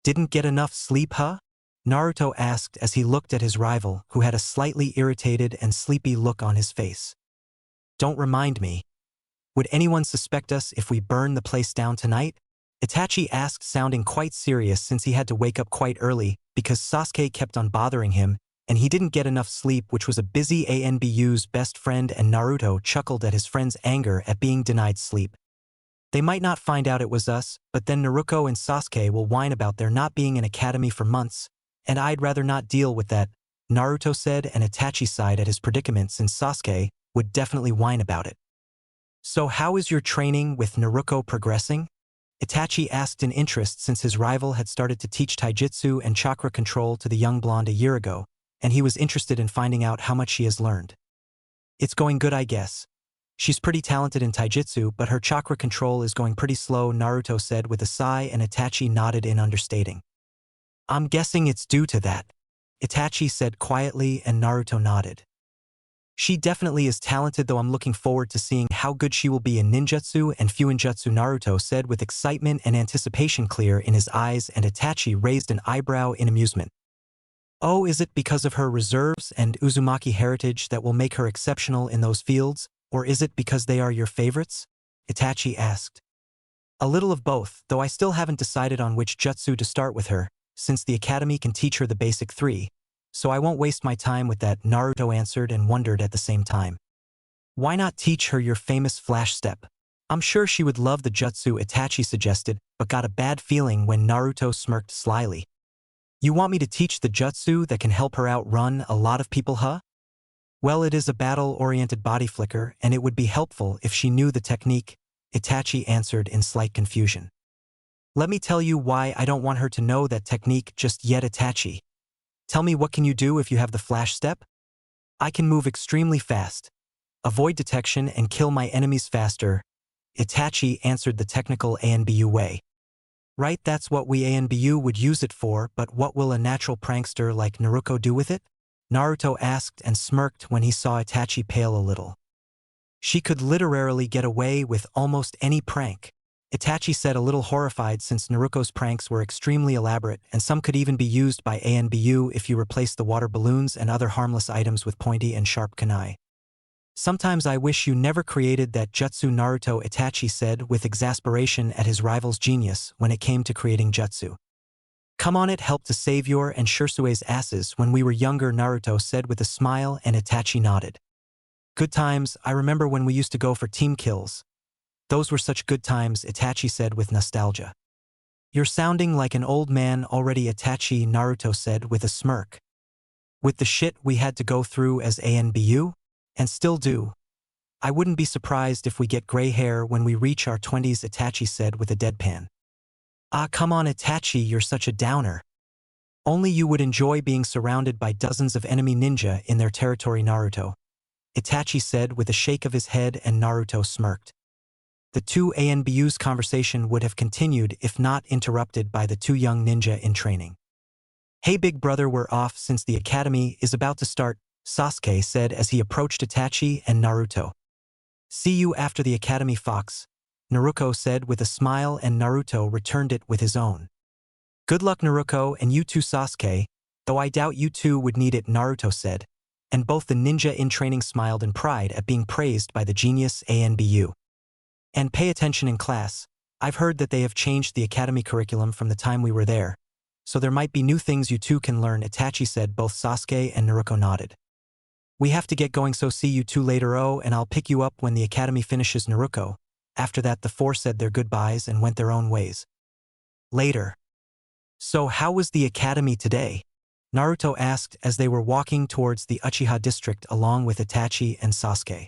Didn't get enough sleep, huh? Naruto asked as he looked at his rival, who had a slightly irritated and sleepy look on his face. Don't remind me. Would anyone suspect us if we burn the place down tonight? Itachi asked, sounding quite serious since he had to wake up quite early because Sasuke kept on bothering him and he didn't get enough sleep, which was a busy ANBU's best friend, and Naruto chuckled at his friend's anger at being denied sleep. They might not find out it was us, but then Naruto and Sasuke will whine about there not being an academy for months, and I'd rather not deal with that, Naruto said, and Itachi sighed at his predicament since Sasuke would definitely whine about it. So how is your training with Naruto progressing? Itachi asked in interest since his rival had started to teach taijutsu and chakra control to the young blonde a year ago, and he was interested in finding out how much she has learned. It's going good, I guess. She's pretty talented in taijutsu, but her chakra control is going pretty slow, Naruto said with a sigh, and Itachi nodded in understating. I'm guessing it's due to that, Itachi said quietly, and Naruto nodded. She definitely is talented, though I'm looking forward to seeing how good she will be in ninjutsu and fuinjutsu, Naruto said with excitement and anticipation clear in his eyes, and Itachi raised an eyebrow in amusement. Oh, is it because of her reserves and Uzumaki heritage that will make her exceptional in those fields, or is it because they are your favorites? Itachi asked. A little of both, though I still haven't decided on which jutsu to start with her, since the academy can teach her the basic 3. So I won't waste my time with that, Naruto answered and wondered at the same time. Why not teach her your famous flash step? I'm sure she would love the jutsu, Itachi suggested, but got a bad feeling when Naruto smirked slyly. You want me to teach the jutsu that can help her outrun a lot of people, huh? Well, it is a battle-oriented body flicker, and it would be helpful if she knew the technique, Itachi answered in slight confusion. Let me tell you why I don't want her to know that technique just yet, Itachi. Tell me, what can you do if you have the flash step? I can move extremely fast, avoid detection, and kill my enemies faster, Itachi answered the technical ANBU way. Right, that's what we ANBU would use it for, but what will a natural prankster like Naruto do with it? Naruto asked and smirked when he saw Itachi pale a little. She could literally get away with almost any prank, Itachi said, a little horrified since Naruto's pranks were extremely elaborate, and some could even be used by ANBU if you replace the water balloons and other harmless items with pointy and sharp kunai. Sometimes I wish you never created that jutsu, Naruto, Itachi said with exasperation at his rival's genius when it came to creating jutsu. Come on, it helped to save your and Shirsue's asses when we were younger, Naruto said with a smile, and Itachi nodded. Good times, I remember when we used to go for team kills. Those were such good times, Itachi said with nostalgia. You're sounding like an old man already, Itachi, Naruto said with a smirk. With the shit we had to go through as ANBU? And still do. I wouldn't be surprised if we get gray hair when we reach our 20s, Itachi said with a deadpan. Ah, come on, Itachi, you're such a downer. Only you would enjoy being surrounded by dozens of enemy ninja in their territory, Naruto, Itachi said with a shake of his head, and Naruto smirked. The two ANBU's conversation would have continued if not interrupted by the two young ninja in training. Hey big brother, we're off since the academy is about to start, Sasuke said as he approached Itachi and Naruto. See you after the academy, Fox, Naruto said with a smile, and Naruto returned it with his own. Good luck, Naruto, and you too, Sasuke, though I doubt you two would need it, Naruto said, and both the ninja in training smiled in pride at being praised by the genius ANBU. And pay attention in class. I've heard that they have changed the academy curriculum from the time we were there, so there might be new things you two can learn, Itachi said. Both Sasuke and Naruto nodded. We have to get going, so see you two later, and I'll pick you up when the academy finishes, Naruto. After that, the four said their goodbyes and went their own ways. Later. So how was the academy today? Naruto asked as they were walking towards the Uchiha district along with Itachi and Sasuke.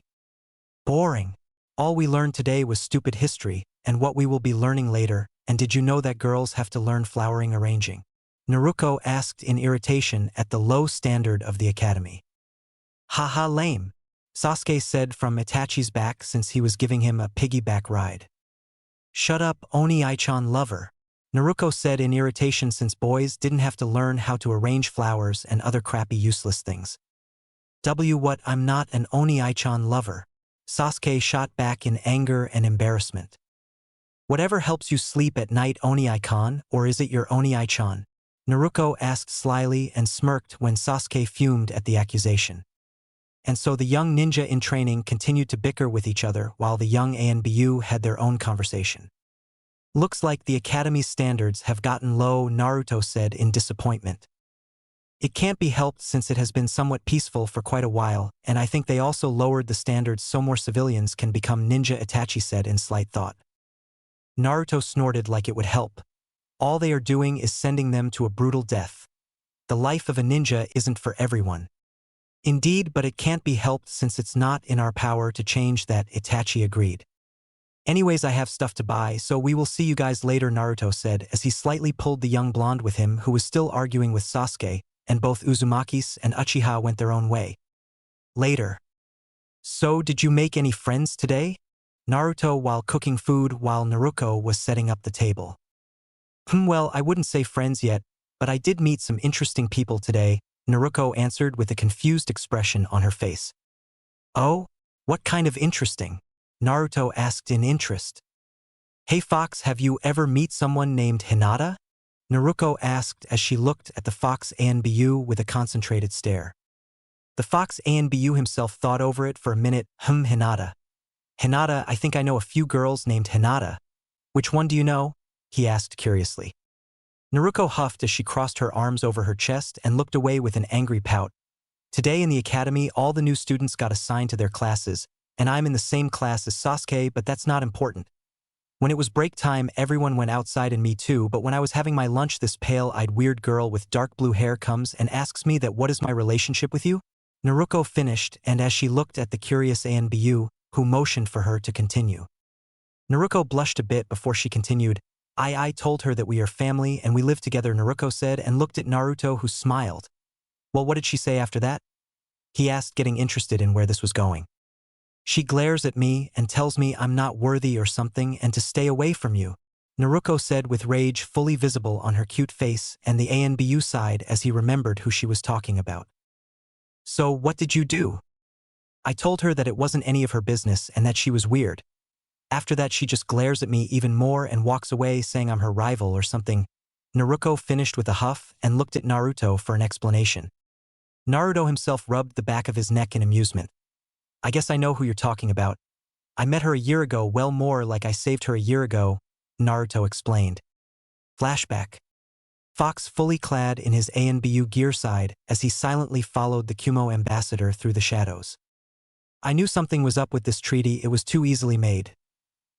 Boring. All we learned today was stupid history, and what we will be learning later, and did you know that girls have to learn flowering arranging? Naruto asked in irritation at the low standard of the academy. Haha, lame, Sasuke said from Itachi's back since he was giving him a piggyback ride. Shut up, Oni-chan lover, Naruto said in irritation since boys didn't have to learn how to arrange flowers and other crappy useless things. What, I'm not an Oni-chan lover, Sasuke shot back in anger and embarrassment. Whatever helps you sleep at night, Oni-chan, or is it your Oni-chan? Naruto asked slyly and smirked when Sasuke fumed at the accusation. And so the young ninja in training continued to bicker with each other while the young ANBU had their own conversation. Looks like the academy's standards have gotten low, Naruto said in disappointment. It can't be helped since it has been somewhat peaceful for quite a while, and I think they also lowered the standards so more civilians can become ninja, Itachi said in slight thought. Naruto snorted like it would help. All they are doing is sending them to a brutal death. The life of a ninja isn't for everyone. Indeed, but it can't be helped since it's not in our power to change that, Itachi agreed. Anyways, I have stuff to buy, so we will see you guys later, Naruto said as he slightly pulled the young blonde with him who was still arguing with Sasuke, and both Uzumaki and Uchiha went their own way. Later. So, did you make any friends today? Naruto while cooking food while Naruto was setting up the table. Well, I wouldn't say friends yet, but I did meet some interesting people today, Naruto answered with a confused expression on her face. Oh? What kind of interesting? Naruto asked in interest. Hey Fox, have you ever met someone named Hinata? Naruto asked as she looked at the Fox ANBU with a concentrated stare. The Fox ANBU himself thought over it for a minute. Hinata. Hinata, I think I know a few girls named Hinata. Which one do you know? He asked curiously. Naruto huffed as she crossed her arms over her chest and looked away with an angry pout. Today in the academy, all the new students got assigned to their classes, and I'm in the same class as Sasuke, but that's not important. When it was break time, everyone went outside and me too, but when I was having my lunch, this pale-eyed weird girl with dark blue hair comes and asks me that what is my relationship with you? Naruto finished, and as she looked at the curious ANBU, who motioned for her to continue. Naruto blushed a bit before she continued. I told her that we are family and we live together, Naruto said and looked at Naruto, who smiled. Well, what did she say after that? He asked, getting interested in where this was going. She glares at me and tells me I'm not worthy or something and to stay away from you, Naruto said with rage fully visible on her cute face and the ANBU side as he remembered who she was talking about. So what did you do? I told her that it wasn't any of her business and that she was weird. After that she just glares at me even more and walks away saying I'm her rival or something. Naruto finished with a huff and looked at Naruto for an explanation. Naruto himself rubbed the back of his neck in amusement. I guess I know who you're talking about. I met her a year ago, well more like I saved her a year ago, Naruto explained. Flashback. Fox fully clad in his ANBU gear side as he silently followed the Kumo ambassador through the shadows. I knew something was up with this treaty, it was too easily made.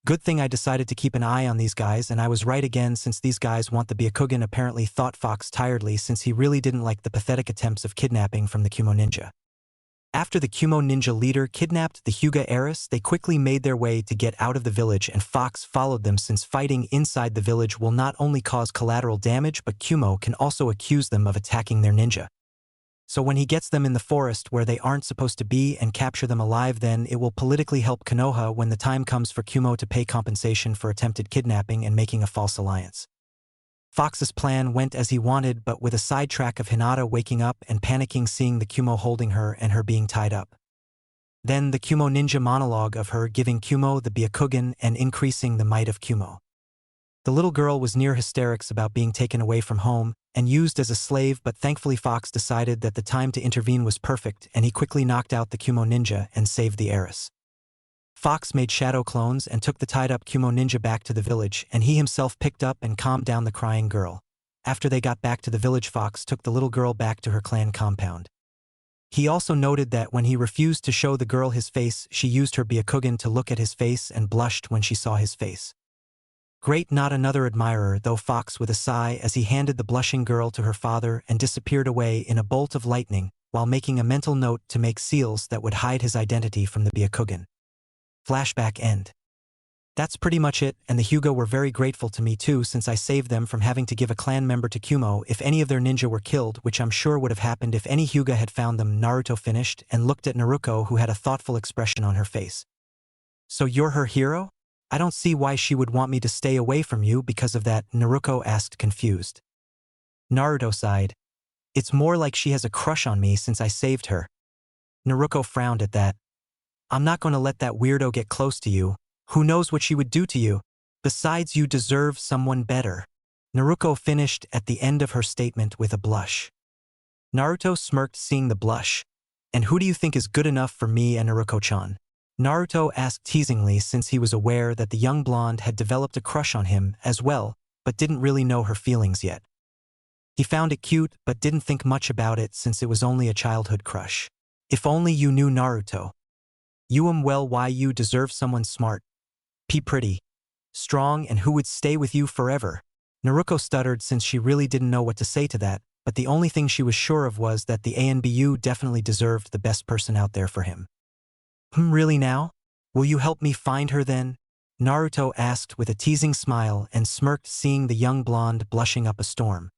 Good thing I decided to keep an eye on these guys, and I was right again since these guys want the Byakugan, apparently, thought Fox tiredly, since he really didn't like the pathetic attempts of kidnapping from the Kumo ninja. After the Kumo ninja leader kidnapped the Hyuga heiress, they quickly made their way to get out of the village, and Fox followed them since fighting inside the village will not only cause collateral damage but Kumo can also accuse them of attacking their ninja. So when he gets them in the forest where they aren't supposed to be and capture them alive, then it will politically help Konoha when the time comes for Kumo to pay compensation for attempted kidnapping and making a false alliance. Fox's plan went as he wanted, but with a sidetrack of Hinata waking up and panicking seeing the Kumo holding her and her being tied up. Then the Kumo ninja monologue of her giving Kumo the Byakugan and increasing the might of Kumo. The little girl was near hysterics about being taken away from home and used as a slave, but thankfully Fox decided that the time to intervene was perfect and he quickly knocked out the Kumo ninja and saved the heiress. Fox made shadow clones and took the tied-up Kumo ninja back to the village, and he himself picked up and calmed down the crying girl. After they got back to the village, Fox took the little girl back to her clan compound. He also noted that when he refused to show the girl his face, she used her Byakugan to look at his face and blushed when she saw his face. Great, not another admirer, though, Fox with a sigh as he handed the blushing girl to her father and disappeared away in a bolt of lightning, while making a mental note to make seals that would hide his identity from the Byakugan. Flashback end. That's pretty much it, and the Hyuga were very grateful to me too since I saved them from having to give a clan member to Kumo if any of their ninja were killed, which I'm sure would have happened if any Hyuga had found them, Naruto finished and looked at Naruto, who had a thoughtful expression on her face. So you're her hero? I don't see why she would want me to stay away from you because of that, Naruto asked confused. Naruto sighed. It's more like she has a crush on me since I saved her. Naruto frowned at that. I'm not going to let that weirdo get close to you. Who knows what she would do to you? Besides, you deserve someone better. Naruto finished at the end of her statement with a blush. Naruto smirked seeing the blush. And who do you think is good enough for me and Naruto-chan? Naruto asked teasingly since he was aware that the young blonde had developed a crush on him as well, but didn't really know her feelings yet. He found it cute but didn't think much about it since it was only a childhood crush. If only you knew Naruto. You well why you deserve someone smart. Pretty. strong, and who would stay with you forever. Naruto stuttered since she really didn't know what to say to that, but the only thing she was sure of was that the ANBU definitely deserved the best person out there for him. Really now? Will you help me find her then? Naruto asked with a teasing smile and smirked, seeing the young blonde blushing up a storm.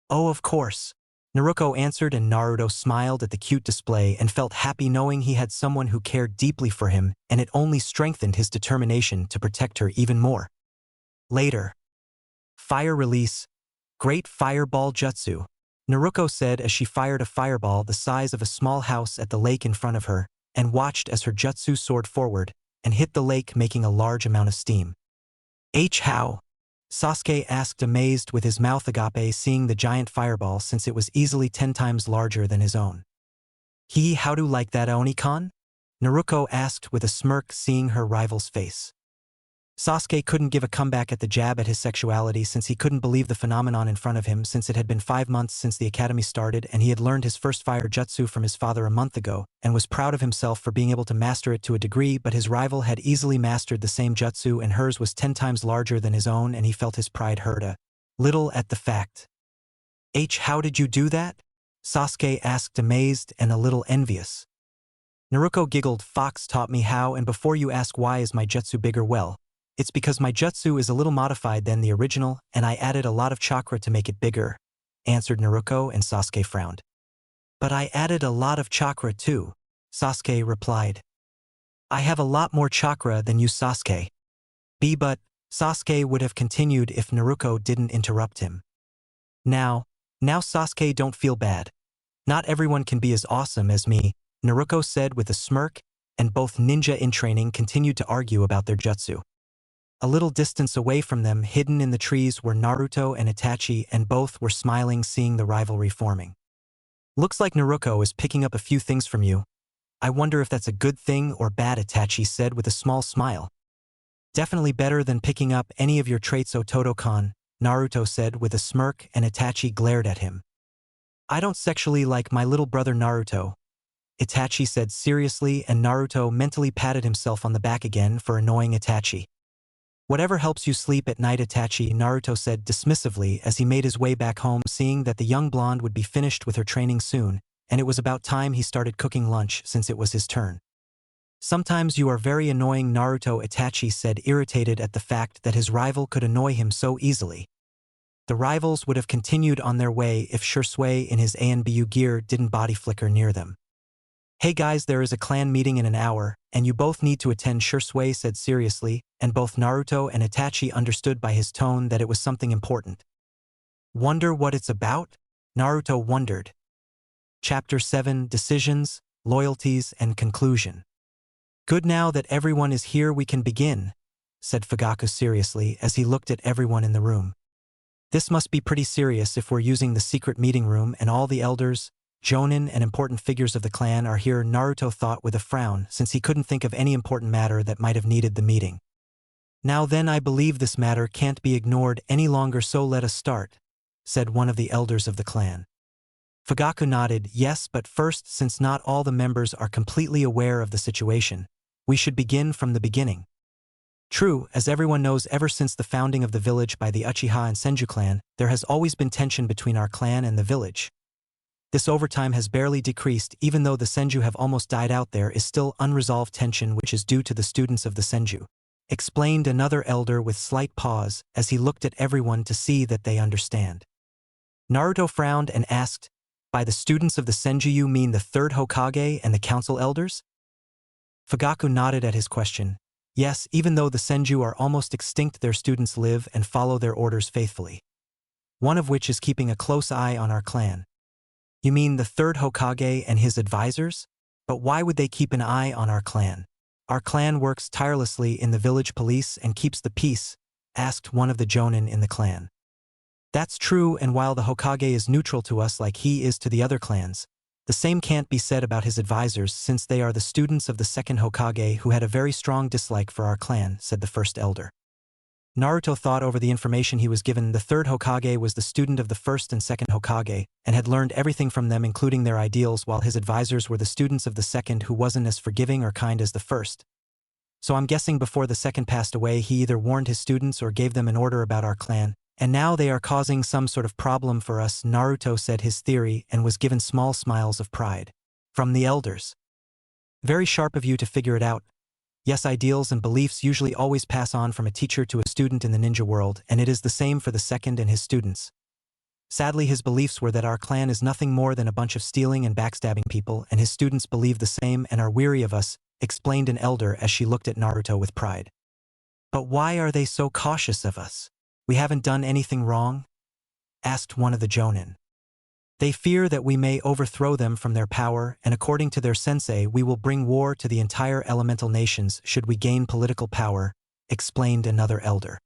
Oh, of course. Naruto answered, and Naruto smiled at the cute display and felt happy knowing he had someone who cared deeply for him, and it only strengthened his determination to protect her even more. Later. Fire release. Great fireball jutsu. Naruto said as she fired a fireball the size of a small house at the lake in front of her, and watched as her jutsu soared forward and hit the lake, making a large amount of steam. How? Sasuke asked, amazed with his mouth agape, seeing the giant fireball since it was easily 10 times larger than his own. How do like that, Oni-kan? Naruto asked with a smirk, seeing her rival's face. Sasuke couldn't give a comeback at the jab at his sexuality since he couldn't believe the phenomenon in front of him, since it had been 5 months since the academy started and he had learned his first fire jutsu from his father a month ago and was proud of himself for being able to master it to a degree, but his rival had easily mastered the same jutsu and hers was 10 times larger than his own, and he felt his pride hurt a little at the fact. How did you do that? Sasuke asked, amazed and a little envious. Naruto giggled, Fox taught me how, and before you ask why is my jutsu bigger, well, it's because my jutsu is a little modified than the original, and I added a lot of chakra to make it bigger, answered Naruto, and Sasuke frowned. But I added a lot of chakra too, Sasuke replied. I have a lot more chakra than you, Sasuke. But Sasuke would have continued if Naruto didn't interrupt him. Now Sasuke, don't feel bad. Not everyone can be as awesome as me, Naruto said with a smirk, and both ninja in training continued to argue about their jutsu. A little distance away from them, hidden in the trees, were Naruto and Itachi, and both were smiling, seeing the rivalry forming. Looks like Naruto is picking up a few things from you. I wonder if that's a good thing or bad, Itachi said with a small smile. Definitely better than picking up any of your traits, Ototo-kan, Naruto said with a smirk, and Itachi glared at him. I don't sexually like my little brother Naruto, Itachi said seriously, and Naruto mentally patted himself on the back again for annoying Itachi. Whatever helps you sleep at night, Itachi, Naruto said dismissively as he made his way back home, seeing that the young blonde would be finished with her training soon, and it was about time he started cooking lunch since it was his turn. Sometimes you are very annoying, Naruto, Itachi said, irritated at the fact that his rival could annoy him so easily. The rivals would have continued on their way if Shursui in his ANBU gear didn't body flicker near them. Hey guys, there is a clan meeting in an hour, and you both need to attend, Shursui said seriously, and both Naruto and Itachi understood by his tone that it was something important. Wonder what it's about? Naruto wondered. Chapter 7: Decisions, Loyalties, and Conclusion. Good, now that everyone is here we can begin, said Fugaku seriously as he looked at everyone in the room. This must be pretty serious if we're using the secret meeting room and all the elders, Jonin, and important figures of the clan are here, Naruto thought with a frown, since he couldn't think of any important matter that might have needed the meeting. Now then, I believe this matter can't be ignored any longer, so let us start, said one of the elders of the clan. Fugaku nodded, yes, but first, since not all the members are completely aware of the situation, we should begin from the beginning. True, as everyone knows, ever since the founding of the village by the Uchiha and Senju clan, there has always been tension between our clan and the village. This over time has barely decreased, even though the Senju have almost died out. There is still unresolved tension which is due to the students of the Senju, explained another elder with slight pause as he looked at everyone to see that they understand. Naruto frowned and asked, by the students of the Senju you mean the third Hokage and the council elders? Fugaku nodded at his question. Yes, even though the Senju are almost extinct, their students live and follow their orders faithfully. One of which is keeping a close eye on our clan. You mean the third Hokage and his advisors? But why would they keep an eye on our clan? Our clan works tirelessly in the village police and keeps the peace, asked one of the Jonin in the clan. That's true, and while the Hokage is neutral to us like he is to the other clans, the same can't be said about his advisors since they are the students of the second Hokage who had a very strong dislike for our clan, said the first elder. Naruto thought over the information he was given. The third Hokage was the student of the first and second Hokage, and had learned everything from them including their ideals, while his advisors were the students of the second who wasn't as forgiving or kind as the first. So I'm guessing before the second passed away he either warned his students or gave them an order about our clan, and now they are causing some sort of problem for us. Naruto said his theory and was given small smiles of pride. From the elders. Very sharp of you to figure it out. Yes, ideals and beliefs usually always pass on from a teacher to a student in the ninja world, and it is the same for the second and his students. Sadly, his beliefs were that our clan is nothing more than a bunch of stealing and backstabbing people, and his students believe the same and are weary of us, explained an elder as she looked at Naruto with pride. But why are they so cautious of us? We haven't done anything wrong? Asked one of the Jonin. They fear that we may overthrow them from their power, and according to their sensei we will bring war to the entire elemental nations should we gain political power, explained another elder.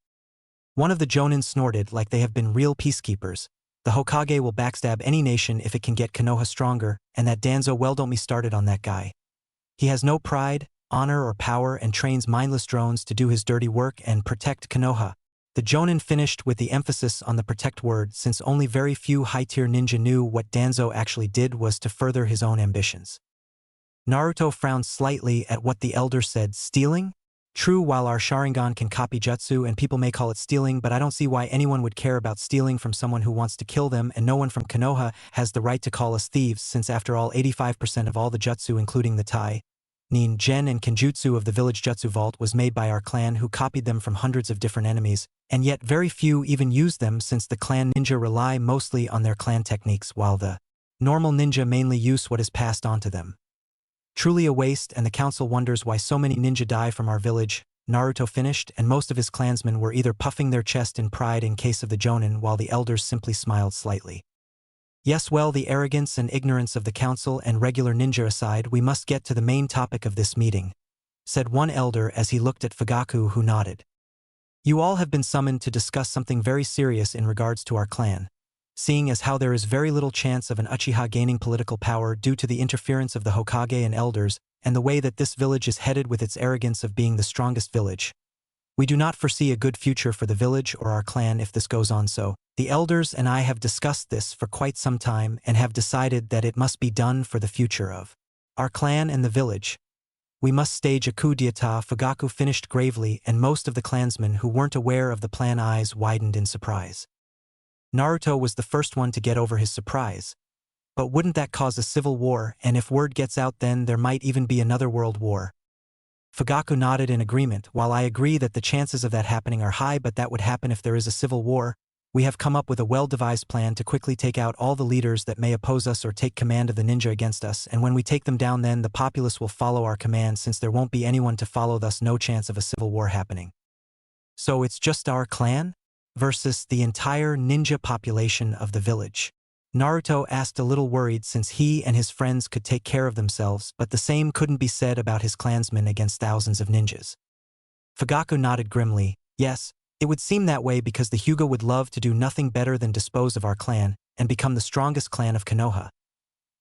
One of the Jonin snorted like they have been real peacekeepers. The Hokage will backstab any nation if it can get Konoha stronger, and that Danzo, well, don't me started on that guy. He has no pride, honor or power and trains mindless drones to do his dirty work and protect Konoha. The Jonin finished with the emphasis on the protect word, since only very few high-tier ninja knew what Danzo actually did was to further his own ambitions. Naruto frowned slightly at what the elder said. Stealing? True, while our Sharingan can copy jutsu and people may call it stealing, but I don't see why anyone would care about stealing from someone who wants to kill them, and no one from Konoha has the right to call us thieves, since after all 85% of all the jutsu including the Tai, Nin, Gen and Kenjutsu of the village jutsu vault was made by our clan, who copied them from hundreds of different enemies, and yet very few even use them since the clan ninja rely mostly on their clan techniques while the normal ninja mainly use what is passed on to them. Truly a waste, and the council wonders why so many ninja die from our village. Naruto finished, and most of his clansmen were either puffing their chest in pride in case of the Jonin, while the elders simply smiled slightly. Yes, well, the arrogance and ignorance of the council and regular ninja aside, we must get to the main topic of this meeting, said one elder as he looked at Fugaku, who nodded. You all have been summoned to discuss something very serious in regards to our clan, seeing as how there is very little chance of an Uchiha gaining political power due to the interference of the Hokage and elders, and the way that this village is headed with its arrogance of being the strongest village. We do not foresee a good future for the village or our clan if this goes on, so the elders and I have discussed this for quite some time and have decided that it must be done for the future of our clan and the village. We must stage a coup d'etat. Fugaku finished gravely, and most of the clansmen who weren't aware of the plan eyes widened in surprise. Naruto was the first one to get over his surprise. But wouldn't that cause a civil war, and if word gets out then there might even be another world war? Fugaku nodded in agreement. While I agree that the chances of that happening are high, but that would happen if there is a civil war, we have come up with a well-devised plan to quickly take out all the leaders that may oppose us or take command of the ninja against us, and when we take them down then the populace will follow our command, since there won't be anyone to follow, thus no chance of a civil war happening. So it's just our clan versus the entire ninja population of the village? Naruto asked, a little worried since he and his friends could take care of themselves, but the same couldn't be said about his clansmen against thousands of ninjas. Fugaku nodded grimly. Yes, it would seem that way because the Hyuga would love to do nothing better than dispose of our clan and become the strongest clan of Konoha.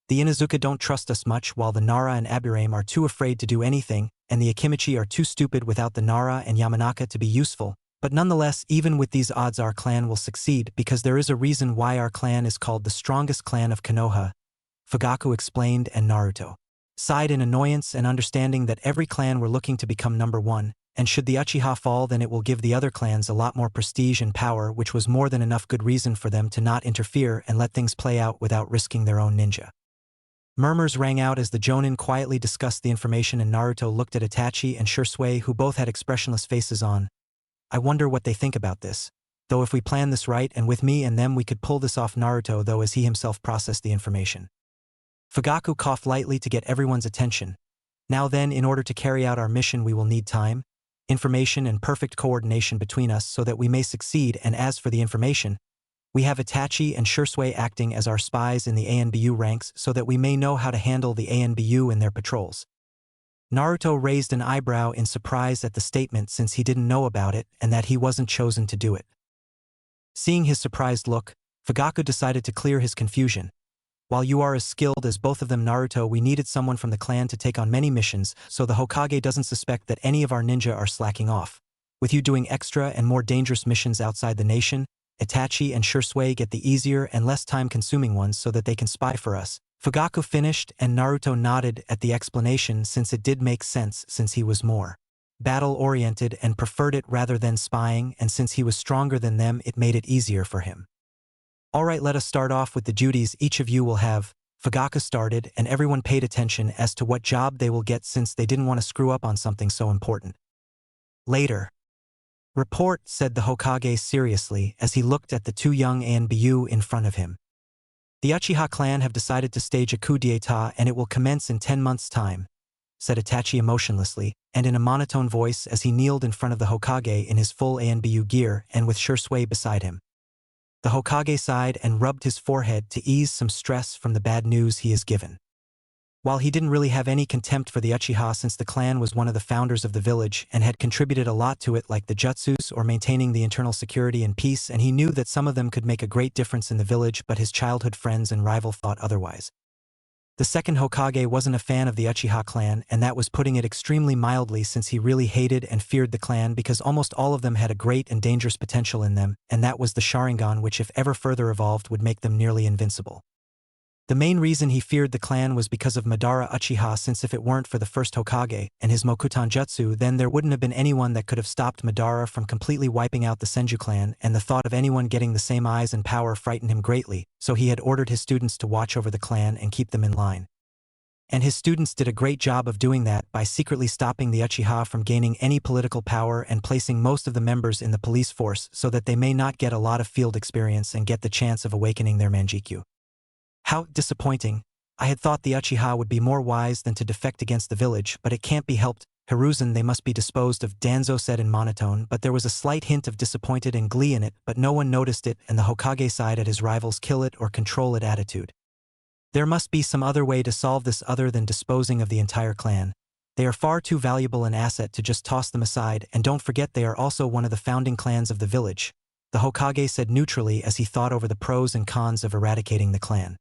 The Inuzuka don't trust us much, while the Nara and Aburame are too afraid to do anything, and the Akimichi are too stupid without the Nara and Yamanaka to be useful. But nonetheless, even with these odds our clan will succeed because there is a reason why our clan is called the strongest clan of Konoha, Fugaku explained, and Naruto sighed in annoyance and understanding that every clan were looking to become number one, and should the Uchiha fall then it will give the other clans a lot more prestige and power, which was more than enough good reason for them to not interfere and let things play out without risking their own ninja. Murmurs rang out as the Jonin quietly discussed the information, and Naruto looked at Itachi and Shursui, who both had expressionless faces on. I wonder what they think about this. Though if we plan this right and with me and them we could pull this off. Naruto, though, as he himself processed the information. Fugaku coughed lightly to get everyone's attention. Now then, in order to carry out our mission we will need time, information and perfect coordination between us so that we may succeed, and as for the information, we have Itachi and Shursui acting as our spies in the ANBU ranks so that we may know how to handle the ANBU in their patrols. Naruto raised an eyebrow in surprise at the statement, since he didn't know about it and that he wasn't chosen to do it. Seeing his surprised look, Fugaku decided to clear his confusion. While you are as skilled as both of them, Naruto, we needed someone from the clan to take on many missions so the Hokage doesn't suspect that any of our ninja are slacking off. With you doing extra and more dangerous missions outside the nation, Itachi and Shursui get the easier and less time-consuming ones so that they can spy for us. Fugaku finished, and Naruto nodded at the explanation, since it did make sense since he was more battle-oriented and preferred it rather than spying, and since he was stronger than them it made it easier for him. Alright, let us start off with the duties each of you will have. Fugaka started, and everyone paid attention as to what job they will get since they didn't want to screw up on something so important. Later. Report, said the Hokage seriously as he looked at the two young ANBU in front of him. The Uchiha clan have decided to stage a coup d'etat and it will commence in 10 months' time, said Itachi emotionlessly, and in a monotone voice as he kneeled in front of the Hokage in his full ANBU gear and with sure sway beside him. The Hokage sighed and rubbed his forehead to ease some stress from the bad news he is given. While he didn't really have any contempt for the Uchiha since the clan was one of the founders of the village and had contributed a lot to it, like the jutsus or maintaining the internal security and peace, and he knew that some of them could make a great difference in the village, but his childhood friends and rival thought otherwise. The second Hokage wasn't a fan of the Uchiha clan, and that was putting it extremely mildly since he really hated and feared the clan because almost all of them had a great and dangerous potential in them, and that was the Sharingan, which if ever further evolved would make them nearly invincible. The main reason he feared the clan was because of Madara Uchiha, since if it weren't for the first Hokage and his Mokutan Jutsu, then there wouldn't have been anyone that could have stopped Madara from completely wiping out the Senju clan, and the thought of anyone getting the same eyes and power frightened him greatly, so he had ordered his students to watch over the clan and keep them in line. And his students did a great job of doing that by secretly stopping the Uchiha from gaining any political power and placing most of the members in the police force so that they may not get a lot of field experience and get the chance of awakening their Manjikyu. How disappointing. I had thought the Uchiha would be more wise than to defect against the village, but it can't be helped. Hiruzen, they must be disposed of, Danzo said in monotone, but there was a slight hint of disappointed and glee in it, but no one noticed it, and the Hokage sighed at his rival's kill it or control it attitude. There must be some other way to solve this other than disposing of the entire clan. They are far too valuable an asset to just toss them aside, and don't forget they are also one of the founding clans of the village, the Hokage said neutrally as he thought over the pros and cons of eradicating the clan.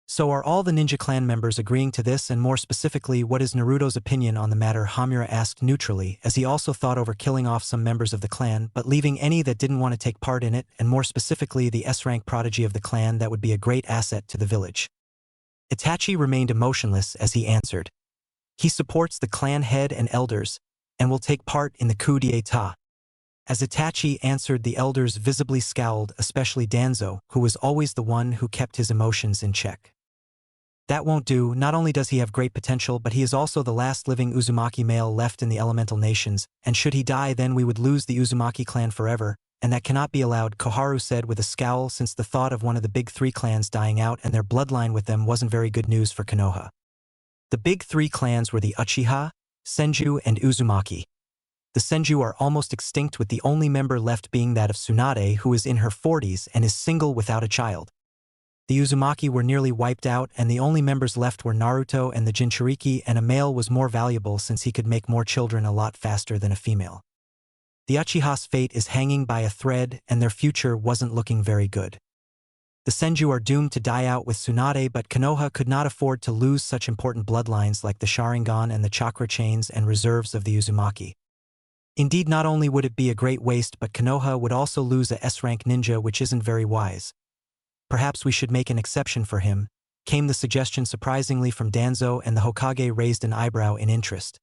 So are all the ninja clan members agreeing to this, and more specifically, what is Naruto's opinion on the matter? Hamura asked neutrally as he also thought over killing off some members of the clan but leaving any that didn't want to take part in it, and more specifically the S-rank prodigy of the clan that would be a great asset to the village. Itachi remained emotionless as he answered. He supports the clan head and elders, and will take part in the coup d'etat. As Itachi answered, the elders visibly scowled, especially Danzo, who was always the one who kept his emotions in check. That won't do. Not only does he have great potential, but he is also the last living Uzumaki male left in the elemental nations, and should he die then we would lose the Uzumaki clan forever, and that cannot be allowed, Koharu said with a scowl, since the thought of one of the big three clans dying out and their bloodline with them wasn't very good news for Konoha. The big three clans were the Uchiha, Senju, and Uzumaki. The Senju are almost extinct, with the only member left being that of Tsunade, who is in her 40s and is single without a child. The Uzumaki were nearly wiped out, and the only members left were Naruto and the Jinchuriki, and a male was more valuable since he could make more children a lot faster than a female. The Uchiha's fate is hanging by a thread, and their future wasn't looking very good. The Senju are doomed to die out with Tsunade, but Konoha could not afford to lose such important bloodlines like the Sharingan and the chakra chains and reserves of the Uzumaki. Indeed, not only would it be a great waste, but Konoha would also lose a S-rank ninja, which isn't very wise. Perhaps we should make an exception for him, came the suggestion surprisingly from Danzo, and the Hokage raised an eyebrow in interest.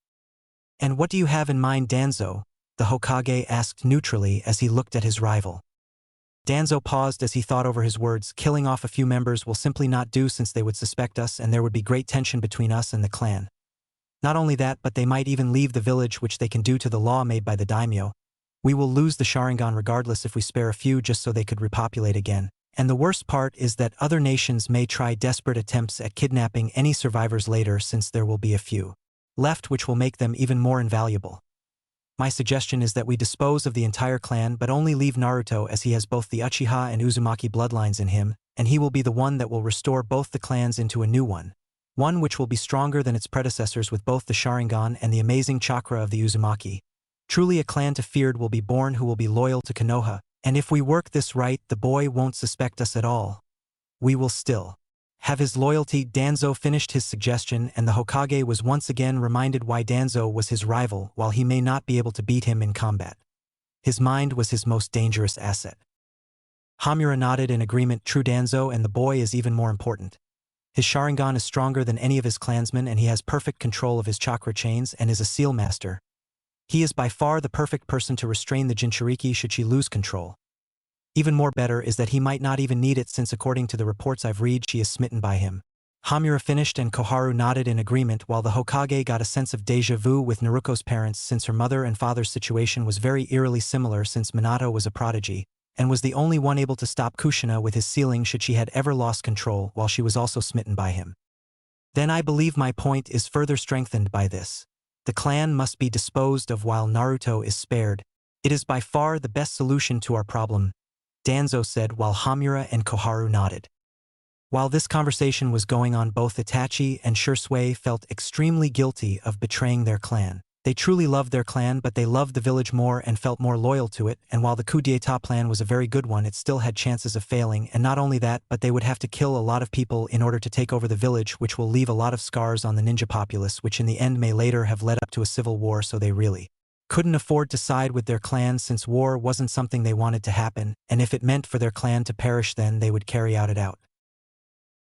And what do you have in mind, Danzo? The Hokage asked neutrally as he looked at his rival. Danzo paused as he thought over his words. Killing off a few members will simply not do, since they would suspect us and there would be great tension between us and the clan. Not only that, but they might even leave the village, which they can do to the law made by the daimyo. We will lose the Sharingan regardless if we spare a few just so they could repopulate again. And the worst part is that other nations may try desperate attempts at kidnapping any survivors later, since there will be a few left, which will make them even more invaluable. My suggestion is that we dispose of the entire clan but only leave Naruto, as he has both the Uchiha and Uzumaki bloodlines in him, and he will be the one that will restore both the clans into a new one which will be stronger than its predecessors with both the Sharingan and the amazing chakra of the Uzumaki. Truly a clan to feared will be born who will be loyal to Konoha, and if we work this right, the boy won't suspect us at all. We will still have his loyalty. Danzo finished his suggestion, and the Hokage was once again reminded why Danzo was his rival. While he may not be able to beat him in combat, his mind was his most dangerous asset. Hamura nodded in agreement. True, Danzo, and the boy is even more important. His Sharingan is stronger than any of his clansmen, and he has perfect control of his chakra chains and is a seal master. He is by far the perfect person to restrain the Jinchuriki should she lose control. Even more better is that he might not even need it since according to the reports I've read she is smitten by him. Hamura finished and Koharu nodded in agreement while the Hokage got a sense of déjà vu with Naruko's parents since her mother and father's situation was very eerily similar since Minato was a prodigy, and was the only one able to stop Kushina with his sealing should she had ever lost control while she was also smitten by him. Then I believe my point is further strengthened by this. The clan must be disposed of while Naruto is spared. It is by far the best solution to our problem, Danzo said while Hamura and Koharu nodded. While this conversation was going on, both Itachi and Shursui felt extremely guilty of betraying their clan. They truly loved their clan, but they loved the village more and felt more loyal to it, and while the coup d'etat plan was a very good one, it still had chances of failing, and not only that, but they would have to kill a lot of people in order to take over the village, which will leave a lot of scars on the ninja populace, which in the end may later have led up to a civil war, so they really couldn't afford to side with their clan since war wasn't something they wanted to happen, and if it meant for their clan to perish then they would carry it out.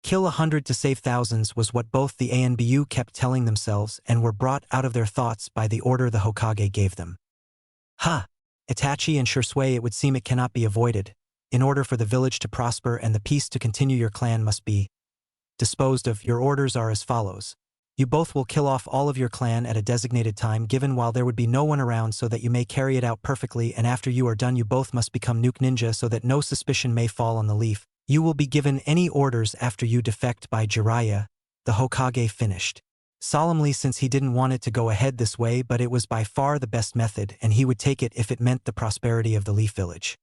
Kill 100 to save thousands was what both the ANBU kept telling themselves and were brought out of their thoughts by the order the Hokage gave them. Itachi and Shursui, it would seem it cannot be avoided. In order for the village to prosper and the peace to continue, your clan must be disposed of. Your orders are as follows. You both will kill off all of your clan at a designated time given while there would be no one around so that you may carry it out perfectly, and after you are done you both must become nuke ninja so that no suspicion may fall on the leaf. You will be given any orders after you defect by Jiraiya, the Hokage finished. Solemnly since he didn't want it to go ahead this way, but it was by far the best method and he would take it if it meant the prosperity of the Leaf Village.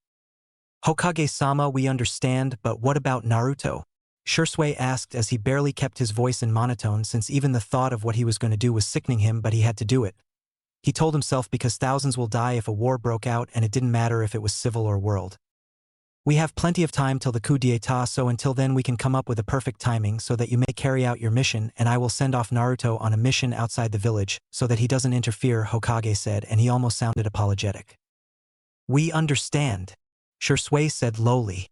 Hokage-sama, we understand, but what about Naruto? Shursui asked as he barely kept his voice in monotone since even the thought of what he was going to do was sickening him, but he had to do it. He told himself because thousands will die if a war broke out and it didn't matter if it was civil or world. We have plenty of time till the coup d'etat, so until then we can come up with a perfect timing so that you may carry out your mission, and I will send off Naruto on a mission outside the village so that he doesn't interfere, Hokage said, and he almost sounded apologetic. We understand, Shursui said lowly.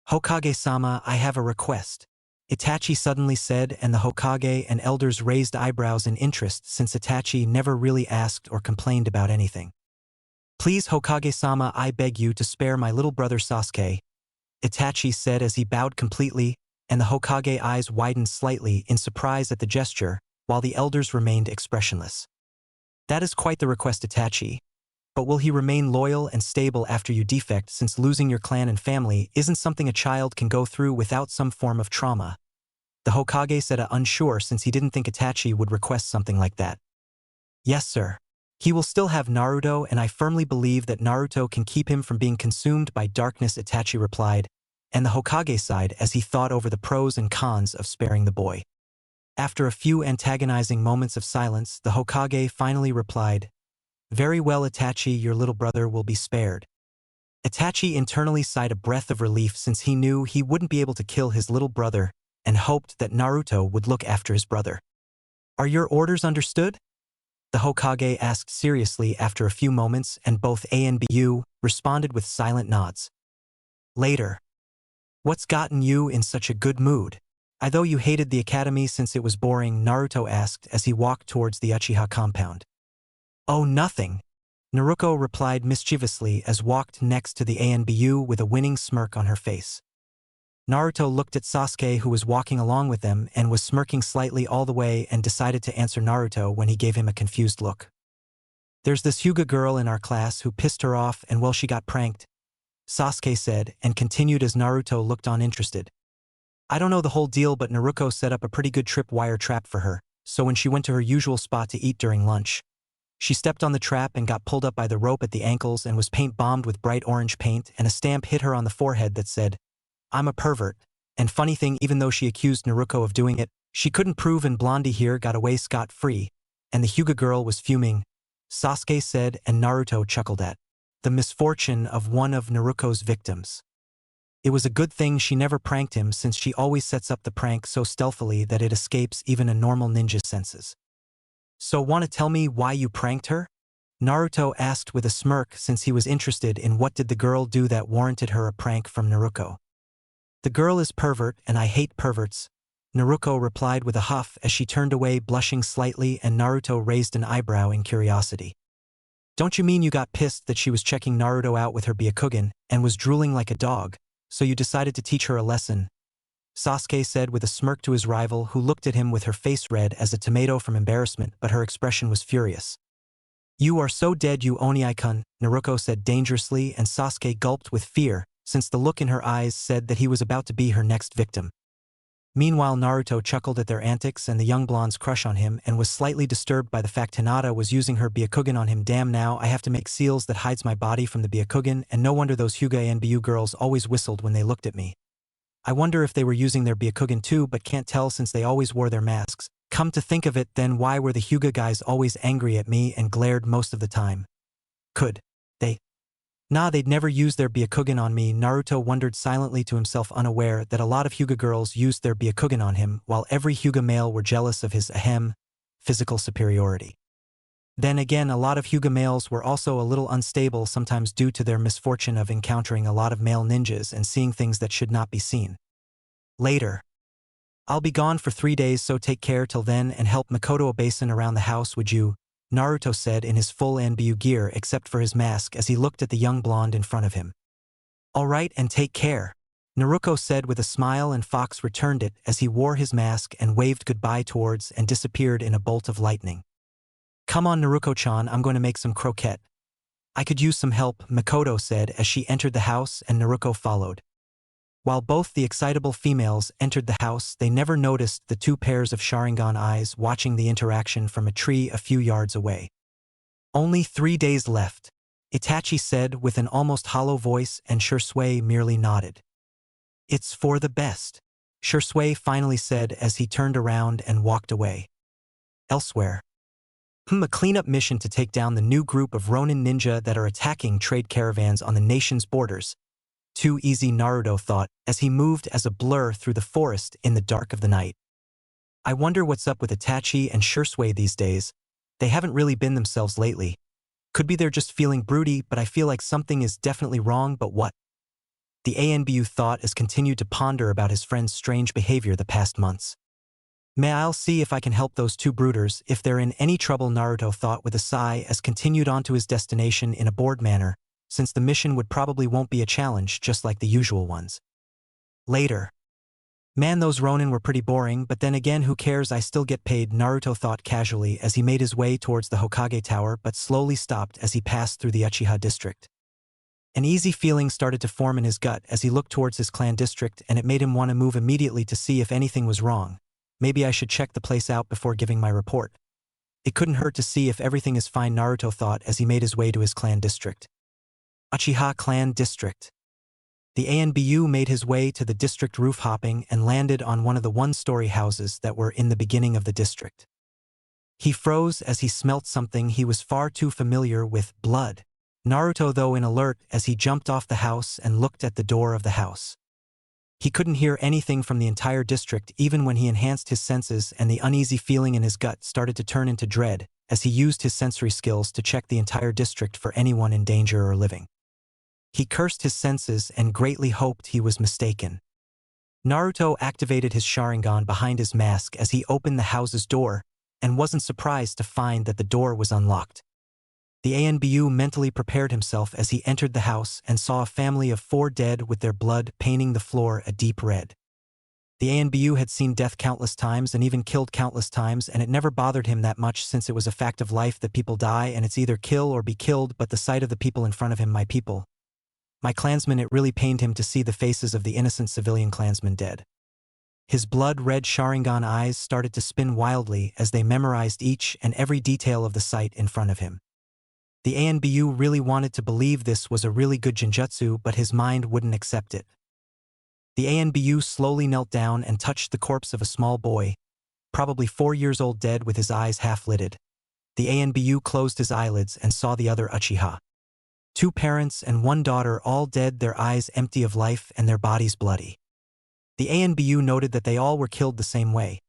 Hokage-sama, I have a request, Itachi suddenly said, and the Hokage and elders raised eyebrows in interest since Itachi never really asked or complained about anything. Please Hokage-sama, I beg you to spare my little brother Sasuke, Itachi said as he bowed completely, and the Hokage eyes widened slightly in surprise at the gesture, while the elders remained expressionless. That is quite the request, Itachi. But will he remain loyal and stable after you defect, since losing your clan and family isn't something a child can go through without some form of trauma? The Hokage said unsure since he didn't think Itachi would request something like that. Yes, sir. He will still have Naruto, and I firmly believe that Naruto can keep him from being consumed by darkness, Itachi replied, and the Hokage sighed as he thought over the pros and cons of sparing the boy. After a few antagonizing moments of silence, the Hokage finally replied, Very well, Itachi, your little brother will be spared. Itachi internally sighed a breath of relief since he knew he wouldn't be able to kill his little brother and hoped that Naruto would look after his brother. Are your orders understood? The Hokage asked seriously after a few moments, and both ANBU responded with silent nods. Later. What's gotten you in such a good mood? I thought you hated the academy since it was boring, Naruto asked as he walked towards the Uchiha compound. Oh, nothing, Naruko replied mischievously as walked next to the ANBU with a winning smirk on her face. Naruto looked at Sasuke, who was walking along with them and was smirking slightly all the way, and decided to answer Naruto when he gave him a confused look. There's this Hyuga girl in our class who pissed her off and well she got pranked, Sasuke said and continued as Naruto looked on interested. I don't know the whole deal, but Naruko set up a pretty good tripwire trap for her, so when she went to her usual spot to eat during lunch, she stepped on the trap and got pulled up by the rope at the ankles and was paint-bombed with bright orange paint, and a stamp hit her on the forehead that said, I'm a pervert. And funny thing, even though she accused Naruko of doing it, she couldn't prove, and Blondie here got away scot-free, and the Hyuga girl was fuming, Sasuke said, and Naruto chuckled at the misfortune of one of Naruko's victims. It was a good thing she never pranked him, since she always sets up the prank so stealthily that it escapes even a normal ninja's senses. So wanna tell me why you pranked her? Naruto asked with a smirk since he was interested in what did the girl do that warranted her a prank from Naruko. The girl is pervert and I hate perverts, Naruko replied with a huff as she turned away blushing slightly, and Naruto raised an eyebrow in curiosity. Don't you mean you got pissed that she was checking Naruto out with her Byakugan and was drooling like a dog, so you decided to teach her a lesson? Sasuke said with a smirk to his rival, who looked at him with her face red as a tomato from embarrassment, but her expression was furious. You are so dead, you Oni-kun, Naruto said dangerously, and Sasuke gulped with fear, since the look in her eyes said that he was about to be her next victim. Meanwhile, Naruto chuckled at their antics and the young blonde's crush on him and was slightly disturbed by the fact Hinata was using her Byakugan on him. Damn, now I have to make seals that hides my body from the Byakugan, and no wonder those Hyuga ANBU girls always whistled when they looked at me. I wonder if they were using their Byakugan too, but can't tell since they always wore their masks. Come to think of it, then why were the Hyuga guys always angry at me and glared most of the time? Could they? Nah, they'd never use their Byakugan on me. Naruto wondered silently to himself, unaware that a lot of Hyuga girls used their Byakugan on him, while every Hyuga male were jealous of his physical superiority. Then again, a lot of Hyuga males were also a little unstable, sometimes due to their misfortune of encountering a lot of male ninjas and seeing things that should not be seen. Later. I'll be gone for 3 days, so take care till then and help Makoto Obasan around the house, would you? Naruto said in his full ANBU gear except for his mask as he looked at the young blonde in front of him. All right, and take care, Naruto said with a smile, and Fox returned it as he wore his mask and waved goodbye towards and disappeared in a bolt of lightning. Come on, Naruto-chan, I'm going to make some croquette. I could use some help, Makoto said as she entered the house, and Naruto followed. While both the excitable females entered the house, they never noticed the 2 pairs of Sharingan eyes watching the interaction from a tree a few yards away. Only 3 days left, Itachi said with an almost hollow voice, and Shursui merely nodded. It's for the best, Shursui finally said as he turned around and walked away. Elsewhere. A cleanup mission to take down the new group of Ronin ninja that are attacking trade caravans on the nation's borders. Too easy, Naruto thought, as he moved as a blur through the forest in the dark of the night. I wonder what's up with Itachi and Shursui these days. They haven't really been themselves lately. Could be they're just feeling broody, but I feel like something is definitely wrong, but what? The ANBU thought as continued to ponder about his friend's strange behavior the past months. I'll see if I can help those 2 brooders if they're in any trouble, Naruto thought with a sigh as continued on to his destination in a bored manner, since the mission would probably won't be a challenge just like the usual ones. Later. Man, those Ronin were pretty boring, but then again, who cares, I still get paid, Naruto thought casually as he made his way towards the Hokage Tower but slowly stopped as he passed through the Uchiha district. An easy feeling started to form in his gut as he looked towards his clan district, and it made him want to move immediately to see if anything was wrong. Maybe I should check the place out before giving my report. It couldn't hurt to see if everything is fine, Naruto thought as he made his way to his clan district. Uchiha Clan District. The ANBU made his way to the district roof, hopping and landed on one of the 1-story houses that were in the beginning of the district. He froze as he smelt something he was far too familiar with: blood. Naruto, though, in alert as he jumped off the house and looked at the door of the house. He couldn't hear anything from the entire district even when he enhanced his senses, and the uneasy feeling in his gut started to turn into dread as he used his sensory skills to check the entire district for anyone in danger or living. He cursed his senses and greatly hoped he was mistaken. Naruto activated his Sharingan behind his mask as he opened the house's door, and wasn't surprised to find that the door was unlocked. The ANBU mentally prepared himself as he entered the house and saw a family of 4 dead with their blood painting the floor a deep red. The ANBU had seen death countless times and even killed countless times, and it never bothered him that much since it was a fact of life that people die and it's either kill or be killed, but the sight of the people in front of him, my people, my clansmen, it really pained him to see the faces of the innocent civilian clansmen dead. His blood-red Sharingan eyes started to spin wildly as they memorized each and every detail of the sight in front of him. The ANBU really wanted to believe this was a really good Jinjutsu, but his mind wouldn't accept it. The ANBU slowly knelt down and touched the corpse of a small boy, probably 4 years old, dead with his eyes half-lidded. The ANBU closed his eyelids and saw the other Uchiha. 2 parents and 1 daughter, all dead, their eyes empty of life and their bodies bloody. The ANBU noted that they all were killed the same way.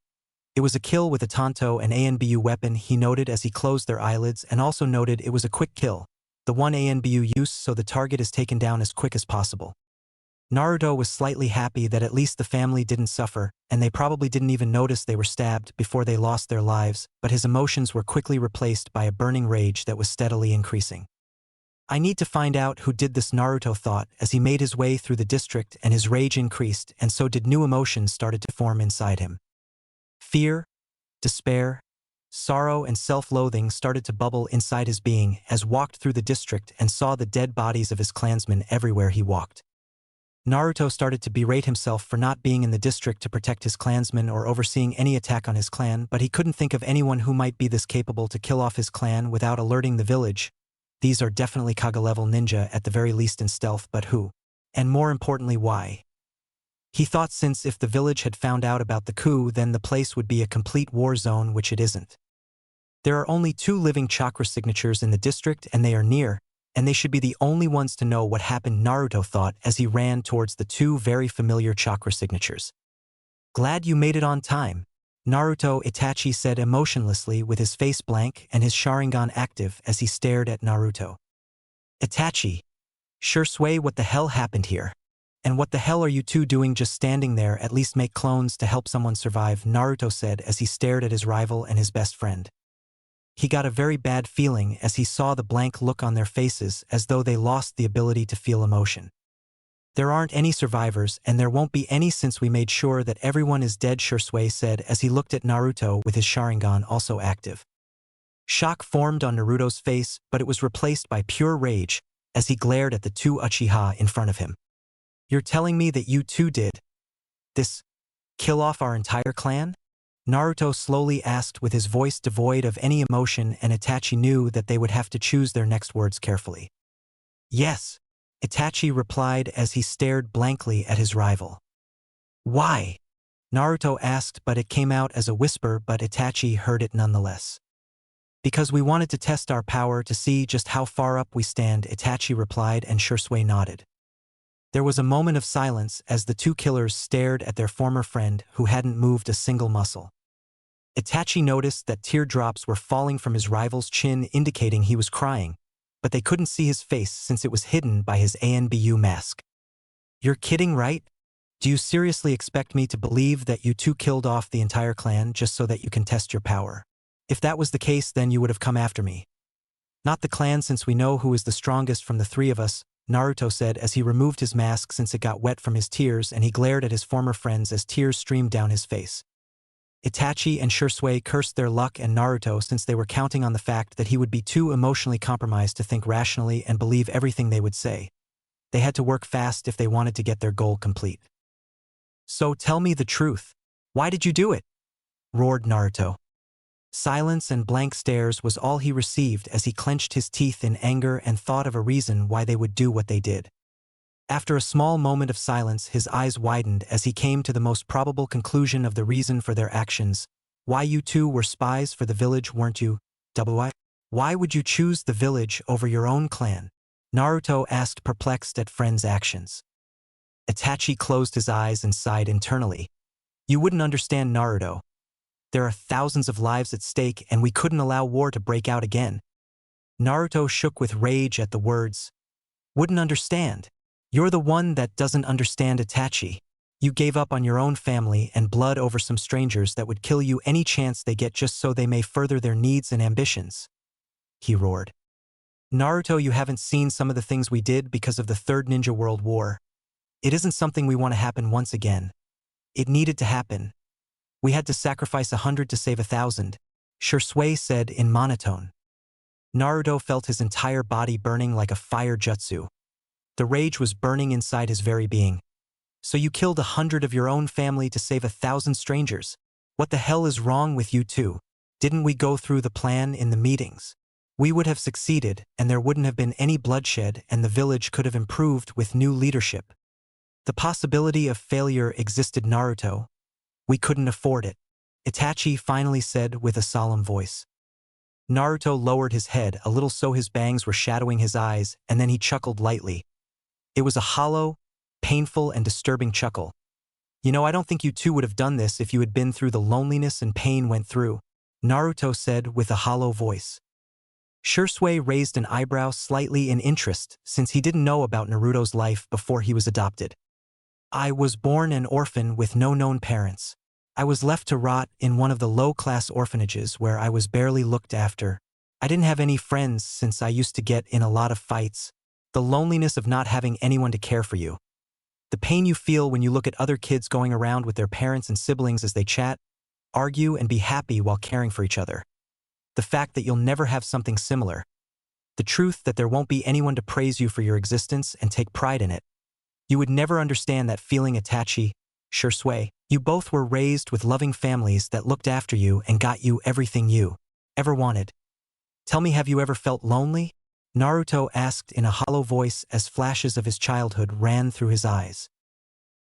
It was a kill with a Tanto and ANBU weapon, he noted as he closed their eyelids, and also noted it was a quick kill, the one ANBU used, so the target is taken down as quick as possible. Naruto was slightly happy that at least the family didn't suffer, and they probably didn't even notice they were stabbed before they lost their lives, but his emotions were quickly replaced by a burning rage that was steadily increasing. I need to find out who did this, Naruto thought as he made his way through the district, and his rage increased, and so did new emotions started to form inside him. Fear, despair, sorrow and self-loathing started to bubble inside his being as walked through the district and saw the dead bodies of his clansmen everywhere he walked. Naruto started to berate himself for not being in the district to protect his clansmen or overseeing any attack on his clan, but he couldn't think of anyone who might be this capable to kill off his clan without alerting the village. These are definitely Kage-level ninja at the very least in stealth, but who? And more importantly, why? He thought since if the village had found out about the coup, then the place would be a complete war zone, which it isn't. There are only 2 living chakra signatures in the district, and they are near, and they should be the only ones to know what happened, Naruto thought as he ran towards the 2 very familiar chakra signatures. Glad you made it on time, Naruto, Itachi said emotionlessly with his face blank and his Sharingan active as he stared at Naruto. Itachi. Shursui, what the hell happened here? And what the hell are you two doing just standing there? At least make clones to help someone survive, Naruto said as he stared at his rival and his best friend. He got a very bad feeling as he saw the blank look on their faces as though they lost the ability to feel emotion. There aren't any survivors, and there won't be any since we made sure that everyone is dead, Shursui said as he looked at Naruto with his Sharingan also active. Shock formed on Naruto's face, but it was replaced by pure rage as he glared at the 2 Uchiha in front of him. You're telling me that you two did this? Kill off our entire clan? Naruto slowly asked with his voice devoid of any emotion, and Itachi knew that they would have to choose their next words carefully. Yes, Itachi replied as he stared blankly at his rival. Why? Naruto asked, but it came out as a whisper, but Itachi heard it nonetheless. Because we wanted to test our power to see just how far up we stand, Itachi replied, and Shursui nodded. There was a moment of silence as the 2 killers stared at their former friend who hadn't moved a single muscle. Itachi noticed that teardrops were falling from his rival's chin, indicating he was crying, but they couldn't see his face since it was hidden by his ANBU mask. You're kidding, right? Do you seriously expect me to believe that you two killed off the entire clan just so that you can test your power? If that was the case, then you would have come after me. Not the clan, since we know who is the strongest from the 3 of us, Naruto said as he removed his mask since it got wet from his tears, and he glared at his former friends as tears streamed down his face. Itachi and Shursui cursed their luck and Naruto since they were counting on the fact that he would be too emotionally compromised to think rationally and believe everything they would say. They had to work fast if they wanted to get their goal complete. So tell me the truth. Why did you do it? Roared Naruto. Silence and blank stares was all he received as he clenched his teeth in anger and thought of a reason why they would do what they did. After a small moment of silence, his eyes widened as he came to the most probable conclusion of the reason for their actions. Why you two were spies for the village, weren't you? Why would you choose the village over your own clan? Naruto asked, perplexed at friend's actions. Itachi closed his eyes and sighed internally. You wouldn't understand, Naruto. There are thousands of lives at stake, and we couldn't allow war to break out again. Naruto shook with rage at the words. Wouldn't understand? You're the one that doesn't understand, Itachi. You gave up on your own family and blood over some strangers that would kill you any chance they get just so they may further their needs and ambitions. He roared. Naruto, you haven't seen some of the things we did because of the Third Ninja World War. It isn't something we want to happen once again. It needed to happen. We had to sacrifice 100 to save 1,000, Shursui said in monotone. Naruto felt his entire body burning like a fire jutsu. The rage was burning inside his very being. So you killed 100 of your own family to save 1,000 strangers. What the hell is wrong with you two? Didn't we go through the plan in the meetings? We would have succeeded, and there wouldn't have been any bloodshed, and the village could have improved with new leadership. The possibility of failure existed, Naruto. We couldn't afford it, Itachi finally said with a solemn voice. Naruto lowered his head a little so his bangs were shadowing his eyes, and then he chuckled lightly. It was a hollow, painful, and disturbing chuckle. You know, I don't think you two would have done this if you had been through the loneliness and pain went through, Naruto said with a hollow voice. Shursui raised an eyebrow slightly in interest since he didn't know about Naruto's life before he was adopted. I was born an orphan with no known parents. I was left to rot in one of the low-class orphanages where I was barely looked after. I didn't have any friends since I used to get in a lot of fights. The loneliness of not having anyone to care for you. The pain you feel when you look at other kids going around with their parents and siblings as they chat, argue, and be happy while caring for each other. The fact that you'll never have something similar. The truth that there won't be anyone to praise you for your existence and take pride in it. You would never understand that feeling, Itachi, Shursui. You both were raised with loving families that looked after you and got you everything you ever wanted. Tell me, have you ever felt lonely? Naruto asked in a hollow voice as flashes of his childhood ran through his eyes.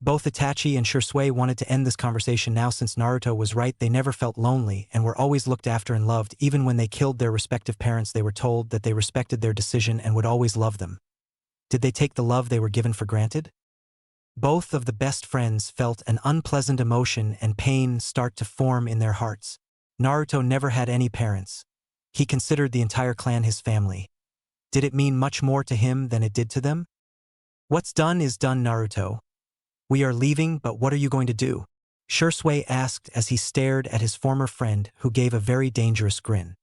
Both Itachi and Shursui wanted to end this conversation now since Naruto was right. They never felt lonely and were always looked after and loved. Even when they killed their respective parents, they were told that they respected their decision and would always love them. Did they take the love they were given for granted? Both of the best friends felt an unpleasant emotion and pain start to form in their hearts. Naruto never had any parents. He considered the entire clan his family. Did it mean much more to him than it did to them? What's done is done, Naruto. We are leaving, but what are you going to do? Shursui asked as he stared at his former friend, who gave a very dangerous grin.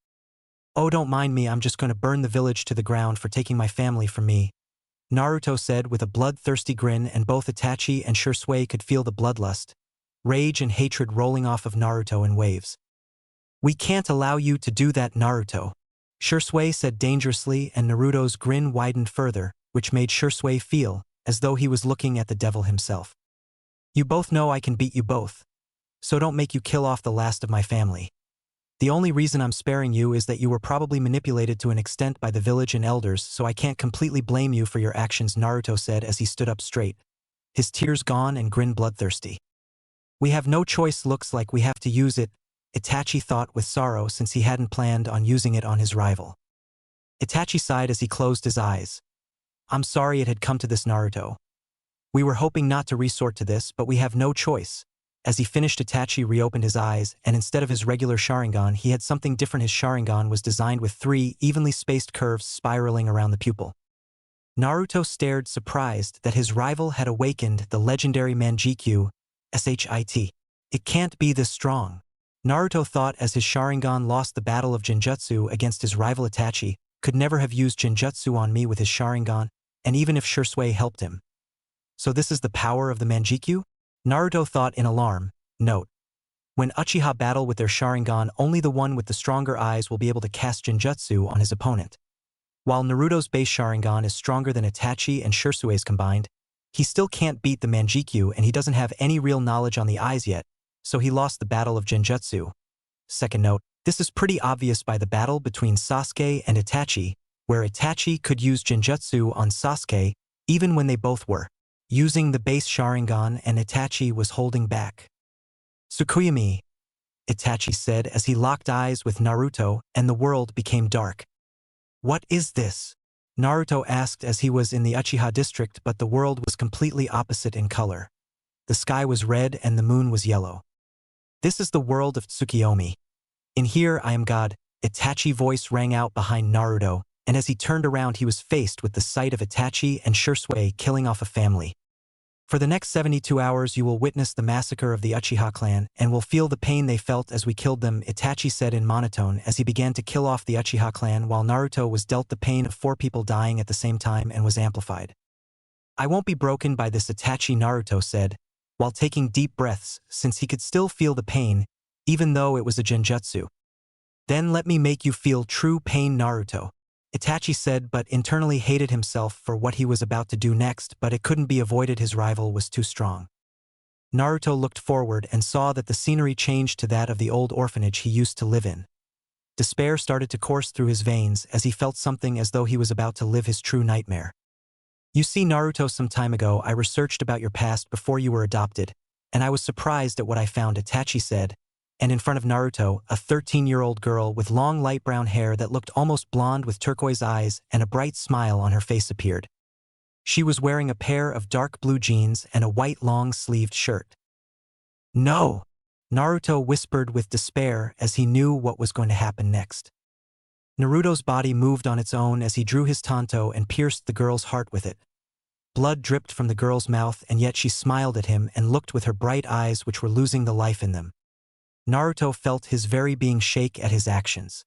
Oh, don't mind me, I'm just going to burn the village to the ground for taking my family from me, Naruto said with a bloodthirsty grin, and both Itachi and Shursui could feel the bloodlust, rage and hatred rolling off of Naruto in waves. We can't allow you to do that, Naruto, Shursui said dangerously, and Naruto's grin widened further, which made Shursui feel as though he was looking at the devil himself. You both know I can beat you both, so don't make you kill off the last of my family. The only reason I'm sparing you is that you were probably manipulated to an extent by the village and elders, so I can't completely blame you for your actions, Naruto said as he stood up straight, his tears gone and grinned bloodthirsty. We have no choice, looks like we have to use it, Itachi thought with sorrow since he hadn't planned on using it on his rival. Itachi sighed as he closed his eyes. I'm sorry it had come to this, Naruto. We were hoping not to resort to this, but we have no choice. As he finished, Itachi reopened his eyes, and instead of his regular Sharingan, he had something different. His Sharingan was designed with 3 evenly spaced curves spiraling around the pupil. Naruto stared, surprised that his rival had awakened the legendary Manjikyu, Shit. It can't be this strong. Naruto thought as his Sharingan lost the battle of Genjutsu against his rival. Itachi could never have used Genjutsu on me with his Sharingan, and even if Shursui helped him. So this is the power of the Manjikyu? Naruto thought in alarm. Note: when Uchiha battle with their Sharingan, only the one with the stronger eyes will be able to cast Genjutsu on his opponent. While Naruto's base Sharingan is stronger than Itachi and Shursui's combined, he still can't beat the Manjikyu, and he doesn't have any real knowledge on the eyes yet, so he lost the battle of Genjutsu. Second note: this is pretty obvious by the battle between Sasuke and Itachi, where Itachi could use Genjutsu on Sasuke even when they both were using the base Sharingan and Itachi was holding back. Tsukuyami, Itachi said as he locked eyes with Naruto, and the world became dark. What is this? Naruto asked as he was in the Uchiha district, but the world was completely opposite in color. The sky was red and the moon was yellow. This is the world of Tsukuyomi. In here I am God, Itachi's voice rang out behind Naruto, and as he turned around he was faced with the sight of Itachi and Shursui killing off a family. For the next 72 hours you will witness the massacre of the Uchiha clan and will feel the pain they felt as we killed them, Itachi said in monotone as he began to kill off the Uchiha clan, while Naruto was dealt the pain of 4 people dying at the same time and was amplified. I won't be broken by this, Itachi, Naruto said, while taking deep breaths since he could still feel the pain, even though it was a genjutsu. Then let me make you feel true pain, Naruto, Itachi said, but internally hated himself for what he was about to do next, but it couldn't be avoided. His rival was too strong. Naruto looked forward and saw that the scenery changed to that of the old orphanage he used to live in. Despair started to course through his veins as he felt something as though he was about to live his true nightmare. You see, Naruto, some time ago I researched about your past before you were adopted, and I was surprised at what I found, Itachi said, and in front of Naruto, a 13-year-old girl with long light brown hair that looked almost blonde with turquoise eyes and a bright smile on her face appeared. She was wearing a pair of dark blue jeans and a white long-sleeved shirt. No! Naruto whispered with despair as he knew what was going to happen next. Naruto's body moved on its own as he drew his tanto and pierced the girl's heart with it. Blood dripped from the girl's mouth, and yet she smiled at him and looked with her bright eyes which were losing the life in them. Naruto felt his very being shake at his actions.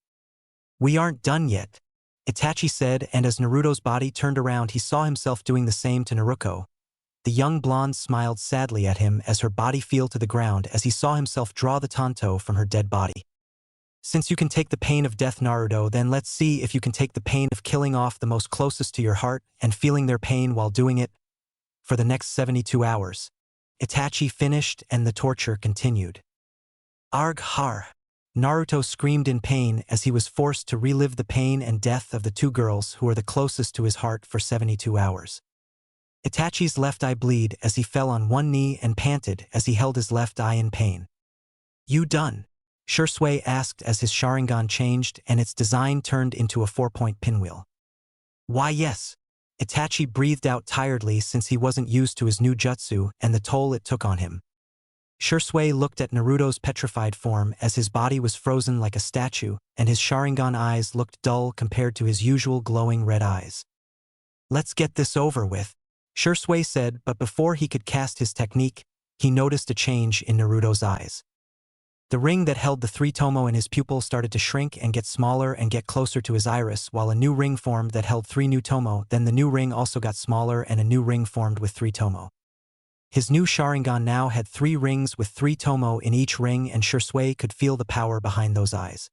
"We aren't done yet," Itachi said, and as Naruto's body turned around he saw himself doing the same to Naruto. The young blonde smiled sadly at him as her body fell to the ground as he saw himself draw the tanto from her dead body. "Since you can take the pain of death, Naruto, then let's see if you can take the pain of killing off the most closest to your heart and feeling their pain while doing it for the next 72 hours. Itachi finished and the torture continued. "Arg har!" Naruto screamed in pain as he was forced to relive the pain and death of the two girls who were the closest to his heart for 72 hours. Itachi's left eye bled as he fell on one knee and panted as he held his left eye in pain. "You done?" Shursui asked as his Sharingan changed and its design turned into a 4-point pinwheel. "Why yes." Itachi breathed out tiredly since he wasn't used to his new jutsu and the toll it took on him. Shursui looked at Naruto's petrified form as his body was frozen like a statue and his Sharingan eyes looked dull compared to his usual glowing red eyes. "Let's get this over with," Shursui said, but before he could cast his technique, he noticed a change in Naruto's eyes. The ring that held the 3 tomo in his pupil started to shrink and get smaller and get closer to his iris, while a new ring formed that held 3 new tomo. Then the new ring also got smaller and a new ring formed with 3 tomo. His new Sharingan now had 3 rings with 3 tomo in each ring, and Shursui could feel the power behind those eyes.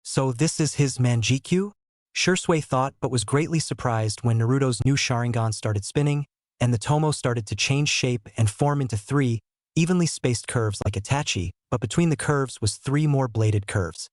"So this is his Manjikyu?" Shursui thought, but was greatly surprised when Naruto's new Sharingan started spinning, and the tomo started to change shape and form into 3 evenly spaced curves like Itachi, but between the curves was 3 more bladed curves.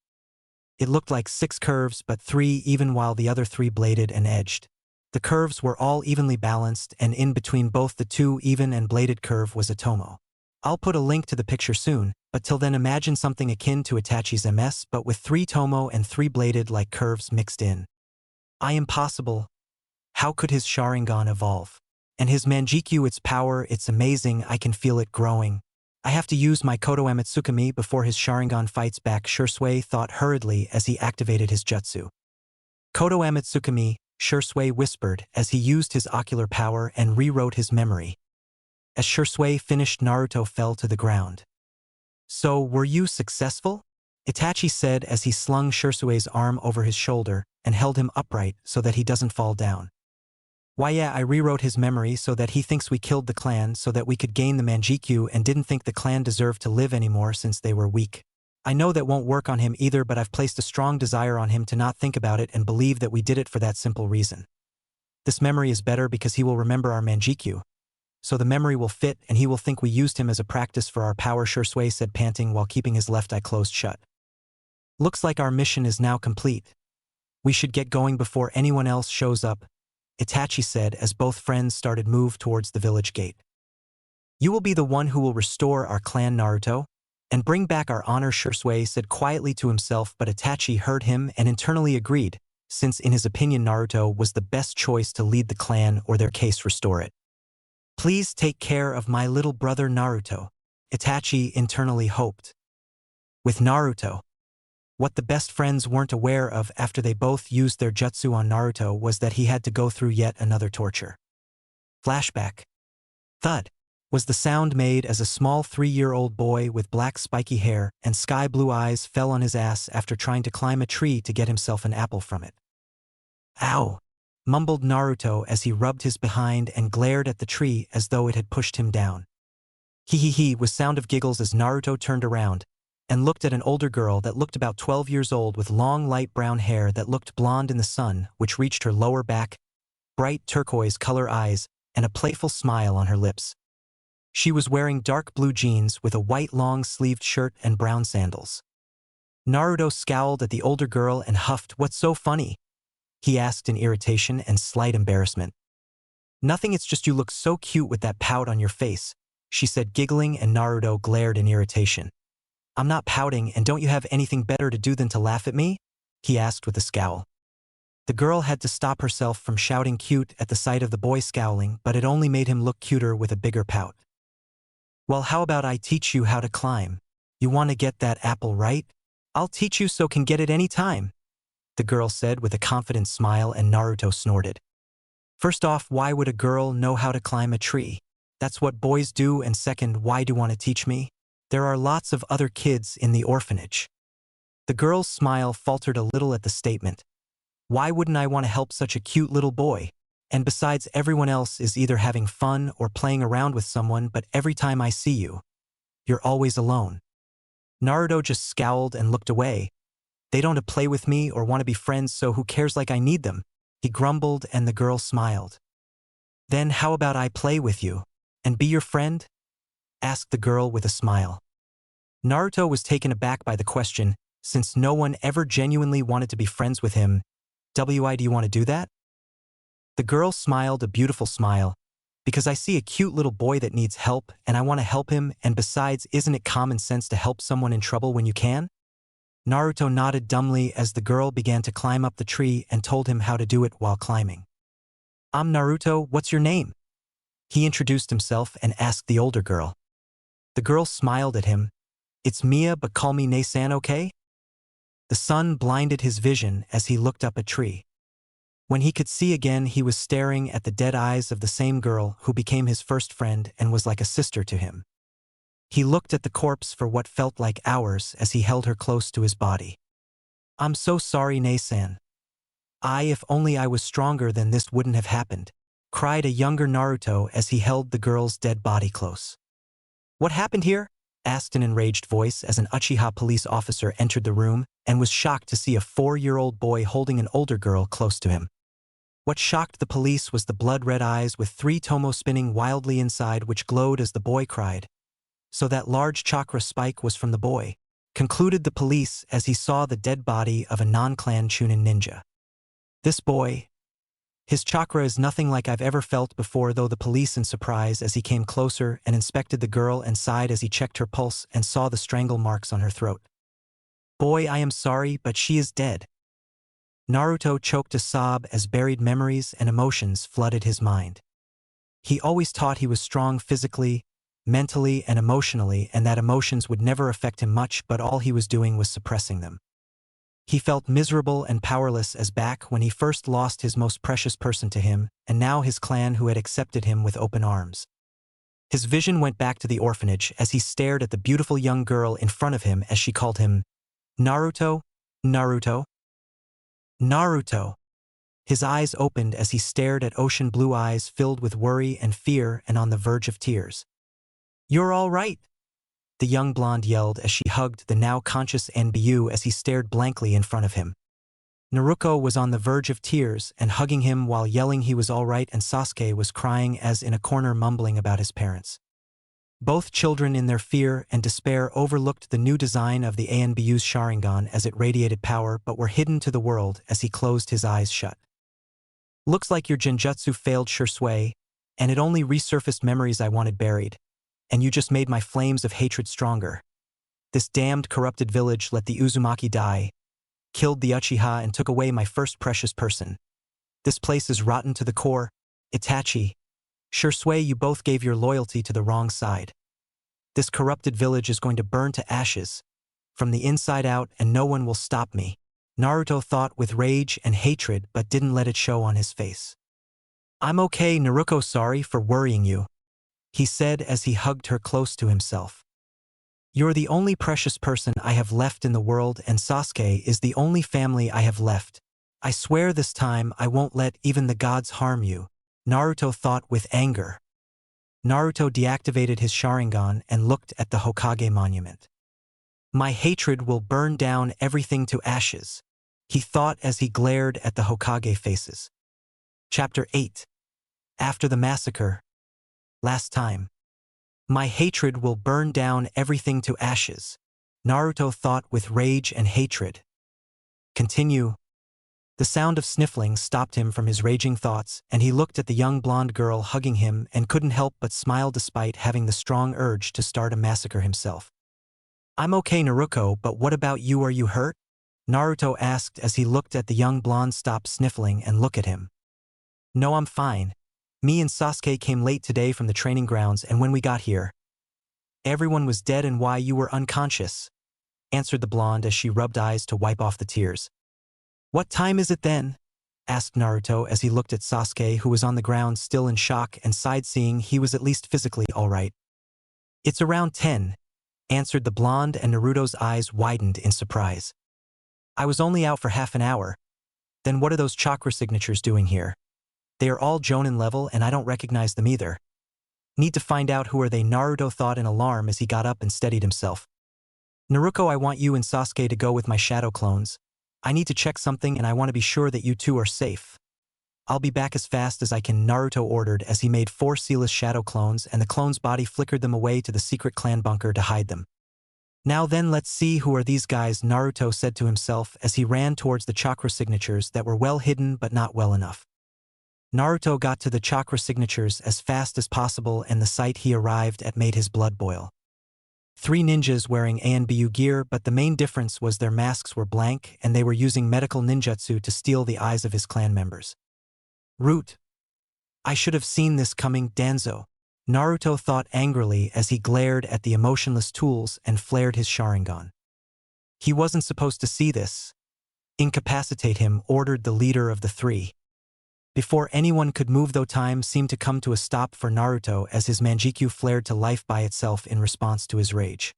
It looked like 6 curves, but 3 even, while the other 3 bladed and edged. The curves were all evenly balanced, and in between both the 2 even and bladed curve was a tomo. I'll put a link to the picture soon, but till then imagine something akin to Itachi's MS but with 3 tomo and 3 bladed like curves mixed in. Impossible. How could his Sharingan evolve? And his Manjikyu, its power, it's amazing, I can feel it growing. I have to use my Kodo Amatsukami before his Sharingan fights back, Shursui thought hurriedly as he activated his jutsu. "Kodo Amatsukami," Shursui whispered as he used his ocular power and rewrote his memory. As Shursui finished, Naruto fell to the ground. "So, were you successful?" Itachi said as he slung Shursui's arm over his shoulder and held him upright so that he doesn't fall down. "Why yeah, I rewrote his memory so that he thinks we killed the clan so that we could gain the Manjikyu and didn't think the clan deserved to live anymore since they were weak. I know that won't work on him either, but I've placed a strong desire on him to not think about it and believe that we did it for that simple reason. This memory is better because he will remember our Manjikyu. So the memory will fit and he will think we used him as a practice for our power," Shursui said, panting while keeping his left eye closed shut. "Looks like our mission is now complete. We should get going before anyone else shows up," Itachi said as both friends started move towards the village gate. "You will be the one who will restore our clan, Naruto, and bring back our honor," Shursui said quietly to himself, but Itachi heard him and internally agreed, since in his opinion Naruto was the best choice to lead the clan or their case restore it. "Please take care of my little brother Naruto," Itachi internally hoped. With Naruto. What the best friends weren't aware of after they both used their jutsu on Naruto was that he had to go through yet another torture. Flashback. Thud was the sound made as a small 3-year-old boy with black spiky hair and sky blue eyes fell on his ass after trying to climb a tree to get himself an apple from it. "Ow!" mumbled Naruto as he rubbed his behind and glared at the tree as though it had pushed him down. Hee was sound of giggles as Naruto turned around and looked at an older girl that looked about 12 years old with long light brown hair that looked blonde in the sun, which reached her lower back, bright turquoise color eyes, and a playful smile on her lips. She was wearing dark blue jeans with a white long-sleeved shirt and brown sandals. Naruto scowled at the older girl and huffed. "What's so funny?" he asked in irritation and slight embarrassment. "Nothing, it's just you look so cute with that pout on your face," she said, giggling, and Naruto glared in irritation. "I'm not pouting, and don't you have anything better to do than to laugh at me?" he asked with a scowl. The girl had to stop herself from shouting cute at the sight of the boy scowling, but it only made him look cuter with a bigger pout. "Well, how about I teach you how to climb? You want to get that apple, right? I'll teach you so can get it any time," the girl said with a confident smile, and Naruto snorted. First off, why would a girl know how to climb a tree? That's what boys do, and second, why do you want to teach me? There are lots of other kids in the orphanage. The girl's smile faltered a little at the statement. Why wouldn't I want to help such a cute little boy? And besides, everyone else is either having fun or playing around with someone, but every time I see you, you're always alone. Naruto just scowled and looked away. They don't play with me or want to be friends, so who cares, like I need them? He grumbled, and the girl smiled. Then how about I play with you and be your friend? Asked the girl with a smile. Naruto was taken aback by the question, since no one ever genuinely wanted to be friends with him. Why do you want to do that? The girl smiled a beautiful smile. Because I see a cute little boy that needs help and I want to help him, and besides, isn't it common sense to help someone in trouble when you can? Naruto nodded dumbly as the girl began to climb up the tree and told him how to do it while climbing. I'm Naruto, what's your name? He introduced himself and asked the older girl. The girl smiled at him. It's Mia, but call me Nasan, okay? The sun blinded his vision as he looked up a tree. When he could see again, he was staring at the dead eyes of the same girl who became his first friend and was like a sister to him. He looked at the corpse for what felt like hours as he held her close to his body. I'm so sorry, Nasan. If only I was stronger, then this wouldn't have happened, cried a younger Naruto as he held the girl's dead body close. What happened here? Asked an enraged voice as an Uchiha police officer entered the room and was shocked to see a 4-year-old boy holding an older girl close to him. What shocked the police was the blood-red eyes with 3 tomo spinning wildly inside, which glowed as the boy cried. So that large chakra spike was from the boy, concluded the police as he saw the dead body of a non-clan Chunin ninja. This boy, his chakra is nothing like I've ever felt before, though the police in surprise as he came closer and inspected the girl and sighed as he checked her pulse and saw the strangle marks on her throat. Boy, I am sorry, but she is dead. Naruto choked a sob as buried memories and emotions flooded his mind. He always thought he was strong physically, mentally, and emotionally, and that emotions would never affect him much, but all he was doing was suppressing them. He felt miserable and powerless as back when he first lost his most precious person to him, and now his clan who had accepted him with open arms. His vision went back to the orphanage as he stared at the beautiful young girl in front of him as she called him, Naruto, Naruto, Naruto. His eyes opened as he stared at ocean blue eyes filled with worry and fear and on the verge of tears. You're all right, the young blonde yelled as she hugged the now conscious ANBU as he stared blankly in front of him. Naruto was on the verge of tears and hugging him while yelling he was all right, and Sasuke was crying as in a corner mumbling about his parents. Both children in their fear and despair overlooked the new design of the ANBU's Sharingan as it radiated power, but were hidden to the world as he closed his eyes shut. Looks like your Genjutsu failed, Shursui, and it only resurfaced memories I wanted buried. And you just made my flames of hatred stronger. This damned corrupted village let the Uzumaki die, killed the Uchiha, and took away my first precious person. This place is rotten to the core. Itachi, Shursui, you both gave your loyalty to the wrong side. This corrupted village is going to burn to ashes, from the inside out, and no one will stop me. Naruto thought with rage and hatred, but didn't let it show on his face. I'm okay, Naruto, sorry for worrying you, he said as he hugged her close to himself. You're the only precious person I have left in the world, and Sasuke is the only family I have left. I swear this time I won't let even the gods harm you, Naruto thought with anger. Naruto deactivated his Sharingan and looked at the Hokage monument. My hatred will burn down everything to ashes, he thought as he glared at the Hokage faces. Chapter 8. After the massacre. Last time. My hatred will burn down everything to ashes, Naruto thought with rage and hatred. Continue. The sound of sniffling stopped him from his raging thoughts, and he looked at the young blonde girl hugging him and couldn't help but smile despite having the strong urge to start a massacre himself. I'm okay, Naruto, but what about you? Are you hurt? Naruto asked as he looked at the young blonde stop sniffling and look at him. No, I'm fine. Me and Sasuke came late today from the training grounds, and when we got here, everyone was dead and why you were unconscious, answered the blonde as she rubbed eyes to wipe off the tears. What time is it then? asked Naruto as he looked at Sasuke, who was on the ground still in shock and sighed, seeing he was at least physically all right. "It's around 10, answered the blonde, and Naruto's eyes widened in surprise. "I was only out for half an hour. Then what are those chakra signatures doing here? They are all Jonin level and I don't recognize them either. Need to find out who are they," Naruto thought in alarm as he got up and steadied himself. "Naruto, I want you and Sasuke to go with my shadow clones. I need to check something and I want to be sure that you two are safe. I'll be back as fast as I can," Naruto ordered as he made 4 sealess shadow clones, and the clones' body flickered them away to the secret clan bunker to hide them. "Now then, let's see who are these guys," Naruto said to himself as he ran towards the chakra signatures that were well hidden but not well enough. Naruto got to the chakra signatures as fast as possible, and the sight he arrived at made his blood boil. 3 ninjas wearing ANBU gear, but the main difference was their masks were blank and they were using medical ninjutsu to steal the eyes of his clan members. "Root! I should have seen this coming, Danzo," Naruto thought angrily as he glared at the emotionless tools and flared his Sharingan. He wasn't supposed to see this. "Incapacitate him," ordered the leader of the 3. Before anyone could move, though, time seemed to come to a stop for Naruto as his Manjikyu flared to life by itself in response to his rage.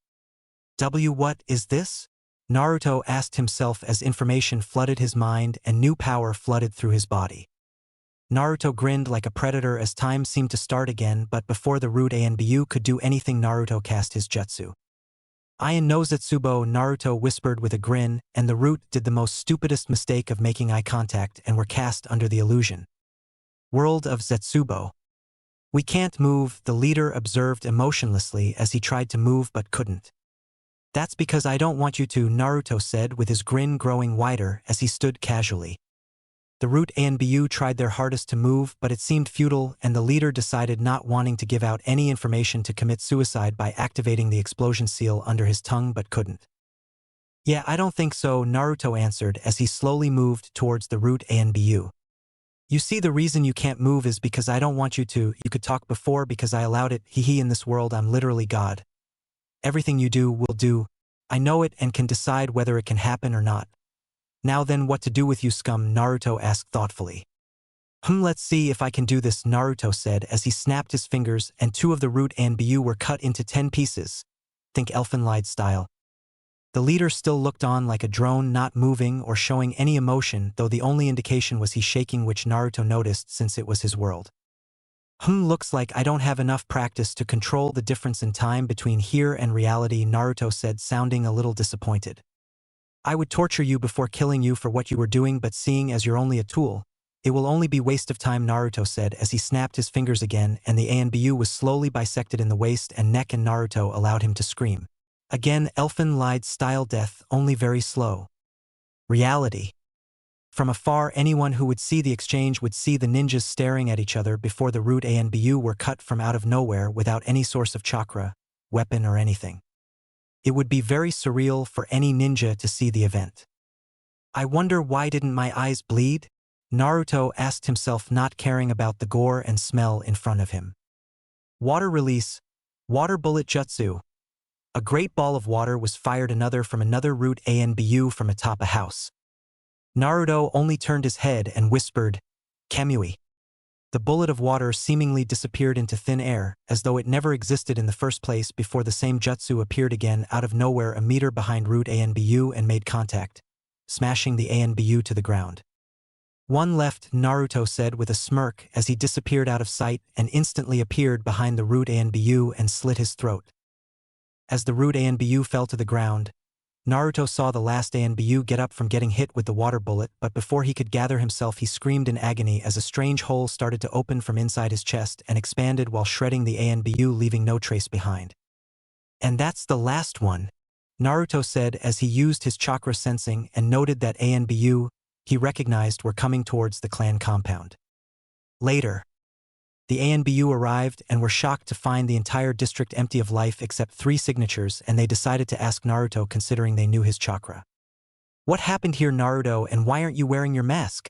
What is this?" Naruto asked himself as information flooded his mind and new power flooded through his body. Naruto grinned like a predator as time seemed to start again, but before the root ANBU could do anything, Naruto cast his jutsu. "Ian no Zetsubo," Naruto whispered with a grin, and the root did the most stupidest mistake of making eye contact and were cast under the illusion. "World of Zetsubo. We can't move," the leader observed emotionlessly as he tried to move but couldn't. "That's because I don't want you to," Naruto said with his grin growing wider as he stood casually. The root ANBU tried their hardest to move, but it seemed futile, and the leader decided, not wanting to give out any information, to commit suicide by activating the explosion seal under his tongue but couldn't. "Yeah, I don't think so," Naruto answered as he slowly moved towards the root ANBU. "You see, the reason you can't move is because I don't want you to. You could talk before because I allowed it. In this world I'm literally God. Everything you do will do. I know it and can decide whether it can happen or not. Now then, what to do with you, scum?" Naruto asked thoughtfully. Let's see if I can do this," Naruto said as he snapped his fingers and 2 of the root ANBU were cut into 10 pieces. Think Elfenlied style. The leader still looked on like a drone, not moving or showing any emotion, though the only indication was he shaking, which Naruto noticed since it was his world. Looks like I don't have enough practice to control the difference in time between here and reality," Naruto said, sounding a little disappointed. "I would torture you before killing you for what you were doing, but seeing as you're only a tool, it will only be waste of time," Naruto said as he snapped his fingers again, and the ANBU was slowly bisected in the waist and neck, and Naruto allowed him to scream. Again, Elfen-Lied style death, only very slow. Reality. From afar, anyone who would see the exchange would see the ninjas staring at each other before the root ANBU were cut from out of nowhere without any source of chakra, weapon or anything. It would be very surreal for any ninja to see the event. "I wonder why didn't my eyes bleed?" Naruto asked himself, not caring about the gore and smell in front of him. Water release. Water bullet jutsu. A great ball of water was fired from another root ANBU from atop a house. Naruto only turned his head and whispered, "Kamui." The bullet of water seemingly disappeared into thin air, as though it never existed in the first place, before the same jutsu appeared again out of nowhere a meter behind root ANBU and made contact, smashing the ANBU to the ground. "One left," Naruto said with a smirk as he disappeared out of sight and instantly appeared behind the root ANBU and slit his throat. As the root ANBU fell to the ground, Naruto saw the last ANBU get up from getting hit with the water bullet, but before he could gather himself he screamed in agony as a strange hole started to open from inside his chest and expanded while shredding the ANBU, leaving no trace behind. "And that's the last one," Naruto said as he used his chakra sensing and noted that ANBU he recognized were coming towards the clan compound. Later, the ANBU arrived and were shocked to find the entire district empty of life except 3 signatures, and they decided to ask Naruto, considering they knew his chakra. "What happened here, Naruto, and why aren't you wearing your mask?"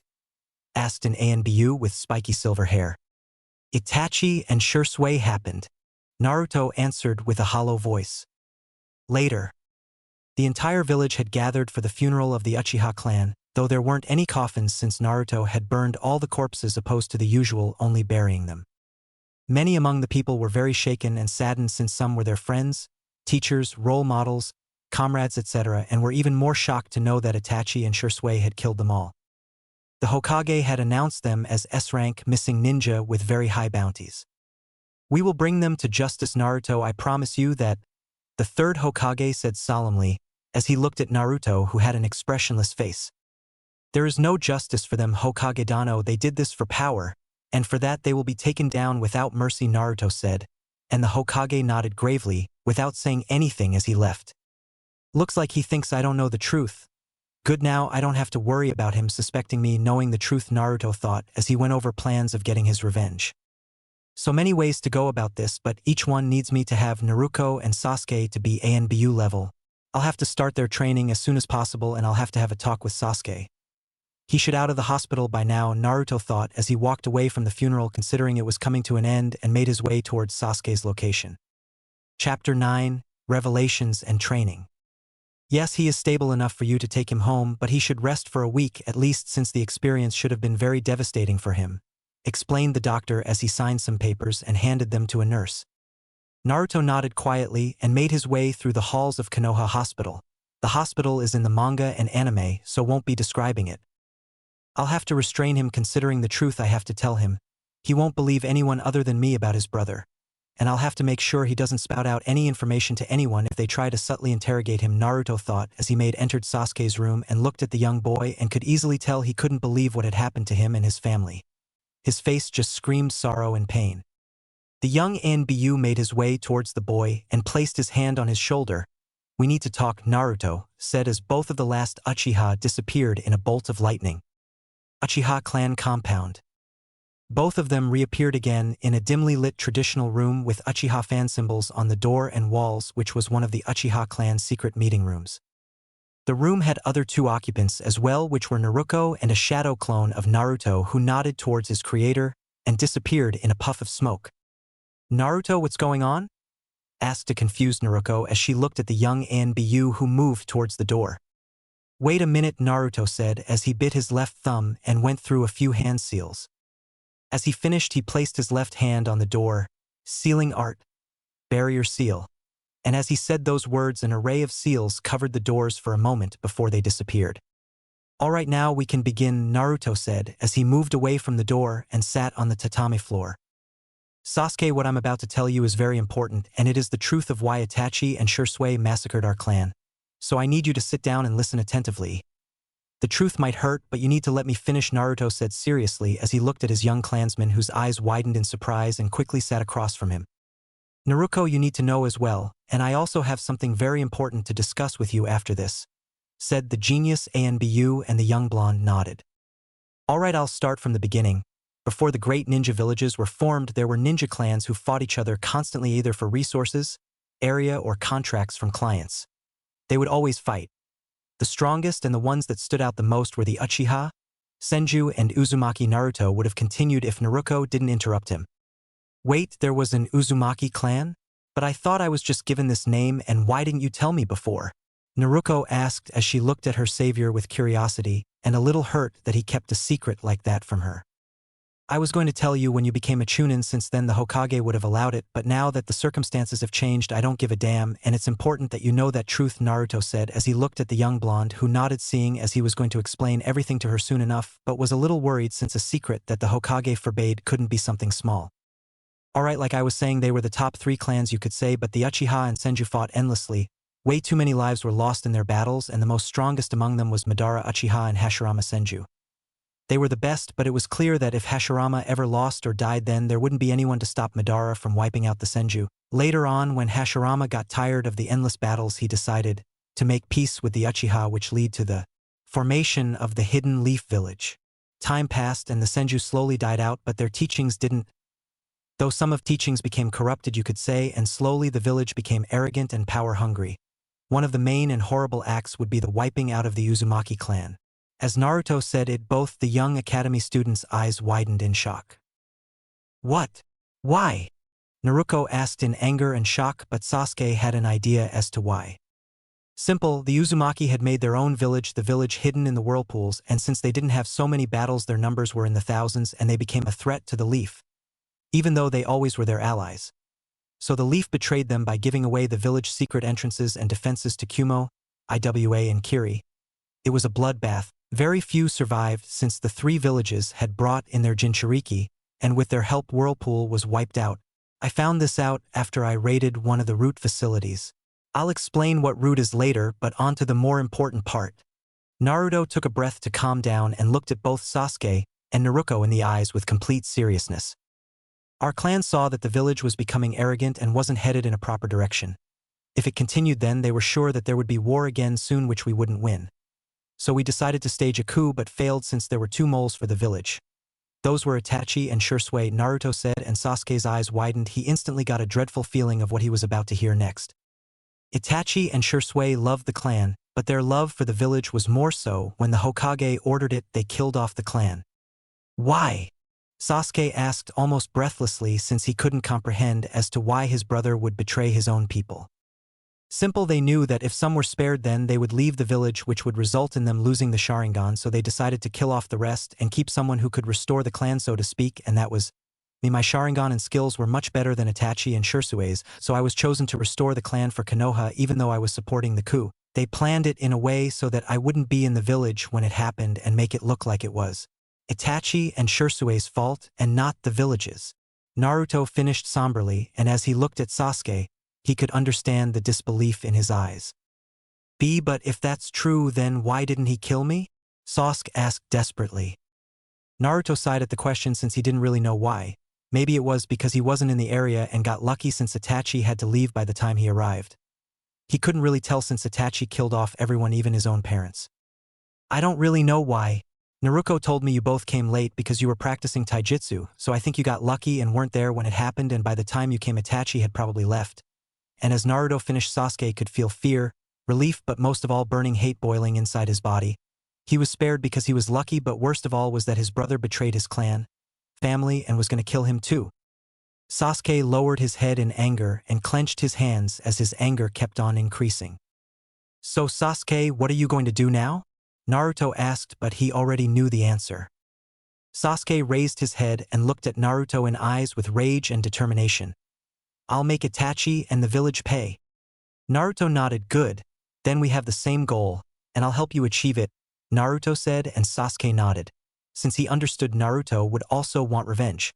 asked an ANBU with spiky silver hair. "Itachi and Shursui happened," Naruto answered with a hollow voice. Later, the entire village had gathered for the funeral of the Uchiha clan, though there weren't any coffins since Naruto had burned all the corpses opposed to the usual only burying them. Many among the people were very shaken and saddened since some were their friends, teachers, role models, comrades, etc., and were even more shocked to know that Itachi and Shursui had killed them all. The Hokage had announced them as S-rank missing ninja with very high bounties. "We will bring them to justice, Naruto, I promise you that," the third Hokage said solemnly, as he looked at Naruto, who had an expressionless face. "There is no justice for them, Hokage Dano. They did this for power, and for that they will be taken down without mercy," Naruto said, and the Hokage nodded gravely, without saying anything as he left. "Looks like he thinks I don't know the truth. Good, now I don't have to worry about him suspecting me knowing the truth," Naruto thought as he went over plans of getting his revenge. So many ways to go about this, but each one needs me to have Naruto and Sasuke to be ANBU level. I'll have to start their training as soon as possible, and I'll have to have a talk with Sasuke. He should out of the hospital by now, Naruto thought as he walked away from the funeral, considering it was coming to an end, and made his way towards Sasuke's location. Chapter 9, Revelations and Training. "Yes, he is stable enough for you to take him home, but he should rest for a week at least, since the experience should have been very devastating for him," explained the doctor as he signed some papers and handed them to a nurse. Naruto nodded quietly and made his way through the halls of Konoha Hospital. The hospital is in the manga and anime, so won't be describing it. I'll have to restrain him, considering the truth I have to tell him. He won't believe anyone other than me about his brother. And I'll have to make sure he doesn't spout out any information to anyone if they try to subtly interrogate him, Naruto thought as he entered Sasuke's room and looked at the young boy and could easily tell he couldn't believe what had happened to him and his family. His face just screamed sorrow and pain. The young ANBU made his way towards the boy and placed his hand on his shoulder. "We need to talk," Naruto said as both of the last Uchiha disappeared in a bolt of lightning. Uchiha clan compound. Both of them reappeared again in a dimly lit traditional room with Uchiha fan symbols on the door and walls, which was one of the Uchiha clan's secret meeting rooms. The room had other two occupants as well, which were Naruto and a shadow clone of Naruto, who nodded towards his creator and disappeared in a puff of smoke. "Naruto, what's going on?" asked a confused Naruto as she looked at the young ANBU who moved towards the door. "Wait a minute," Naruto said as he bit his left thumb and went through a few hand seals. As he finished, he placed his left hand on the door, sealing art, barrier seal, and as he said those words, an array of seals covered the doors for a moment before they disappeared. "All right, now we can begin," Naruto said as he moved away from the door and sat on the tatami floor. "Sasuke, what I'm about to tell you is very important, and it is the truth of why Itachi and Shursui massacred our clan. So I need you to sit down and listen attentively. The truth might hurt, but you need to let me finish," Naruto said seriously as he looked at his young clansman, whose eyes widened in surprise and quickly sat across from him. "Naruto, you need to know as well, and I also have something very important to discuss with you after this," said the genius ANBU, and the young blonde nodded. "All right, I'll start from the beginning. Before the great ninja villages were formed, there were ninja clans who fought each other constantly, either for resources, area, or contracts from clients. They would always fight. The strongest and the ones that stood out the most were the Uchiha, Senju, and Uzumaki. Naruto would have continued if Naruto didn't interrupt him. "Wait, there was an Uzumaki clan? But I thought I was just given this name, and why didn't you tell me before?" Naruto asked as she looked at her savior with curiosity and a little hurt that he kept a secret like that from her. "I was going to tell you when you became a Chunin, since then the Hokage would have allowed it, but now that the circumstances have changed, I don't give a damn, and it's important that you know that truth," Naruto said as he looked at the young blonde, who nodded, seeing as he was going to explain everything to her soon enough, but was a little worried since a secret that the Hokage forbade couldn't be something small. "All right, like I was saying, they were the top 3 clans, you could say, but the Uchiha and Senju fought endlessly. Way too many lives were lost in their battles, and the most strongest among them was Madara Uchiha and Hashirama Senju. They were the best, but it was clear that if Hashirama ever lost or died, then there wouldn't be anyone to stop Madara from wiping out the Senju. Later on, when Hashirama got tired of the endless battles, he decided to make peace with the Uchiha, which led to the formation of the Hidden Leaf Village. Time passed and the Senju slowly died out, but their teachings didn't. Though some of teachings became corrupted, you could say, and slowly the village became arrogant and power-hungry. One of the main and horrible acts would be the wiping out of the Uzumaki clan. As Naruto said it, both the young academy students' eyes widened in shock. "What? Why?" Naruto asked in anger and shock, but Sasuke had an idea as to why. Simple, the Uzumaki had made their own village, the village hidden in the whirlpools, and since they didn't have so many battles their numbers were in the thousands and they became a threat to the Leaf, even though they always were their allies. So the Leaf betrayed them by giving away the village secret entrances and defenses to Kumo, Iwa and Kiri. It was a bloodbath. Very few survived since the three villages had brought in their Jinchuriki, and with their help Whirlpool was wiped out. I found this out after I raided one of the root facilities. I'll explain what root is later, but on to the more important part. Naruto took a breath to calm down and looked at both Sasuke and Naruto in the eyes with complete seriousness. Our clan saw that the village was becoming arrogant and wasn't headed in a proper direction. If it continued then they were sure that there would be war again soon which we wouldn't win. So we decided to stage a coup but failed since there were two moles for the village. Those were Itachi and Shursui, Naruto said, and Sasuke's eyes widened. He instantly got a dreadful feeling of what he was about to hear next. Itachi and Shursui loved the clan, but their love for the village was more so when the Hokage ordered it, they killed off the clan. Why? Sasuke asked almost breathlessly since he couldn't comprehend as to why his brother would betray his own people. Simple, they knew that if some were spared then they would leave the village which would result in them losing the Sharingan, so they decided to kill off the rest and keep someone who could restore the clan so to speak, and that was me. My Sharingan and skills were much better than Itachi and Shursui's, so I was chosen to restore the clan for Konoha even though I was supporting the coup. They planned it in a way so that I wouldn't be in the village when it happened and make it look like it was Itachi and Shursui's fault and not the village's. Naruto finished somberly, and as he looked at Sasuke, he could understand the disbelief in his eyes. But if that's true then why didn't he kill me? Sasuke asked desperately. Naruto sighed at the question since he didn't really know why. Maybe it was because he wasn't in the area and got lucky since Itachi had to leave by the time he arrived. He couldn't really tell since Itachi killed off everyone, even his own parents. I don't really know why. Naruto told me you both came late because you were practicing taijutsu, so I think you got lucky and weren't there when it happened, and by the time you came Itachi had probably left. And as Naruto finished, Sasuke could feel fear, relief, but most of all burning hate boiling inside his body. He was spared because he was lucky, but worst of all was that his brother betrayed his clan, family, and was going to kill him too. Sasuke lowered his head in anger and clenched his hands as his anger kept on increasing. So Sasuke, what are you going to do now? Naruto asked, but he already knew the answer. Sasuke raised his head and looked at Naruto in eyes with rage and determination. I'll make Itachi and the village pay. Naruto nodded. Good, then we have the same goal, and I'll help you achieve it, Naruto said, and Sasuke nodded, since he understood Naruto would also want revenge.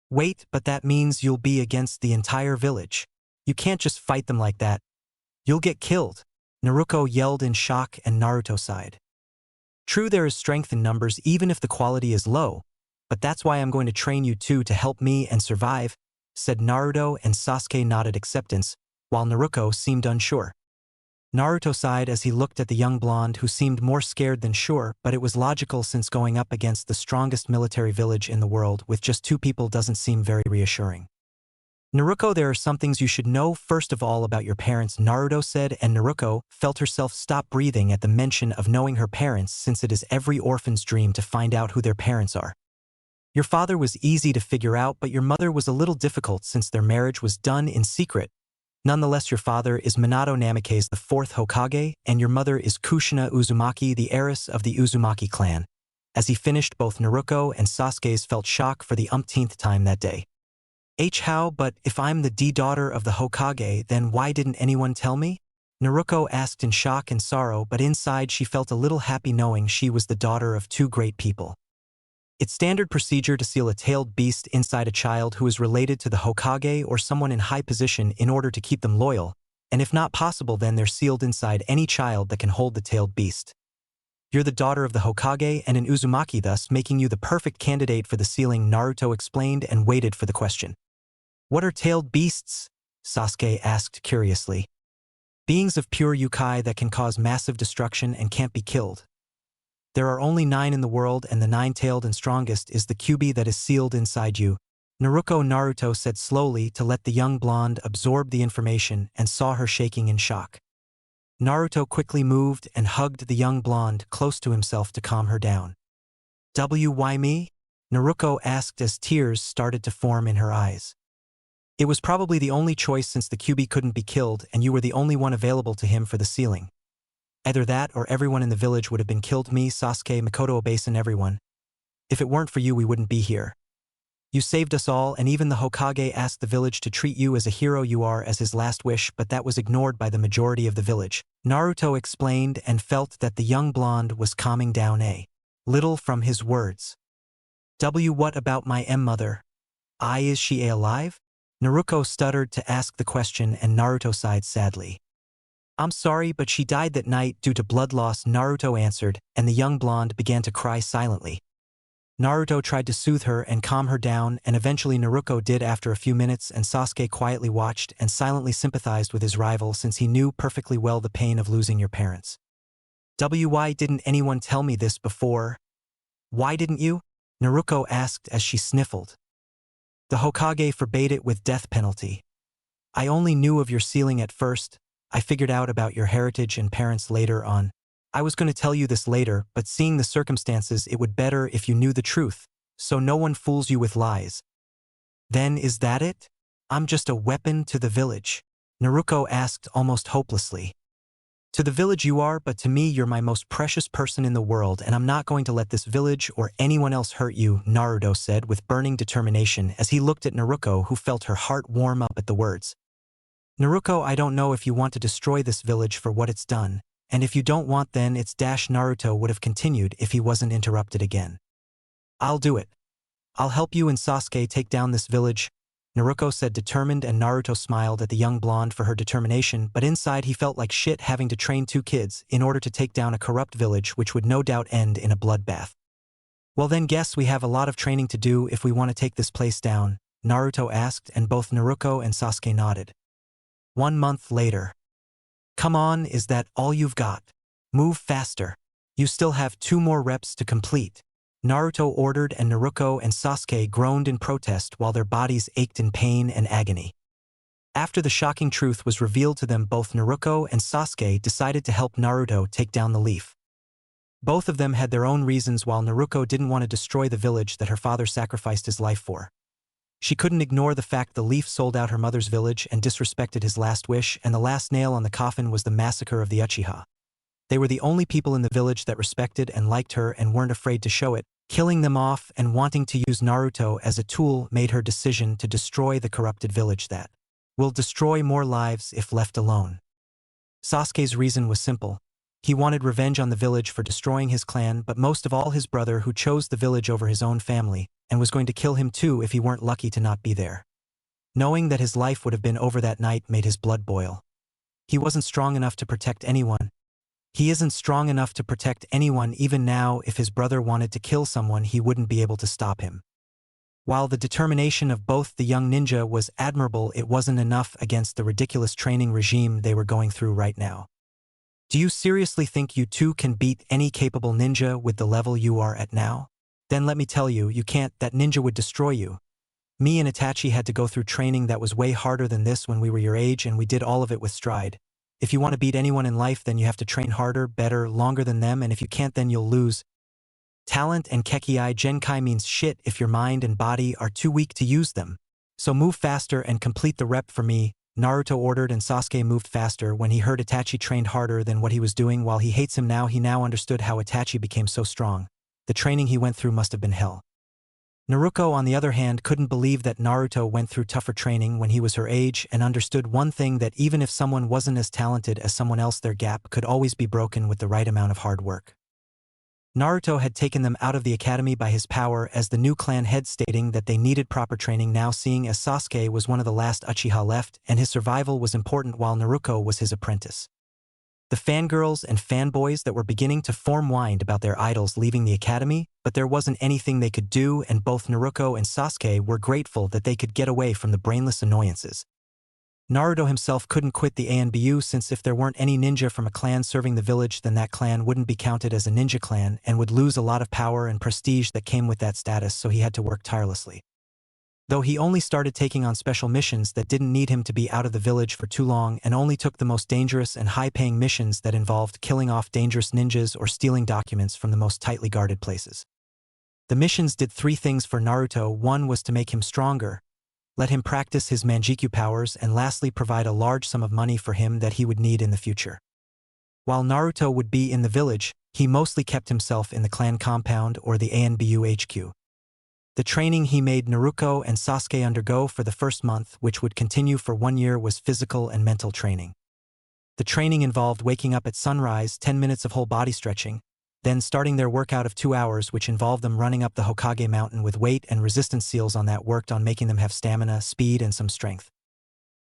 Wait, but that means you'll be against the entire village. You can't just fight them like that. You'll get killed, Naruto yelled in shock, and Naruto sighed. True, there is strength in numbers even if the quality is low, but that's why I'm going to train you two to help me and survive, said Naruto, and Sasuke nodded acceptance, while Naruto seemed unsure. Naruto sighed as he looked at the young blonde who seemed more scared than sure, but it was logical since going up against the strongest military village in the world with just two people doesn't seem very reassuring. Naruto, there are some things you should know first of all about your parents, Naruto said, and Naruto felt herself stop breathing at the mention of knowing her parents, since it is every orphan's dream to find out who their parents are. Your father was easy to figure out, but your mother was a little difficult since their marriage was done in secret. Nonetheless, your father is Minato Namikaze, the fourth Hokage, and your mother is Kushina Uzumaki, the heiress of the Uzumaki clan. As he finished, both Naruto and Sasuke's felt shock for the umpteenth time that day. How, but if I'm the daughter of the Hokage, then why didn't anyone tell me? Naruto asked in shock and sorrow, but inside she felt a little happy knowing she was the daughter of two great people. It's standard procedure to seal a tailed beast inside a child who is related to the Hokage or someone in high position in order to keep them loyal, and if not possible then they're sealed inside any child that can hold the tailed beast. You're the daughter of the Hokage and an Uzumaki, thus making you the perfect candidate for the sealing, Naruto explained and waited for the question. What are tailed beasts? Sasuke asked curiously. Beings of pure yokai that can cause massive destruction and can't be killed. There are only 9 in the world, and the 9-tailed and strongest is the Kyuubi that is sealed inside you, Naruto said slowly to let the young blonde absorb the information, and saw her shaking in shock. Naruto quickly moved and hugged the young blonde close to himself to calm her down. Why me? Naruto asked as tears started to form in her eyes. It was probably the only choice since the QB couldn't be killed and you were the only one available to him for the sealing. Either that or everyone in the village would have been killed, me, Sasuke, Mikoto Obasan, everyone. If it weren't for you we wouldn't be here. You saved us all, and even the Hokage asked the village to treat you as a hero you are as his last wish, but that was ignored by the majority of the village. Naruto explained and felt that the young blonde was calming down a little from his words. What about my mother? Is she alive? Naruto stuttered to ask the question and Naruto sighed sadly. I'm sorry, but she died that night due to blood loss, Naruto answered, and the young blonde began to cry silently. Naruto tried to soothe her and calm her down, and eventually Naruto did after a few minutes, and Sasuke quietly watched and silently sympathized with his rival since he knew perfectly well the pain of losing your parents. Why didn't anyone tell me this before? Why didn't you? Naruto asked as she sniffled. The Hokage forbade it with death penalty. I only knew of your sealing at first. I figured out about your heritage and parents later on. I was going to tell you this later, but seeing the circumstances it would better if you knew the truth, so no one fools you with lies. Then is that it? I'm just a weapon to the village? Naruto asked almost hopelessly. To the village you are, but to me you're my most precious person in the world, and I'm not going to let this village or anyone else hurt you, Naruto said with burning determination as he looked at Naruto, who felt her heart warm up at the words. Naruto, I don't know if you want to destroy this village for what it's done. And if you don't want, then it's Naruto would have continued if he wasn't interrupted again. I'll do it. I'll help you and Sasuke take down this village, Naruto said determined, and Naruto smiled at the young blonde for her determination, but inside he felt like shit having to train two kids in order to take down a corrupt village which would no doubt end in a bloodbath. Well then guess we have a lot of training to do if we want to take this place down, Naruto asked, and both Naruto and Sasuke nodded. 1 month later. Come on, is that all you've got? Move faster. You still have 2 more reps to complete, Naruto ordered, and Naruto and Sasuke groaned in protest while their bodies ached in pain and agony. After the shocking truth was revealed to them, both Naruto and Sasuke decided to help Naruto take down the leaf. Both of them had their own reasons. While Naruto didn't want to destroy the village that her father sacrificed his life for. She couldn't ignore the fact the leaf sold out her mother's village and disrespected his last wish, and the last nail on the coffin was the massacre of the Uchiha. They were the only people in the village that respected and liked her and weren't afraid to show it. Killing them off and wanting to use Naruto as a tool made her decision to destroy the corrupted village that will destroy more lives if left alone. Sasuke's reason was simple. He wanted revenge on the village for destroying his clan, but most of all his brother, who chose the village over his own family, and was going to kill him too if he weren't lucky to not be there. Knowing that his life would have been over that night made his blood boil. He wasn't strong enough to protect anyone. He isn't strong enough to protect anyone even now. If his brother wanted to kill someone, he wouldn't be able to stop him. While the determination of both the young ninja was admirable, it wasn't enough against the ridiculous training regime they were going through right now. Do you seriously think you two can beat any capable ninja with the level you are at now? Then let me tell you, you can't. That ninja would destroy you. Me and Itachi had to go through training that was way harder than this when we were your age, and we did all of it with stride. If you want to beat anyone in life, then you have to train harder, better, longer than them, and if you can't, then you'll lose. Talent and Kekkei Genkai means shit if your mind and body are too weak to use them. So move faster and complete the rep for me, Naruto ordered, and Sasuke moved faster when he heard Itachi trained harder than what he was doing. While he hates him now, he now understood how Itachi became so strong. The training he went through must have been hell. Naruto, on the other hand, couldn't believe that Naruto went through tougher training when he was her age, and understood one thing, that even if someone wasn't as talented as someone else, their gap could always be broken with the right amount of hard work. Naruto had taken them out of the academy by his power as the new clan head, stating that they needed proper training now, seeing as Sasuke was one of the last Uchiha left and his survival was important while Naruto was his apprentice. The fangirls and fanboys that were beginning to form whined about their idols leaving the academy, but there wasn't anything they could do, and both Naruto and Sasuke were grateful that they could get away from the brainless annoyances. Naruto himself couldn't quit the ANBU, since if there weren't any ninja from a clan serving the village, then that clan wouldn't be counted as a ninja clan and would lose a lot of power and prestige that came with that status, so he had to work tirelessly. Though he only started taking on special missions that didn't need him to be out of the village for too long, and only took the most dangerous and high-paying missions that involved killing off dangerous ninjas or stealing documents from the most tightly guarded places. The missions did 3 things for Naruto. 1 was to make him stronger, let him practice his Manjikyu powers, and lastly provide a large sum of money for him that he would need in the future. While Naruto would be in the village, he mostly kept himself in the clan compound or the ANBU HQ. The training he made Naruto and Sasuke undergo for the first month, which would continue for 1 year, was physical and mental training. The training involved waking up at sunrise, 10 minutes of whole body stretching, then starting their workout of 2 hours, which involved them running up the Hokage mountain with weight and resistance seals on that worked on making them have stamina, speed, and some strength.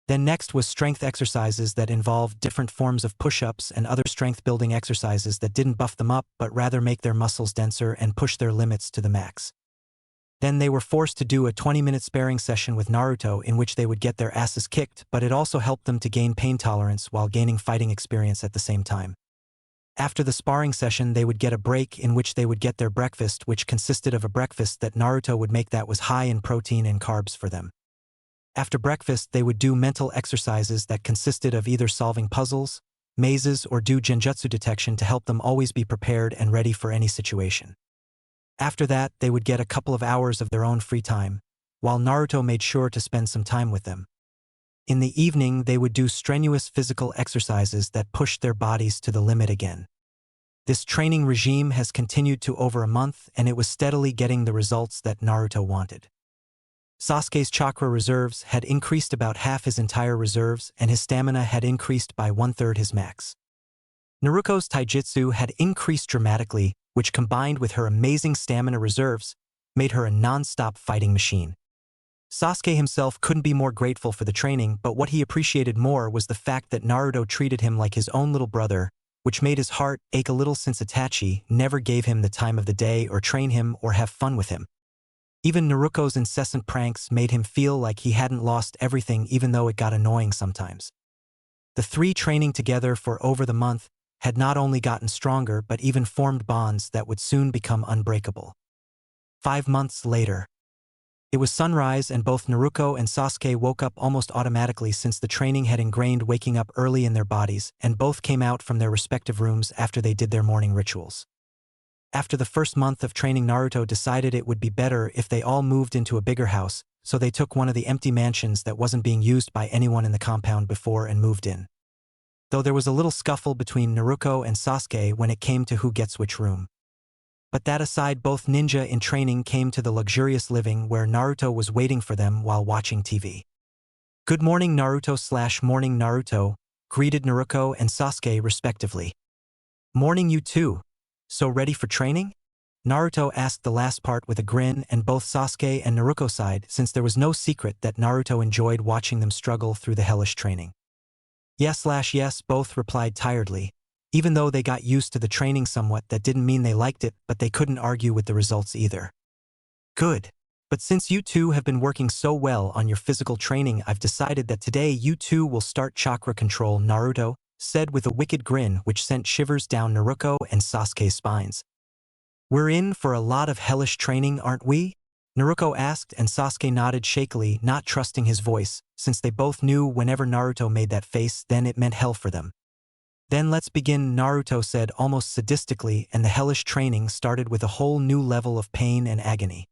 Then next was strength exercises that involved different forms of push-ups and other strength-building exercises that didn't buff them up but rather make their muscles denser and push their limits to the max. Then they were forced to do a 20-minute sparring session with Naruto in which they would get their asses kicked, but it also helped them to gain pain tolerance while gaining fighting experience at the same time. After the sparring session, they would get a break in which they would get their breakfast, which consisted of a breakfast that Naruto would make that was high in protein and carbs for them. After breakfast, they would do mental exercises that consisted of either solving puzzles, mazes, or do genjutsu detection to help them always be prepared and ready for any situation. After that, they would get a couple of hours of their own free time, while Naruto made sure to spend some time with them. In the evening, they would do strenuous physical exercises that pushed their bodies to the limit again. This training regime has continued to over a month, and it was steadily getting the results that Naruto wanted. Sasuke's chakra reserves had increased about half his entire reserves, and his stamina had increased by 1/3 his max. Naruto's taijutsu had increased dramatically, which combined with her amazing stamina reserves, made her a non-stop fighting machine. Sasuke himself couldn't be more grateful for the training, but what he appreciated more was the fact that Naruto treated him like his own little brother, which made his heart ache a little since Itachi never gave him the time of the day or train him or have fun with him. Even Naruto's incessant pranks made him feel like he hadn't lost everything, even though it got annoying sometimes. The three training together for over the month had not only gotten stronger but even formed bonds that would soon become unbreakable. 5 months later. It was sunrise, and both Naruto and Sasuke woke up almost automatically since the training had ingrained waking up early in their bodies, and both came out from their respective rooms after they did their morning rituals. After the first month of training, Naruto decided it would be better if they all moved into a bigger house, so they took one of the empty mansions that wasn't being used by anyone in the compound before and moved in. Though there was a little scuffle between Naruto and Sasuke when it came to who gets which room. But that aside, both ninja in training came to the luxurious living where Naruto was waiting for them while watching TV. "Good morning, Naruto/morning Naruto," greeted Naruto and Sasuke respectively. "Morning, you too. So ready for training?" Naruto asked the last part with a grin, and both Sasuke and Naruto sighed, since there was no secret that Naruto enjoyed watching them struggle through the hellish training. "Yes/yes," both replied tiredly. Even though they got used to the training somewhat, that didn't mean they liked it, but they couldn't argue with the results either. "Good. But since you two have been working so well on your physical training, I've decided that today you two will start chakra control," Naruto said with a wicked grin which sent shivers down Naruto and Sasuke's spines. "We're in for a lot of hellish training, aren't we?" Naruto asked, and Sasuke nodded shakily, not trusting his voice, since they both knew whenever Naruto made that face, then it meant hell for them. "Then let's begin," Naruto said almost sadistically, and the hellish training started with a whole new level of pain and agony.